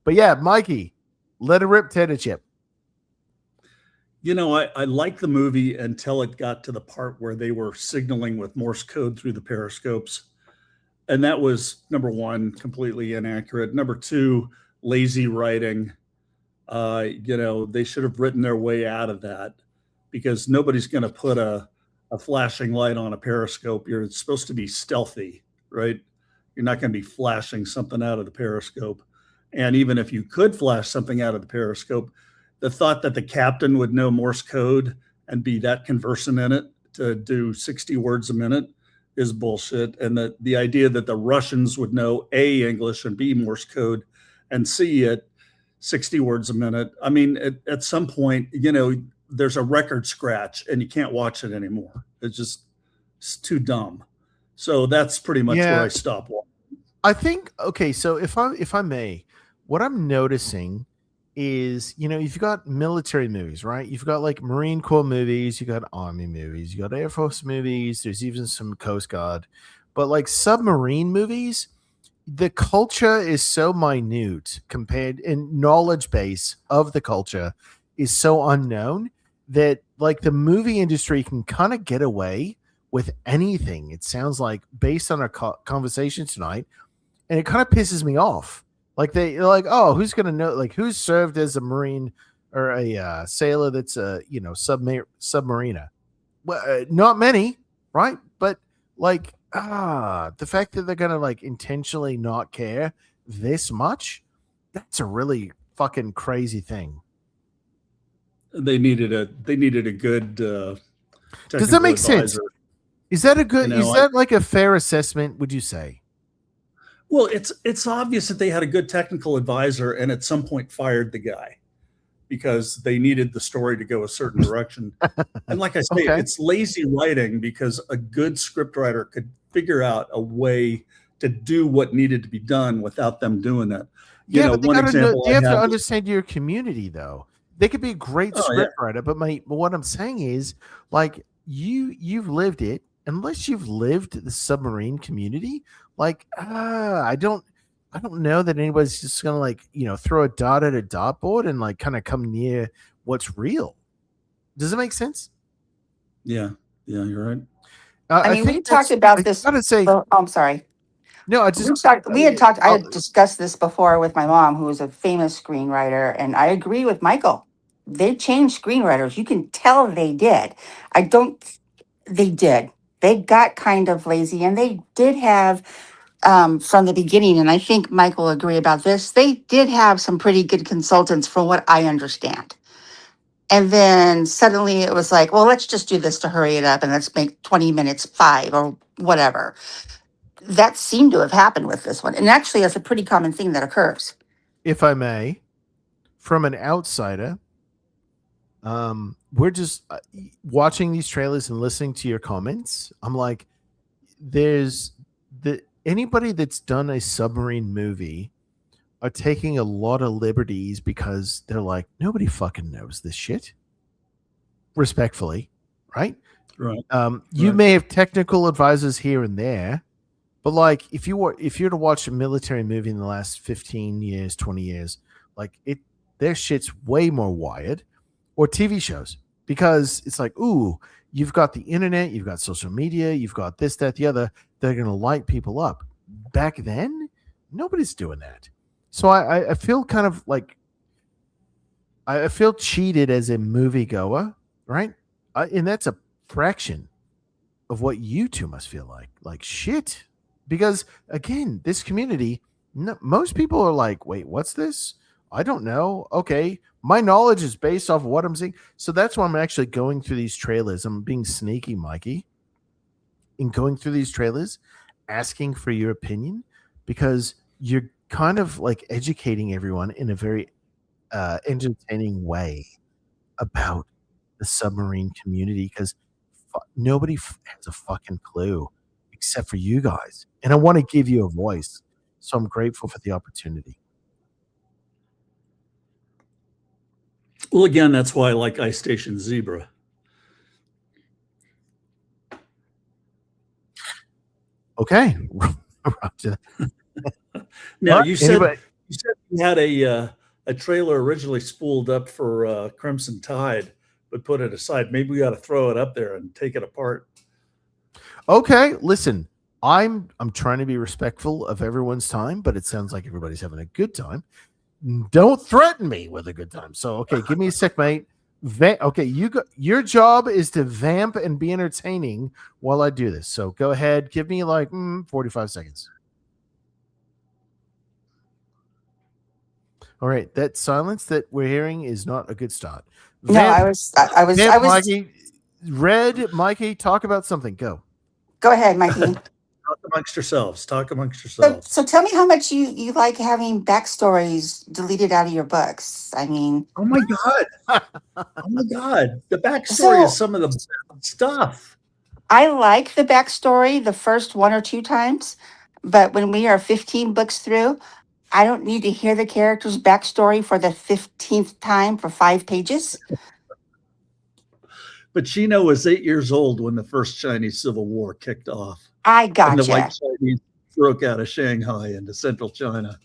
But yeah, Mikey, let it rip, Tater Chip. You know, I liked the movie until it got to the part where they were signaling with Morse code through the periscopes. And that was, number one, completely inaccurate. Number two, lazy writing. You know, they should have written their way out of that, because nobody's going to put a a flashing light on a periscope. You're supposed to be stealthy, right? You're not going to be flashing something out of the periscope. And even if you could flash something out of the periscope, the thought that the captain would know Morse code and be that conversant in it to do 60 words a minute is bullshit. And that the idea that the Russians would know A, English, and B, Morse code, and C, it 60 words a minute. I mean, at some point, there's a record scratch and you can't watch it anymore. It's too dumb. So that's pretty much where I stop watching. I think, okay, so if I may, what I'm noticing is, you've got military movies, right? You've got like Marine Corps movies, you got Army movies, you got Air Force movies, there's even some Coast Guard, but like submarine movies, the culture is so minute compared, and knowledge base of the culture is so unknown that like the movie industry can kind of get away with anything. It sounds like, based on our conversation tonight, and it kind of pisses me off. Like they're like, oh, who's gonna know? Like, who's served as a Marine or a sailor that's a submariner? Well, not many, right? But like, the fact that they're gonna like intentionally not care this much, that's a really fucking crazy thing. They needed a good. Does that make sense? Is that a good? Is that like a fair assessment? Would you say? Well, it's obvious that they had a good technical advisor and at some point fired the guy because they needed the story to go a certain direction. And like I say, it's lazy writing because a good scriptwriter could figure out a way to do what needed to be done without them doing that. But one example you have to understand your community, though. They could be a great scriptwriter, but what I'm saying is, like, you've lived it. Unless you've lived the submarine community, like I don't know that anybody's just gonna like throw a dot at a dartboard and like kind of come near what's real. Does it make sense? Yeah, you're right. I mean, we talked about this. I'm sorry. No, I had discussed this before with my mom, who is a famous screenwriter, and I agree with Michael. They changed screenwriters. You can tell they did. They did. They got kind of lazy, and they did have from the beginning, and I think Michael will agree about this, they did have some pretty good consultants from what I understand. And then suddenly it was like, well, let's just do this to hurry it up and let's make 20 minutes 5 or whatever. That seemed to have happened with this one. And actually, that's a pretty common thing that occurs. If I may, from an outsider, we're just watching these trailers and listening to your comments. I'm like, anybody that's done a submarine movie are taking a lot of liberties because they're like, nobody fucking knows this shit. Respectfully, right? Right. You may have technical advisors here and there, but like if you were to watch a military movie in the last 15 years, 20 years, like their shit's way more wired, or TV shows, because it's like, ooh, you've got the internet, you've got social media, you've got this, that, the other. They're going to light people up. Back then, nobody's doing that. So I feel kind of like I feel cheated as a moviegoer, right? And that's a fraction of what you two must feel like. Like shit. Because again, this community, most people are like, wait, what's this? I don't know. Okay. My knowledge is based off of what I'm seeing. So that's why I'm actually going through these trailers. I'm being sneaky, Mikey, in going through these trailers, asking for your opinion, because you're kind of like educating everyone in a very entertaining way about the submarine community, because nobody has a fucking clue except for you guys. And I want to give you a voice. So I'm grateful for the opportunity. Well, again, that's why I like Ice Station Zebra. Okay. Now, you said you had a trailer originally spooled up for Crimson Tide, but put it aside. Maybe we got to throw it up there and take it apart. Okay, listen, I'm trying to be respectful of everyone's time, but it sounds like everybody's having a good time. Don't threaten me with a good time. So, okay, give me a sec, mate. Okay, your job is to vamp and be entertaining while I do this. So go ahead, give me like 45 seconds. All right, that silence that we're hearing is not a good start. I was Mikey. Red, Mikey, talk about something. Go. Go ahead, Mikey. Talk amongst yourselves. So tell me how much you like having backstories deleted out of your books. I mean, oh my god, the backstory is some of the best stuff. I like the backstory the first 1 or 2 times, but when we are 15 books through, I don't need to hear the character's backstory for the 15th time for 5 pages. But Chino was 8 years old when the first Chinese Civil War kicked off. I gotcha. And the white Chinese broke out of Shanghai into central China.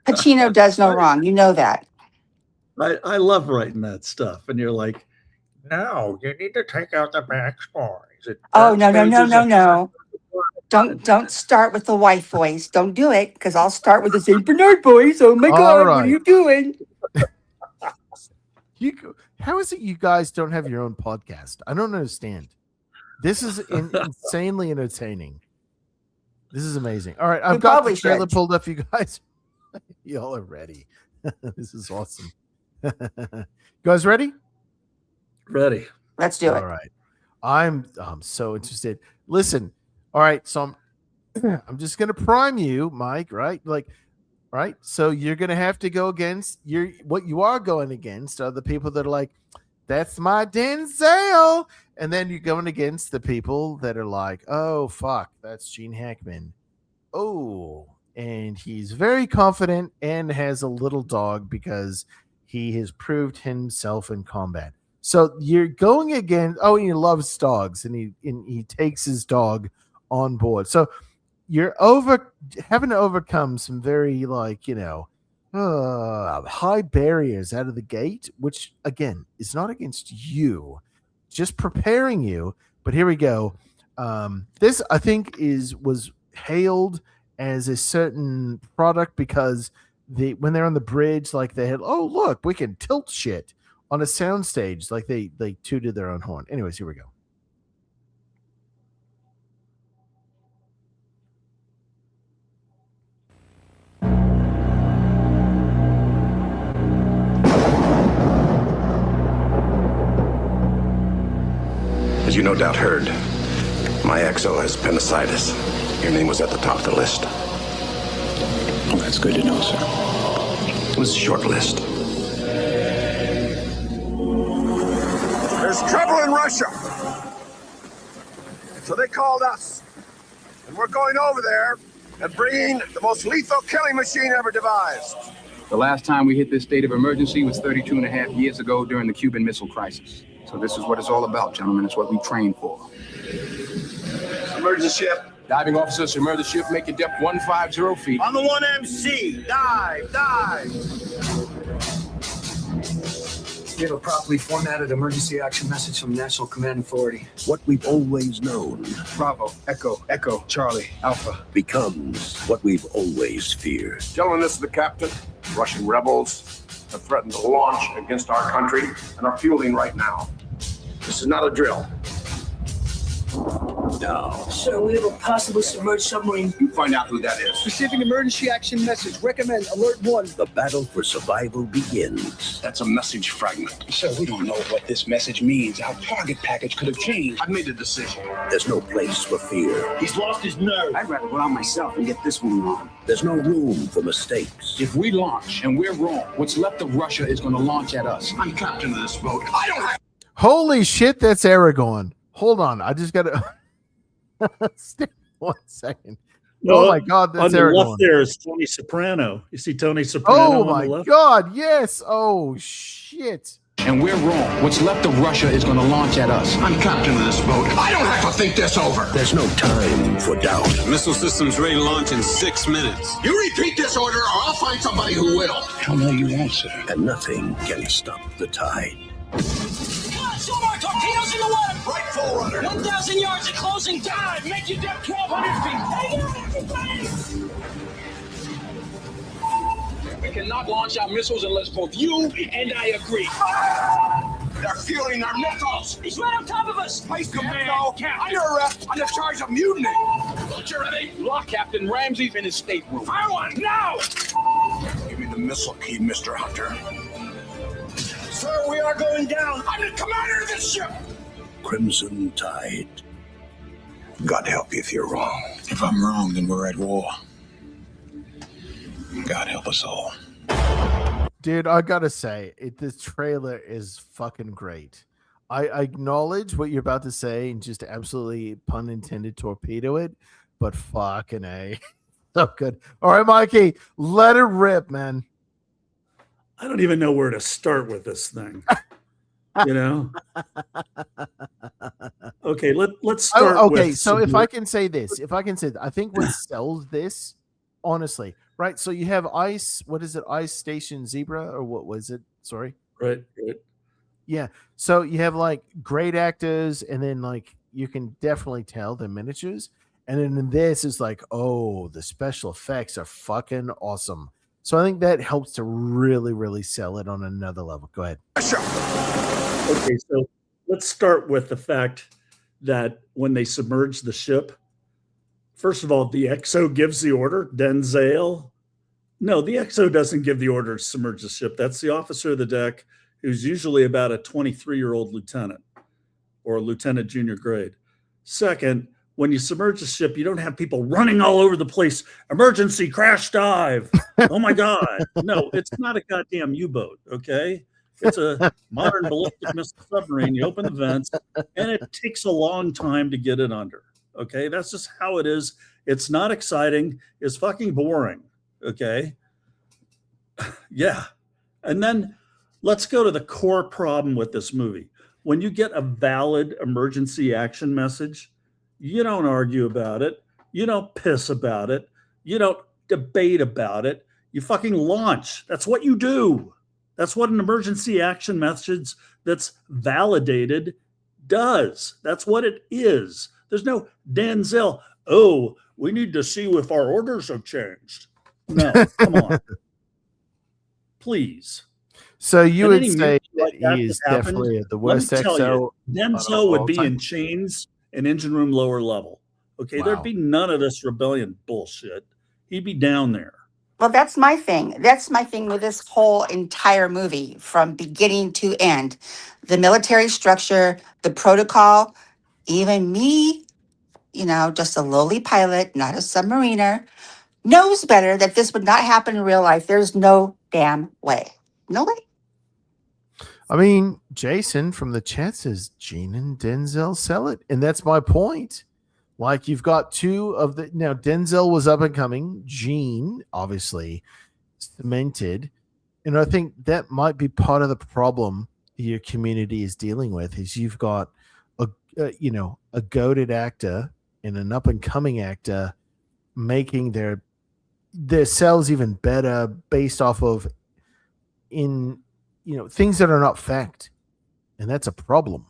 Pacino does no wrong. You know that. I love writing that stuff. And you're like, no, you need to take out the backstories. Oh, no. Don't start with the white voice. Don't do it, because I'll start with the St. Bernard voice. Oh my God, what are you doing? How is it you guys don't have your own podcast? I don't understand. This is insanely entertaining. This is amazing. All right, I've got the trailer pulled up, you guys. Y'all are ready. This is awesome. You guys ready? Ready. Let's do it. All right. I'm so interested. Listen. All right, so I'm just gonna prime you, Mike. Right, right. So you're gonna have to go against what you are going against are the people that are like, that's my Denzel, and then you're going against the people that are like, oh fuck, that's Gene Hackman. Oh, and he's very confident and has a little dog because he has proved himself in combat. So you're going against. Oh, he loves dogs, and he takes his dog on board. So you're having to overcome some very high barriers out of the gate, which again is not against you, just preparing you. But here we go. This I think was hailed as a certain product because when they're on the bridge, like they had, oh look, we can tilt shit on a soundstage, like they tooted their own horn. Anyways, here we go. As you no doubt heard, my exo has appendicitis. Your name was at the top of the list. Well, that's good to know, sir. It was a short list. There's trouble in Russia. So they called us. And we're going over there and bringing the most lethal killing machine ever devised. The last time we hit this state of emergency was 32 and a half years ago during the Cuban Missile Crisis. So this is what it's all about, gentlemen. It's what we trained for. Submerge the ship. Diving officer, submerge the ship, make your depth 150 feet. On the 1MC. Dive. We have a properly formatted emergency action message from National Command Authority. What we've always known Bravo, Echo, Charlie, Alpha. becomes what we've always feared. Gentlemen, this is the captain. Russian rebels have threatened to launch against our country and are fueling right now. This is not a drill. Now, Sir, we have a possible submerged submarine. You find out who that is. Receiving emergency action message. Recommend alert 1. the battle for survival begins. That's a message fragment. Sir, we don't know what this message means. Our target package could have changed. I've made a decision. There's no place for fear. He's lost his nerve. I'd rather go out myself and get this one wrong. There's no room for mistakes. If we launch and we're wrong, what's left of Russia is going to launch at us. I'm captain of this boat. I don't have... Holy shit, that's Aragorn. Hold on, I just gotta stay 1 second. Oh my God, that's on the Aragorn. left there is Tony Soprano. You see Tony Soprano Oh on my the left? God, yes. Oh shit. And we're wrong. What's left of Russia is going to launch at us. I'm captain of this boat. I don't have to think this over. There's no time for doubt. Missile systems ready to launch in 6 minutes. You repeat this order or I'll find somebody who will. Hell no, you won't, sir. And nothing can stop the tide. Two more torpedoes in the water. Right full rudder. 1,000 yards of closing. Dive. Make your depth 1,200 feet. Hang on, everybody. cannot launch our missiles unless both you and I agree. They're fueling our missiles. He's right on top of us. Place command. Under arrest. Under charge of mutiny. Roger, ready? Lock Captain Ramsey's in his stateroom. Fire one now. Give me the missile key, Mr. Hunter. Sir, we are going down. I'm the commander of this ship. Crimson Tide. God help you if you're wrong. If I'm wrong, then we're at war. God help us all. Dude, I gotta say, this trailer is fucking great. I acknowledge what you're about to say and just absolutely, pun intended, torpedo it, but fucking A. So good. All right, Mikey, let it rip, man. I don't even know where to start with this thing. You know? Okay, let's start okay, with so if I can say this, I think what sells this, honestly, right? So you have Ice, what is it? Ice Station Zebra, or what was it? Sorry. Right. Yeah. So you have like great actors, and then like you can definitely tell the miniatures. And then this is like, oh, the special effects are fucking awesome. So I think that helps to really, really sell it on another level. Go ahead. Okay, so let's start with the fact that when they submerge the ship, first of all, the XO gives the order, Denzel. No, the XO doesn't give the order to submerge the ship. That's the officer of the deck, who's usually about a 23-year-old lieutenant or a lieutenant junior grade. Second, when you submerge the ship, you don't have people running all over the place. Emergency crash dive. Oh my God. No, it's not a goddamn U-boat, okay? It's a modern ballistic missile submarine. You open the vents, and it takes a long time to get it under, okay? That's just how it is. It's not exciting. It's fucking boring, okay? Yeah. And then let's go to the core problem with this movie. When you get a valid emergency action message, you don't argue about it. You don't piss about it. You don't debate about it. You fucking launch. That's what you do. That's what an emergency action message that's validated does. That's what it is. There's no Denzel, oh, we need to see if our orders have changed. No, come on. Please. So you would say like that he is definitely the worst XO. Denzel would be in chains and engine room lower level. Okay, Wow. there'd be none of this rebellion bullshit. He'd be down there. Well, that's my thing. That's my thing with this whole entire movie from beginning to end. The military structure, the protocol, even me, just a lowly pilot, not a submariner, knows better that this would not happen in real life. There's no damn way. No way. I mean, Jason from the chat says Gene and Denzel sell it. And that's my point. Like you've got two of the now Denzel was up and coming, Gene obviously cemented, and I think that might be part of the problem your community is dealing with is you've got a goated actor and an up and coming actor making their selves even better based off of things that are not fact, and that's a problem.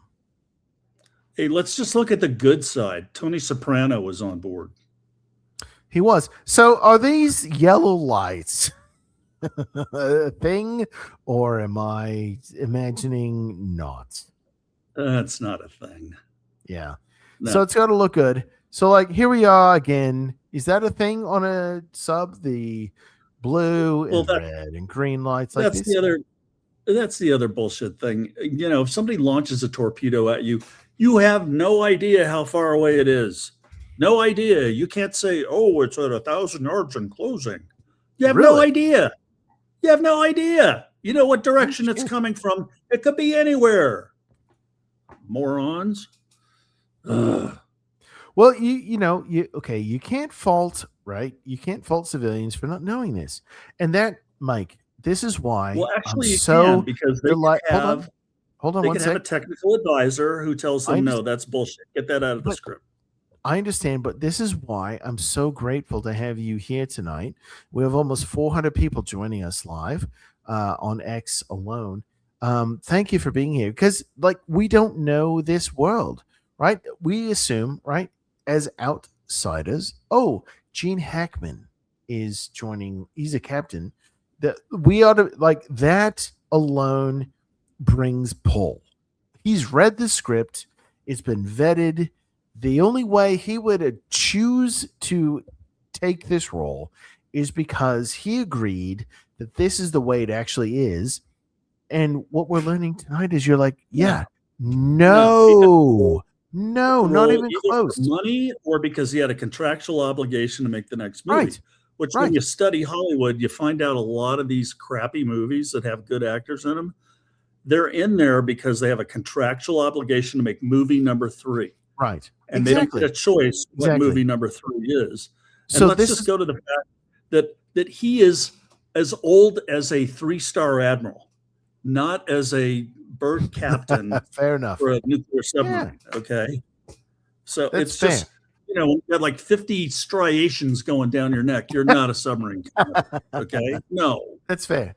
Hey, let's just look at the good side. Tony Soprano was on board. He was. So are these yellow lights a thing, or am I imagining not? That's not a thing. Yeah. No. So it's got to look good. So like here we are again. Is that a thing on a sub? The blue and red and green lights like that's this? That's the other bullshit thing. If somebody launches a torpedo at you, you have no idea how far away it is. No idea. You can't say, oh, it's at 1,000 yards in closing. You have no idea. You have no idea. You know what direction it's coming from. It could be anywhere. Morons. Ugh. Well, you can't fault, right? You can't fault civilians for not knowing this. And that, Mike, this is why actually, I'm you so can, because they hold on they one can sec. have a technical advisor who tells them, no, that's bullshit. Get that out of the script. I understand, but this is why I'm so grateful to have you here tonight. We have almost 400 people joining us live on X alone. Thank you for being here because, we don't know this world, right? We assume, right, as outsiders, Gene Hackman is joining. He's a captain. That we ought to like that alone brings pull. He's read the script, it's been vetted. The only way he would choose to take this role is because he agreed that this is the way it actually is. And what we're learning tonight is you're like, yeah, no, not Role even either close. for money or because he had a contractual obligation to make the next movie. Right. Which, when you study Hollywood, you find out a lot of these crappy movies that have good actors in them, they're in there because they have a contractual obligation to make movie number 3. Right. And they don't get a choice what movie number 3 is. And So let's just go to the fact that he is as old as a 3-star admiral, not as a bird captain Fair enough. for a nuclear submarine. Okay. So That's it's just, when you got like 50 striations going down your neck, you're not a submarine captain. Okay. No. That's fair.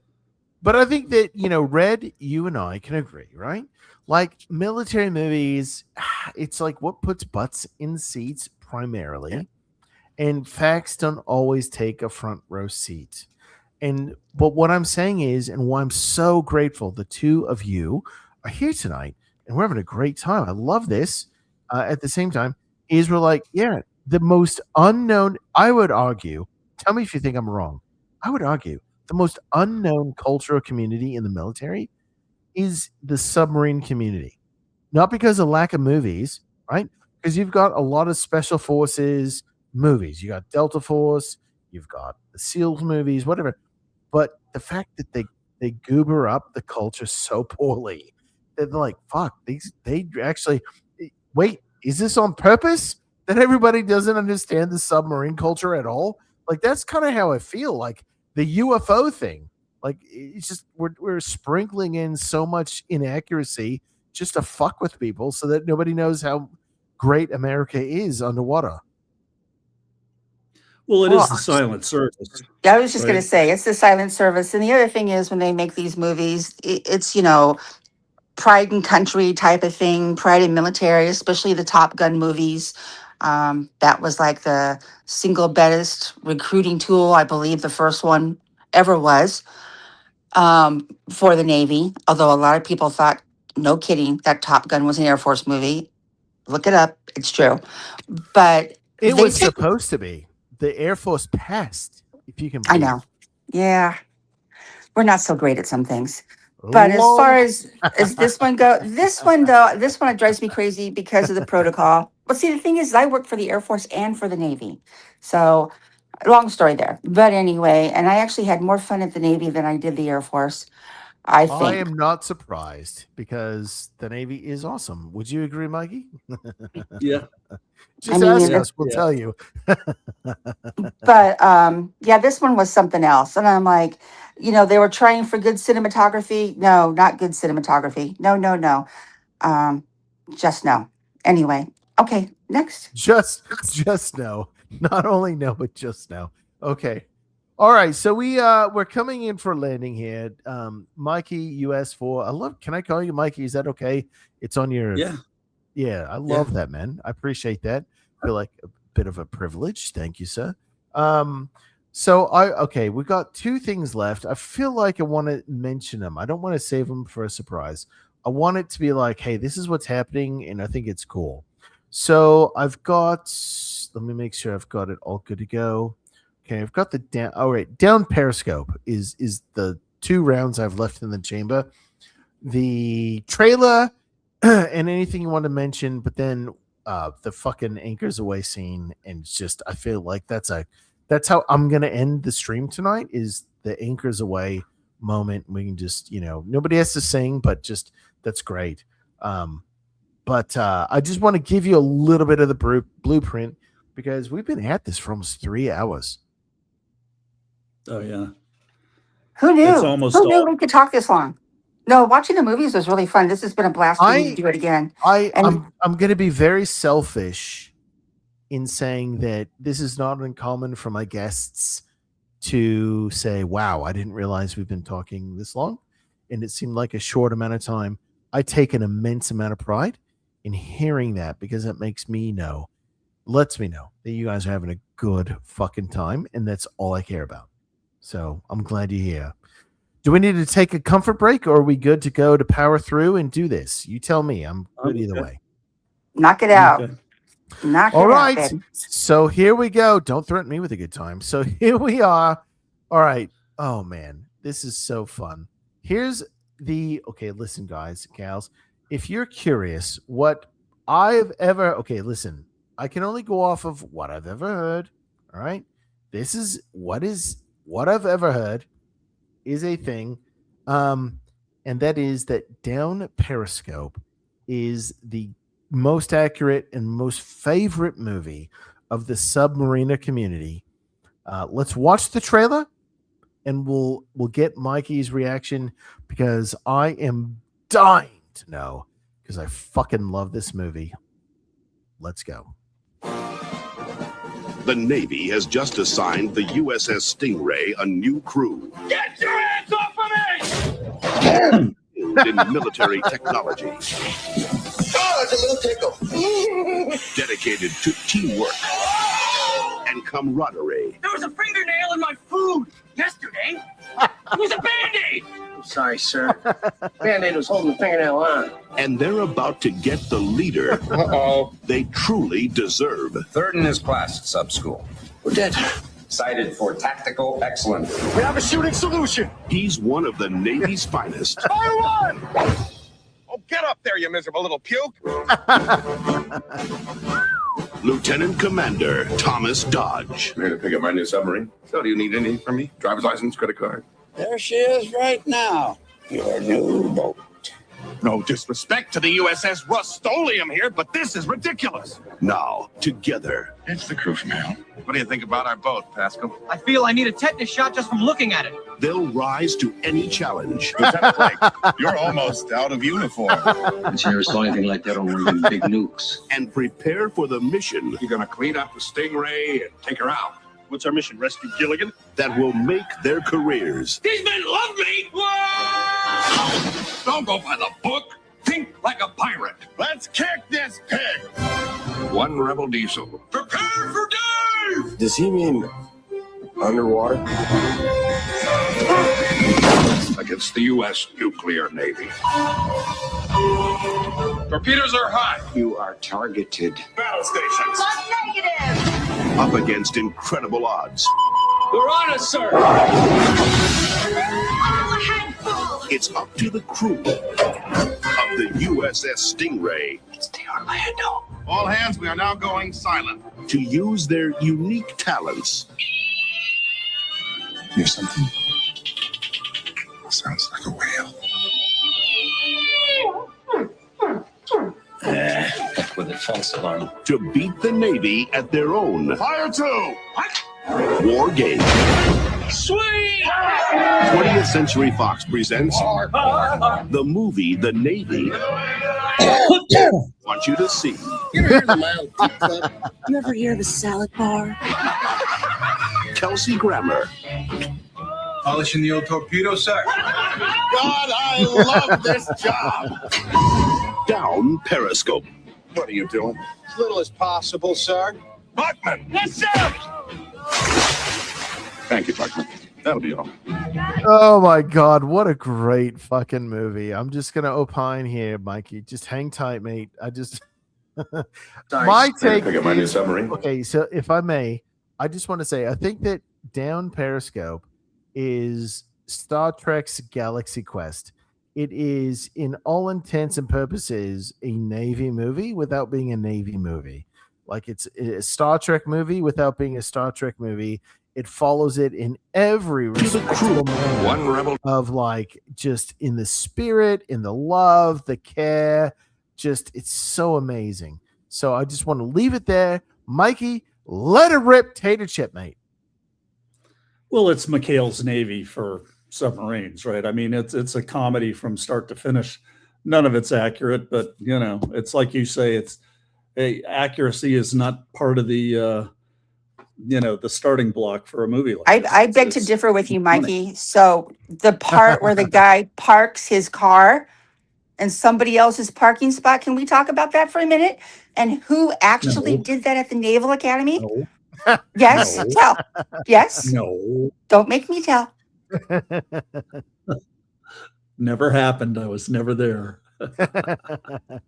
But I think that, Red, you and I can agree, right? Like military movies, it's like what puts butts in seats primarily. Yeah. And facts don't always take a front row seat. But what I'm saying is, and why I'm so grateful the two of you are here tonight, and we're having a great time. I love this. At the same time, is we're like, the most unknown, I would argue, tell me if you think I'm wrong, I would argue the most unknown cultural community in the military is the submarine community. Not because of lack of movies, right? Because you've got a lot of special forces movies. You got Delta Force, you've got the SEALs movies, whatever. But the fact that they goober up the culture so poorly that they're like, fuck, they actually wait, is this on purpose that everybody doesn't understand the submarine culture at all? Like that's kind of how I feel. Like the UFO thing, like it's just we're sprinkling in so much inaccuracy just to fuck with people so that nobody knows how great America is underwater. Well, it is the silent service. Yeah, I was just going to say it's the silent service. And the other thing is when they make these movies, it's, pride in country type of thing, pride in military, especially the Top Gun movies. That was like the single best recruiting tool, I believe the first one ever was for the Navy. Although a lot of people thought, no kidding, that Top Gun was an Air Force movie. Look it up. It's true. But it was supposed to be. The Air Force passed, if you can believe. I know. Yeah. We're not so great at some things. But as far as this one it drives me crazy because of the protocol. But see, the thing is, I work for the Air Force and for the Navy. So long story there. But anyway, and I actually had more fun at the Navy than I did the Air Force, I think. I am not surprised because the Navy is awesome. Would you agree, Mikey? Yeah. Just ask us, we'll tell you. But this one was something else. And I'm like, they were trying for good cinematography. No, not good cinematography. No. Just no. Anyway, okay, next. Just no. Not only no, but just no. Okay. All right. So we're coming in for a landing here. Mikey, US 4. Can I call you Mikey? Is that okay? It's on your Yeah, I love that, man. I appreciate that. I feel like a bit of a privilege. Thank you, sir. We got 2 things left. I feel like I want to mention them. I don't want to save them for a surprise. I want it to be like, hey, this is what's happening, and I think it's cool. So I've got, let me make sure I've got it all good to go. Okay, I've got the down. All right, down Periscope is the 2 rounds I've left in the chamber. The trailer and anything you want to mention, but then the fucking anchors away scene, and it's just I feel like that's how I'm gonna end the stream tonight. Is the anchors away moment? We can just nobody has to sing, but just that's great. But I just want to give you a little bit of the blueprint because we've been at this for almost 3 hours. Oh yeah. Who knew? It's almost Who knew we could talk this long? No, watching the movies was really fun. This has been a blast for me to do it again. I'm going to be very selfish in saying that this is not uncommon for my guests to say, wow, I didn't realize we've been talking this long. And it seemed like a short amount of time. I take an immense amount of pride in hearing that because it lets me know that you guys are having a good fucking time. And that's all I care about. So I'm glad you're here. Do we need to take a comfort break, or are we good to go to power through and do this? You tell me. I'm good either way. Knock it out. Okay. Knock All it right. out, baby. So here we go. Don't threaten me with a good time. So here we are. All right. Oh, man. This is so fun. Here's okay, listen, guys, gals. If you're curious what I've ever, okay, listen, I can only go off of what I've ever heard. All right. This is what I've ever heard is a thing. And that is that Down Periscope is the most accurate and most favorite movie of the Submariner community. Let's watch the trailer and we'll get Mikey's reaction because I am dying to know because I fucking love this movie. Let's go. The Navy has just assigned the USS Stingray a new crew. Get your hands off of me! In military technology. Oh, it's a little tickle. Dedicated to teamwork and camaraderie. There was a fingernail in my food yesterday. It was a Band-Aid! I'm sorry, sir. Band-Aid was holding the fingernail on. And they're about to get the leader they truly deserve. Third in his class at sub school. We're dead. Cited for tactical excellence. We have a shooting solution. He's one of the Navy's finest. Fire one! Oh, get up there, you miserable little puke! Lieutenant Commander Thomas Dodge. I'm here to pick up my new submarine. So do you need anything from me? Driver's license, credit card? There she is right now. Your new boat. No disrespect to the USS Rust-Oleum here, but this is ridiculous. Now, together. It's the crew from hell. What do you think about our boat, Pascal? I feel I need a tetanus shot just from looking at it. They'll rise to any challenge. Lieutenant Blake, you're almost out of uniform. I never saw anything like that on one of them big nukes. And prepare for the mission. You're going to clean up the Stingray and take her out. What's our mission, rescue Gilligan? That will make their careers. These men love me! Whoa! Don't go by the book. Think like a pirate. Let's kick this pig! One Rebel diesel. Prepare for dive! Does he mean underwater? Against the U.S. nuclear navy. Torpedoes are hot. You are targeted. Battle stations. Up against incredible odds. They're on us, sir! It's up to the crew of the USS Stingray. It's the Orlando. All hands, we are now going silent. To use their unique talents. Hear something? Sounds like a whale. With a false alarm. To beat the Navy at their own. Fire two! What? War game. Sweet! 20th Century Fox presents the movie The Navy. Want you to see. You ever hear of the Mild Tea Club? You ever hear of a salad bar? Kelsey Grammer. Polishing the old torpedo, sir. God, I love this job! Down Periscope. What are you doing? As little as possible, sir. Buckman! Yes, sir! Thank you, Buckman. That'll be all. Oh my God, what a great fucking movie. I'm just gonna opine here, Mikey. Just hang tight, mate. I just my take. Pick up my new submarine. Okay, so if I may, I just want to say I think that Down Periscope is Star Trek's Galaxy Quest. It is, in all intents and purposes, a Navy movie without being a Navy movie. Like it's a Star Trek movie without being a Star Trek movie. It follows it in every respectable manner. One Rebel. Of like just in the spirit, in the love, the care. Just it's so amazing. So I just want to leave it there. Mikey, let it rip, tater chip, mate. Well, it's McHale's Navy for submarines, right? I mean, it's a comedy from start to finish. None of it's accurate, but you know, it's like you say, accuracy is not part of the the starting block for a movie like this. I beg to differ with you, Mikey. So the part where the guy parks his car in somebody else's parking spot, can we talk about that for a minute? And who actually did that at the Naval Academy? No. Yes, No. tell. Yes. No. Don't make me tell. Never happened. I was never there.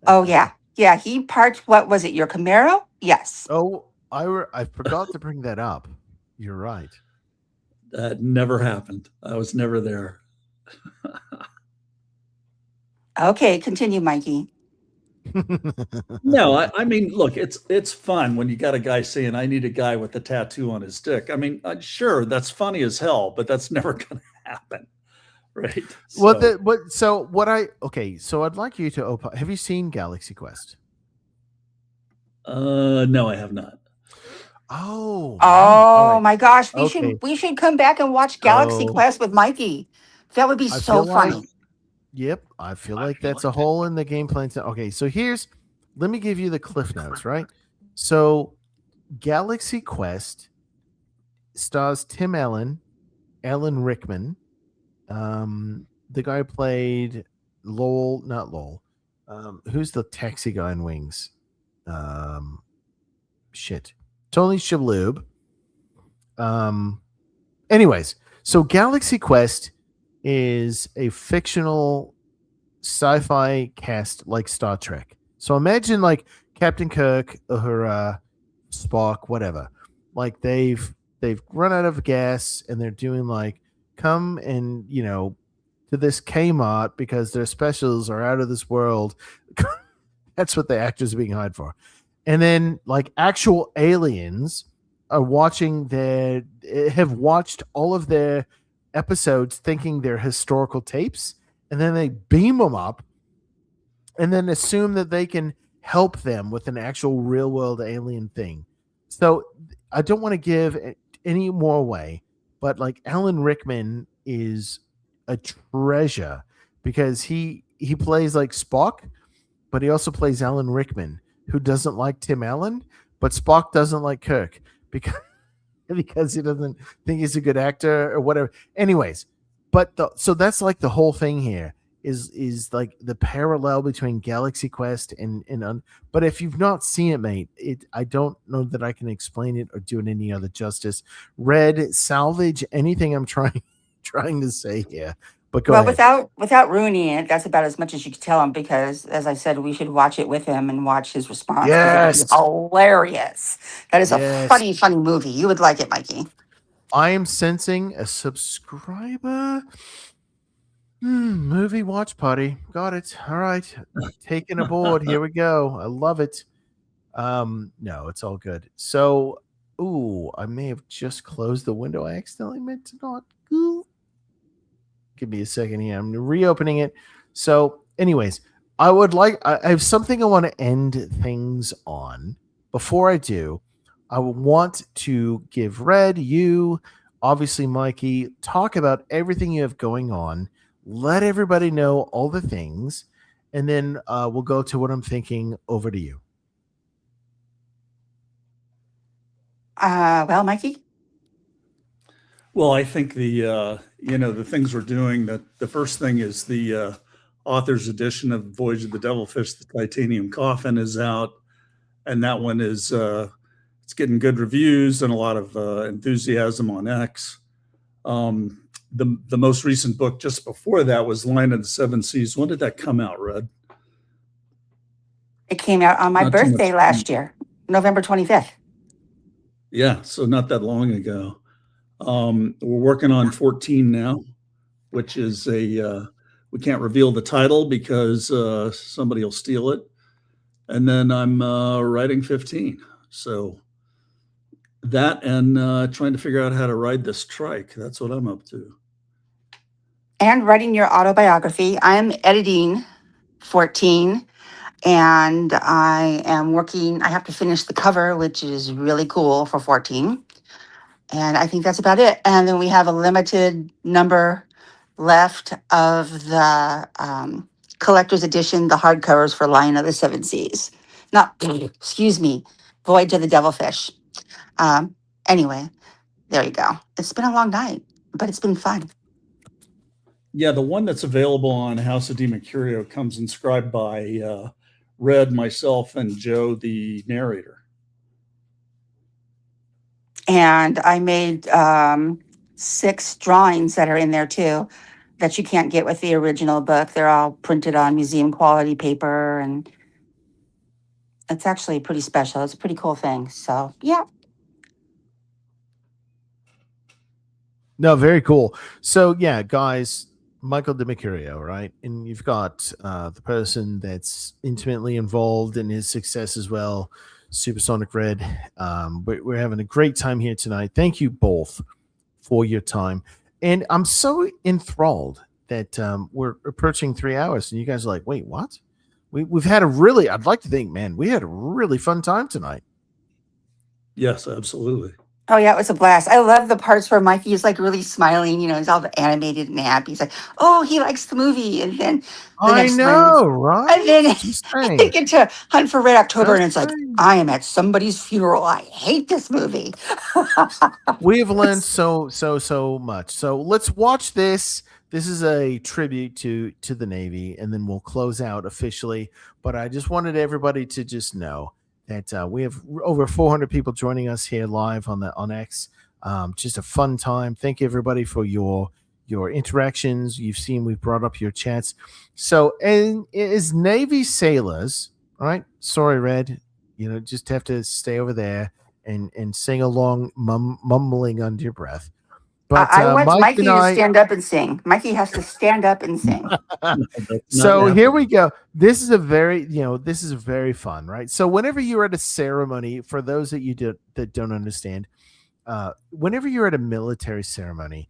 Oh yeah. Yeah, he parked, what was it, your Camaro? Yes. Oh, I forgot to bring that up. You're right. That never happened. I was never there. Okay, continue, Mikey. No, I mean, look, it's fun when you got a guy saying, "I need a guy with a tattoo on his dick." I mean, sure, that's funny as hell, but that's never going to happen, right? So I'd like you to open. Have you seen Galaxy Quest? No, I have not. Oh, Oh my gosh, Okay. we should come back and watch Galaxy So- Quest with Mikey. That would be I so feel funny. like- Yep, I feel like that's a hole in the game plan. Okay, so let me give you the cliff notes, right? So, Galaxy Quest stars Tim Allen, Alan Rickman, the guy who played Lowell, not Lowell. Who's the taxi guy in Wings? Tony Shalhoub. Anyways, so Galaxy Quest is a fictional sci-fi cast like Star Trek. So imagine like Captain Kirk, Uhura, Spock, whatever. Like they've run out of gas and they're doing like come and to this Kmart because their specials are out of this world. That's what the actors are being hired for. And then like actual aliens are have watched all of their episodes thinking they're historical tapes, and then they beam them up and then assume that they can help them with an actual real world alien thing. So I don't want to give any more away, but like Alan Rickman is a treasure because he plays like Spock, but he also plays Alan Rickman, who doesn't like Tim Allen, but Spock doesn't like Kirk because he doesn't think he's a good actor or whatever. Anyways, so that's like the whole thing here is like the parallel between Galaxy Quest and but if you've not seen it, mate, I don't know that I can explain it or do it any other justice. Red, salvage anything I'm trying to say here. But go ahead. Without ruining it, that's about as much as you could tell him because, as I said, we should watch it with him and watch his response. Yes. It's hilarious. That is a Yes. funny movie. You would like it, Mikey. I am sensing a subscriber movie watch party. Got it. All right. Taking aboard. Here we go. I love it. No, it's all good. So, I may have just closed the window. I accidentally meant to not. Give me a second here. I'm reopening it. So, anyways, I have something I want to end things on. Before I do, I want to give Red, you, obviously Mikey, talk about everything you have going on. Let everybody know all the things, and then we'll go to what I'm thinking. Over to you. Well, Mikey? Well, I think the things we're doing, that the first thing is the author's edition of Voyage of the Devilfish, the Titanium Coffin is out. And that one is, it's getting good reviews and a lot of enthusiasm on X. The most recent book just before that was Line of the Seven Seas. When did that come out, Red? It came out on my Not too much birthday time. last year, November 25th. Yeah, so not that long ago. We're working on 14 now, which is we can't reveal the title because somebody will steal it. And then I'm writing 15. So that and trying to figure out how to ride this trike. That's what I'm up to. And writing your autobiography. I'm editing 14, and I have to finish the cover, which is really cool for 14. And I think that's about it. And then we have a limited number left of the collector's edition, the hardcovers for Lion of the Seven Seas. Excuse me, Voyage of the Devilfish. Anyway, there you go. It's been a long night, but it's been fun. Yeah, the one that's available on House of DiMercurio comes inscribed by Red, myself, and Joe, the narrator. And I made 6 drawings that are in there too that you can't get with the original book. They're all printed on museum quality paper, and it's actually pretty special. It's a pretty cool thing. So, yeah. No, very cool. So yeah, guys, Michael DiMercurio, right? And you've got the person that's intimately involved in his success as well, Supersonic Red. We're having a great time here tonight. Thank you both for your time. And I'm so enthralled that we're approaching 3 hours and you guys are like, wait, what? We've had a really, I'd like to think, man, we had a really fun time tonight. Yes, absolutely. Oh yeah, it was a blast. I love the parts where Mikey is like really smiling, he's all animated and happy. He's like, oh, he likes the movie. And then the I next line know, is, right? and then Just they saying. get to Hunt for Red October and Just it's like, saying. I am at somebody's funeral. I hate this movie. We have learned so much. So let's watch this. This is a tribute to the Navy, and then we'll close out officially. But I just wanted everybody to just know that we have over 400 people joining us here live on X. Just a fun time. Thank you everybody for your interactions. You've seen we've brought up your chats. So, and as Navy sailors, all right. Sorry, Red. Just have to stay over there and sing along, mumbling under your breath. But I want Mike Mikey and to I, stand up and sing. Mikey has to stand up and sing. so here we go. This is a very, this is very fun, right? So whenever you're at a ceremony, for those that that don't understand, whenever you're at a military ceremony,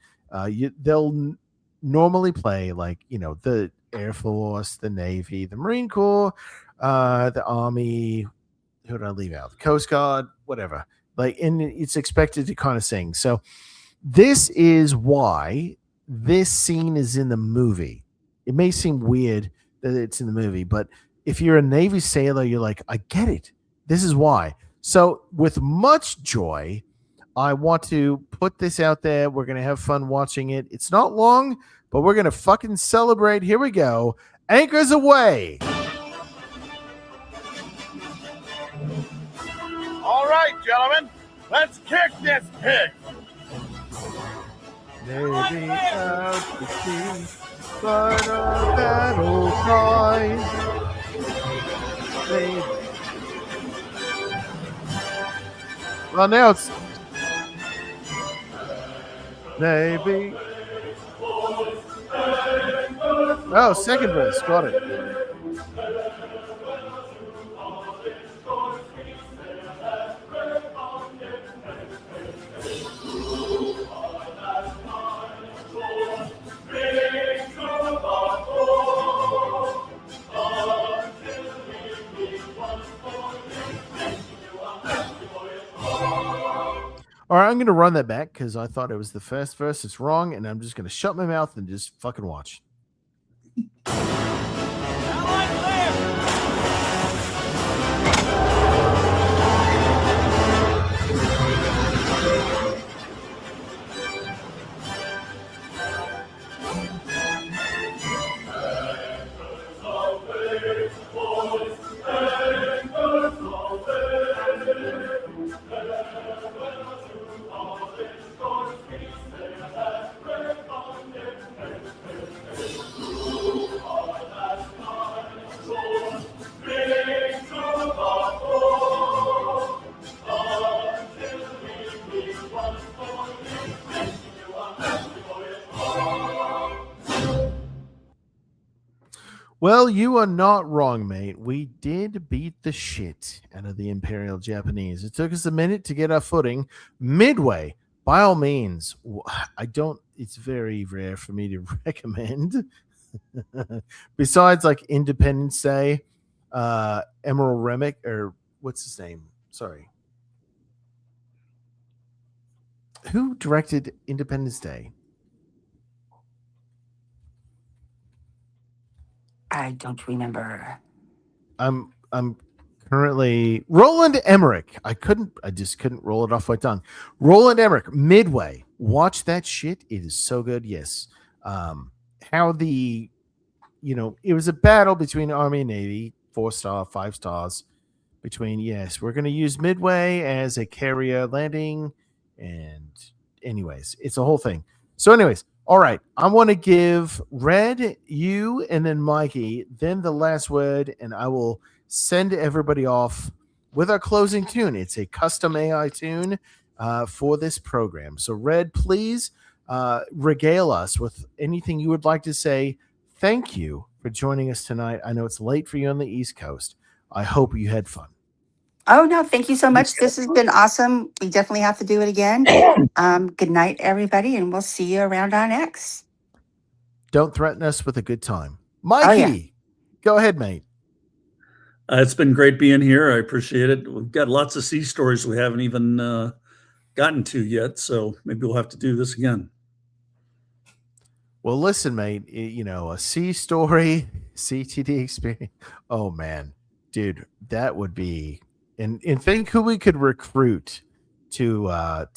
they'll normally play like the Air Force, the Navy, the Marine Corps, the Army. Who did I leave out? The Coast Guard, whatever. And it's expected to kind of sing. So this is why this scene is in the movie. It may seem weird that it's in the movie, but if you're a Navy sailor, you're like, I get it. This is why. So with much joy, I want to put this out there. We're going to have fun watching it. It's not long, but we're going to fucking celebrate. Here we go. Anchors away. All right, gentlemen, let's kick this pig. Navy out to sea, but a battle cry. Well, now it's Navy. Oh, second verse. Got it. All right, I'm going to run that back because I thought it was the first verse. It's wrong, and I'm just going to shut my mouth and just fucking watch. Well, you are not wrong, mate. We did beat the shit out of the Imperial Japanese. It took us a minute to get our footing. Midway, by all means, it's very rare for me to recommend. Besides like Independence Day, Emerald Remick, or what's his name? Sorry. Who directed Independence Day? I don't remember. I'm currently Roland Emmerich. I just couldn't roll it off my tongue. Roland Emmerich, Midway. Watch that shit. It is so good. Yes. How it was a battle between Army and Navy, 4-star, 5 stars. We're going to use Midway as a carrier landing And anyways, it's a whole thing. So anyways, all right. I want to give Red, you, and then Mikey, then the last word, and I will send everybody off with our closing tune. It's a custom AI tune for this program. So Red, please regale us with anything you would like to say. Thank you for joining us tonight. I know it's late for you on the East Coast. I hope you had fun. Oh, no, thank you so much. This has been awesome. We definitely have to do it again. Good night, everybody, and we'll see you around on X. Don't threaten us with a good time. Mikey, Go ahead, mate. It's been great being here. I appreciate it. We've got lots of sea stories we haven't even gotten to yet, so maybe we'll have to do this again. Well, listen, mate, a sea story, CTD experience. Oh, man, dude, that would be... And think who we could recruit to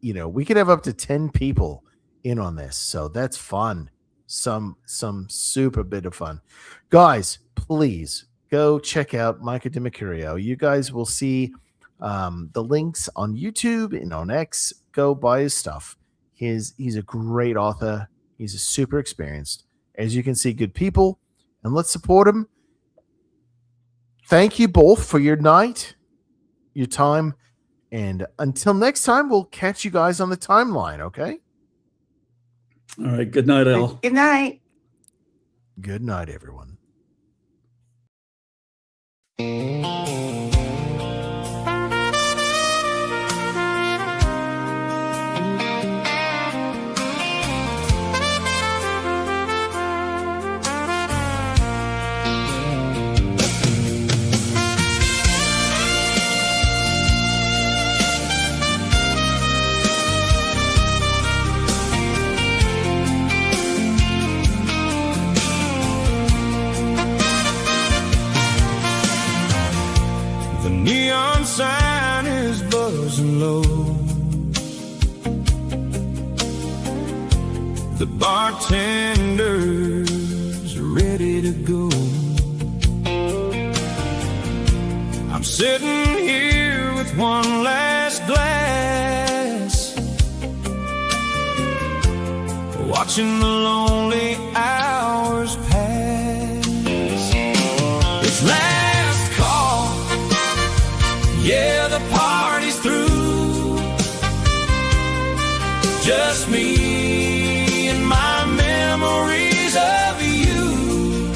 we could have up to 10 people in on this. So that's fun. Some super bit of fun. Guys, please go check out Mikey DiMercurio. You guys will see the links on YouTube and on X. Go buy his stuff. He's a great author. He's a super experienced. As you can see, good people. And let's support him. Thank you both for your night, your time, and until next time, we'll catch you guys on the timeline, okay? All right. Good night, Al. Good night. Good night, everyone. The neon sign is buzzing low. The bartender's ready to go. I'm sitting here with one last glass, watching the lonely hours pass. It's last call. Yeah, the party's through. Just me and my memories of you.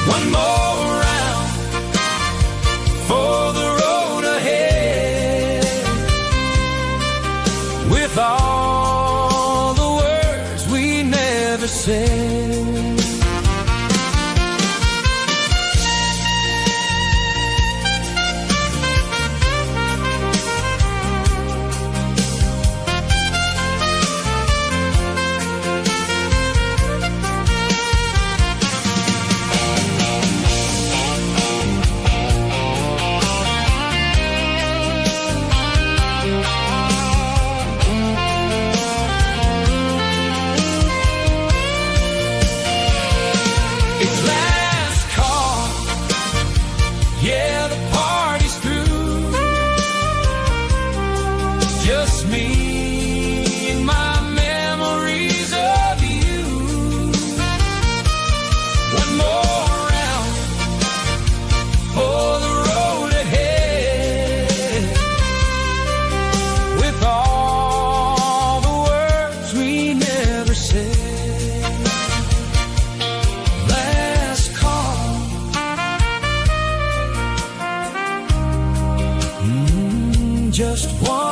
One more round for the road ahead, with all the words we never said. Just one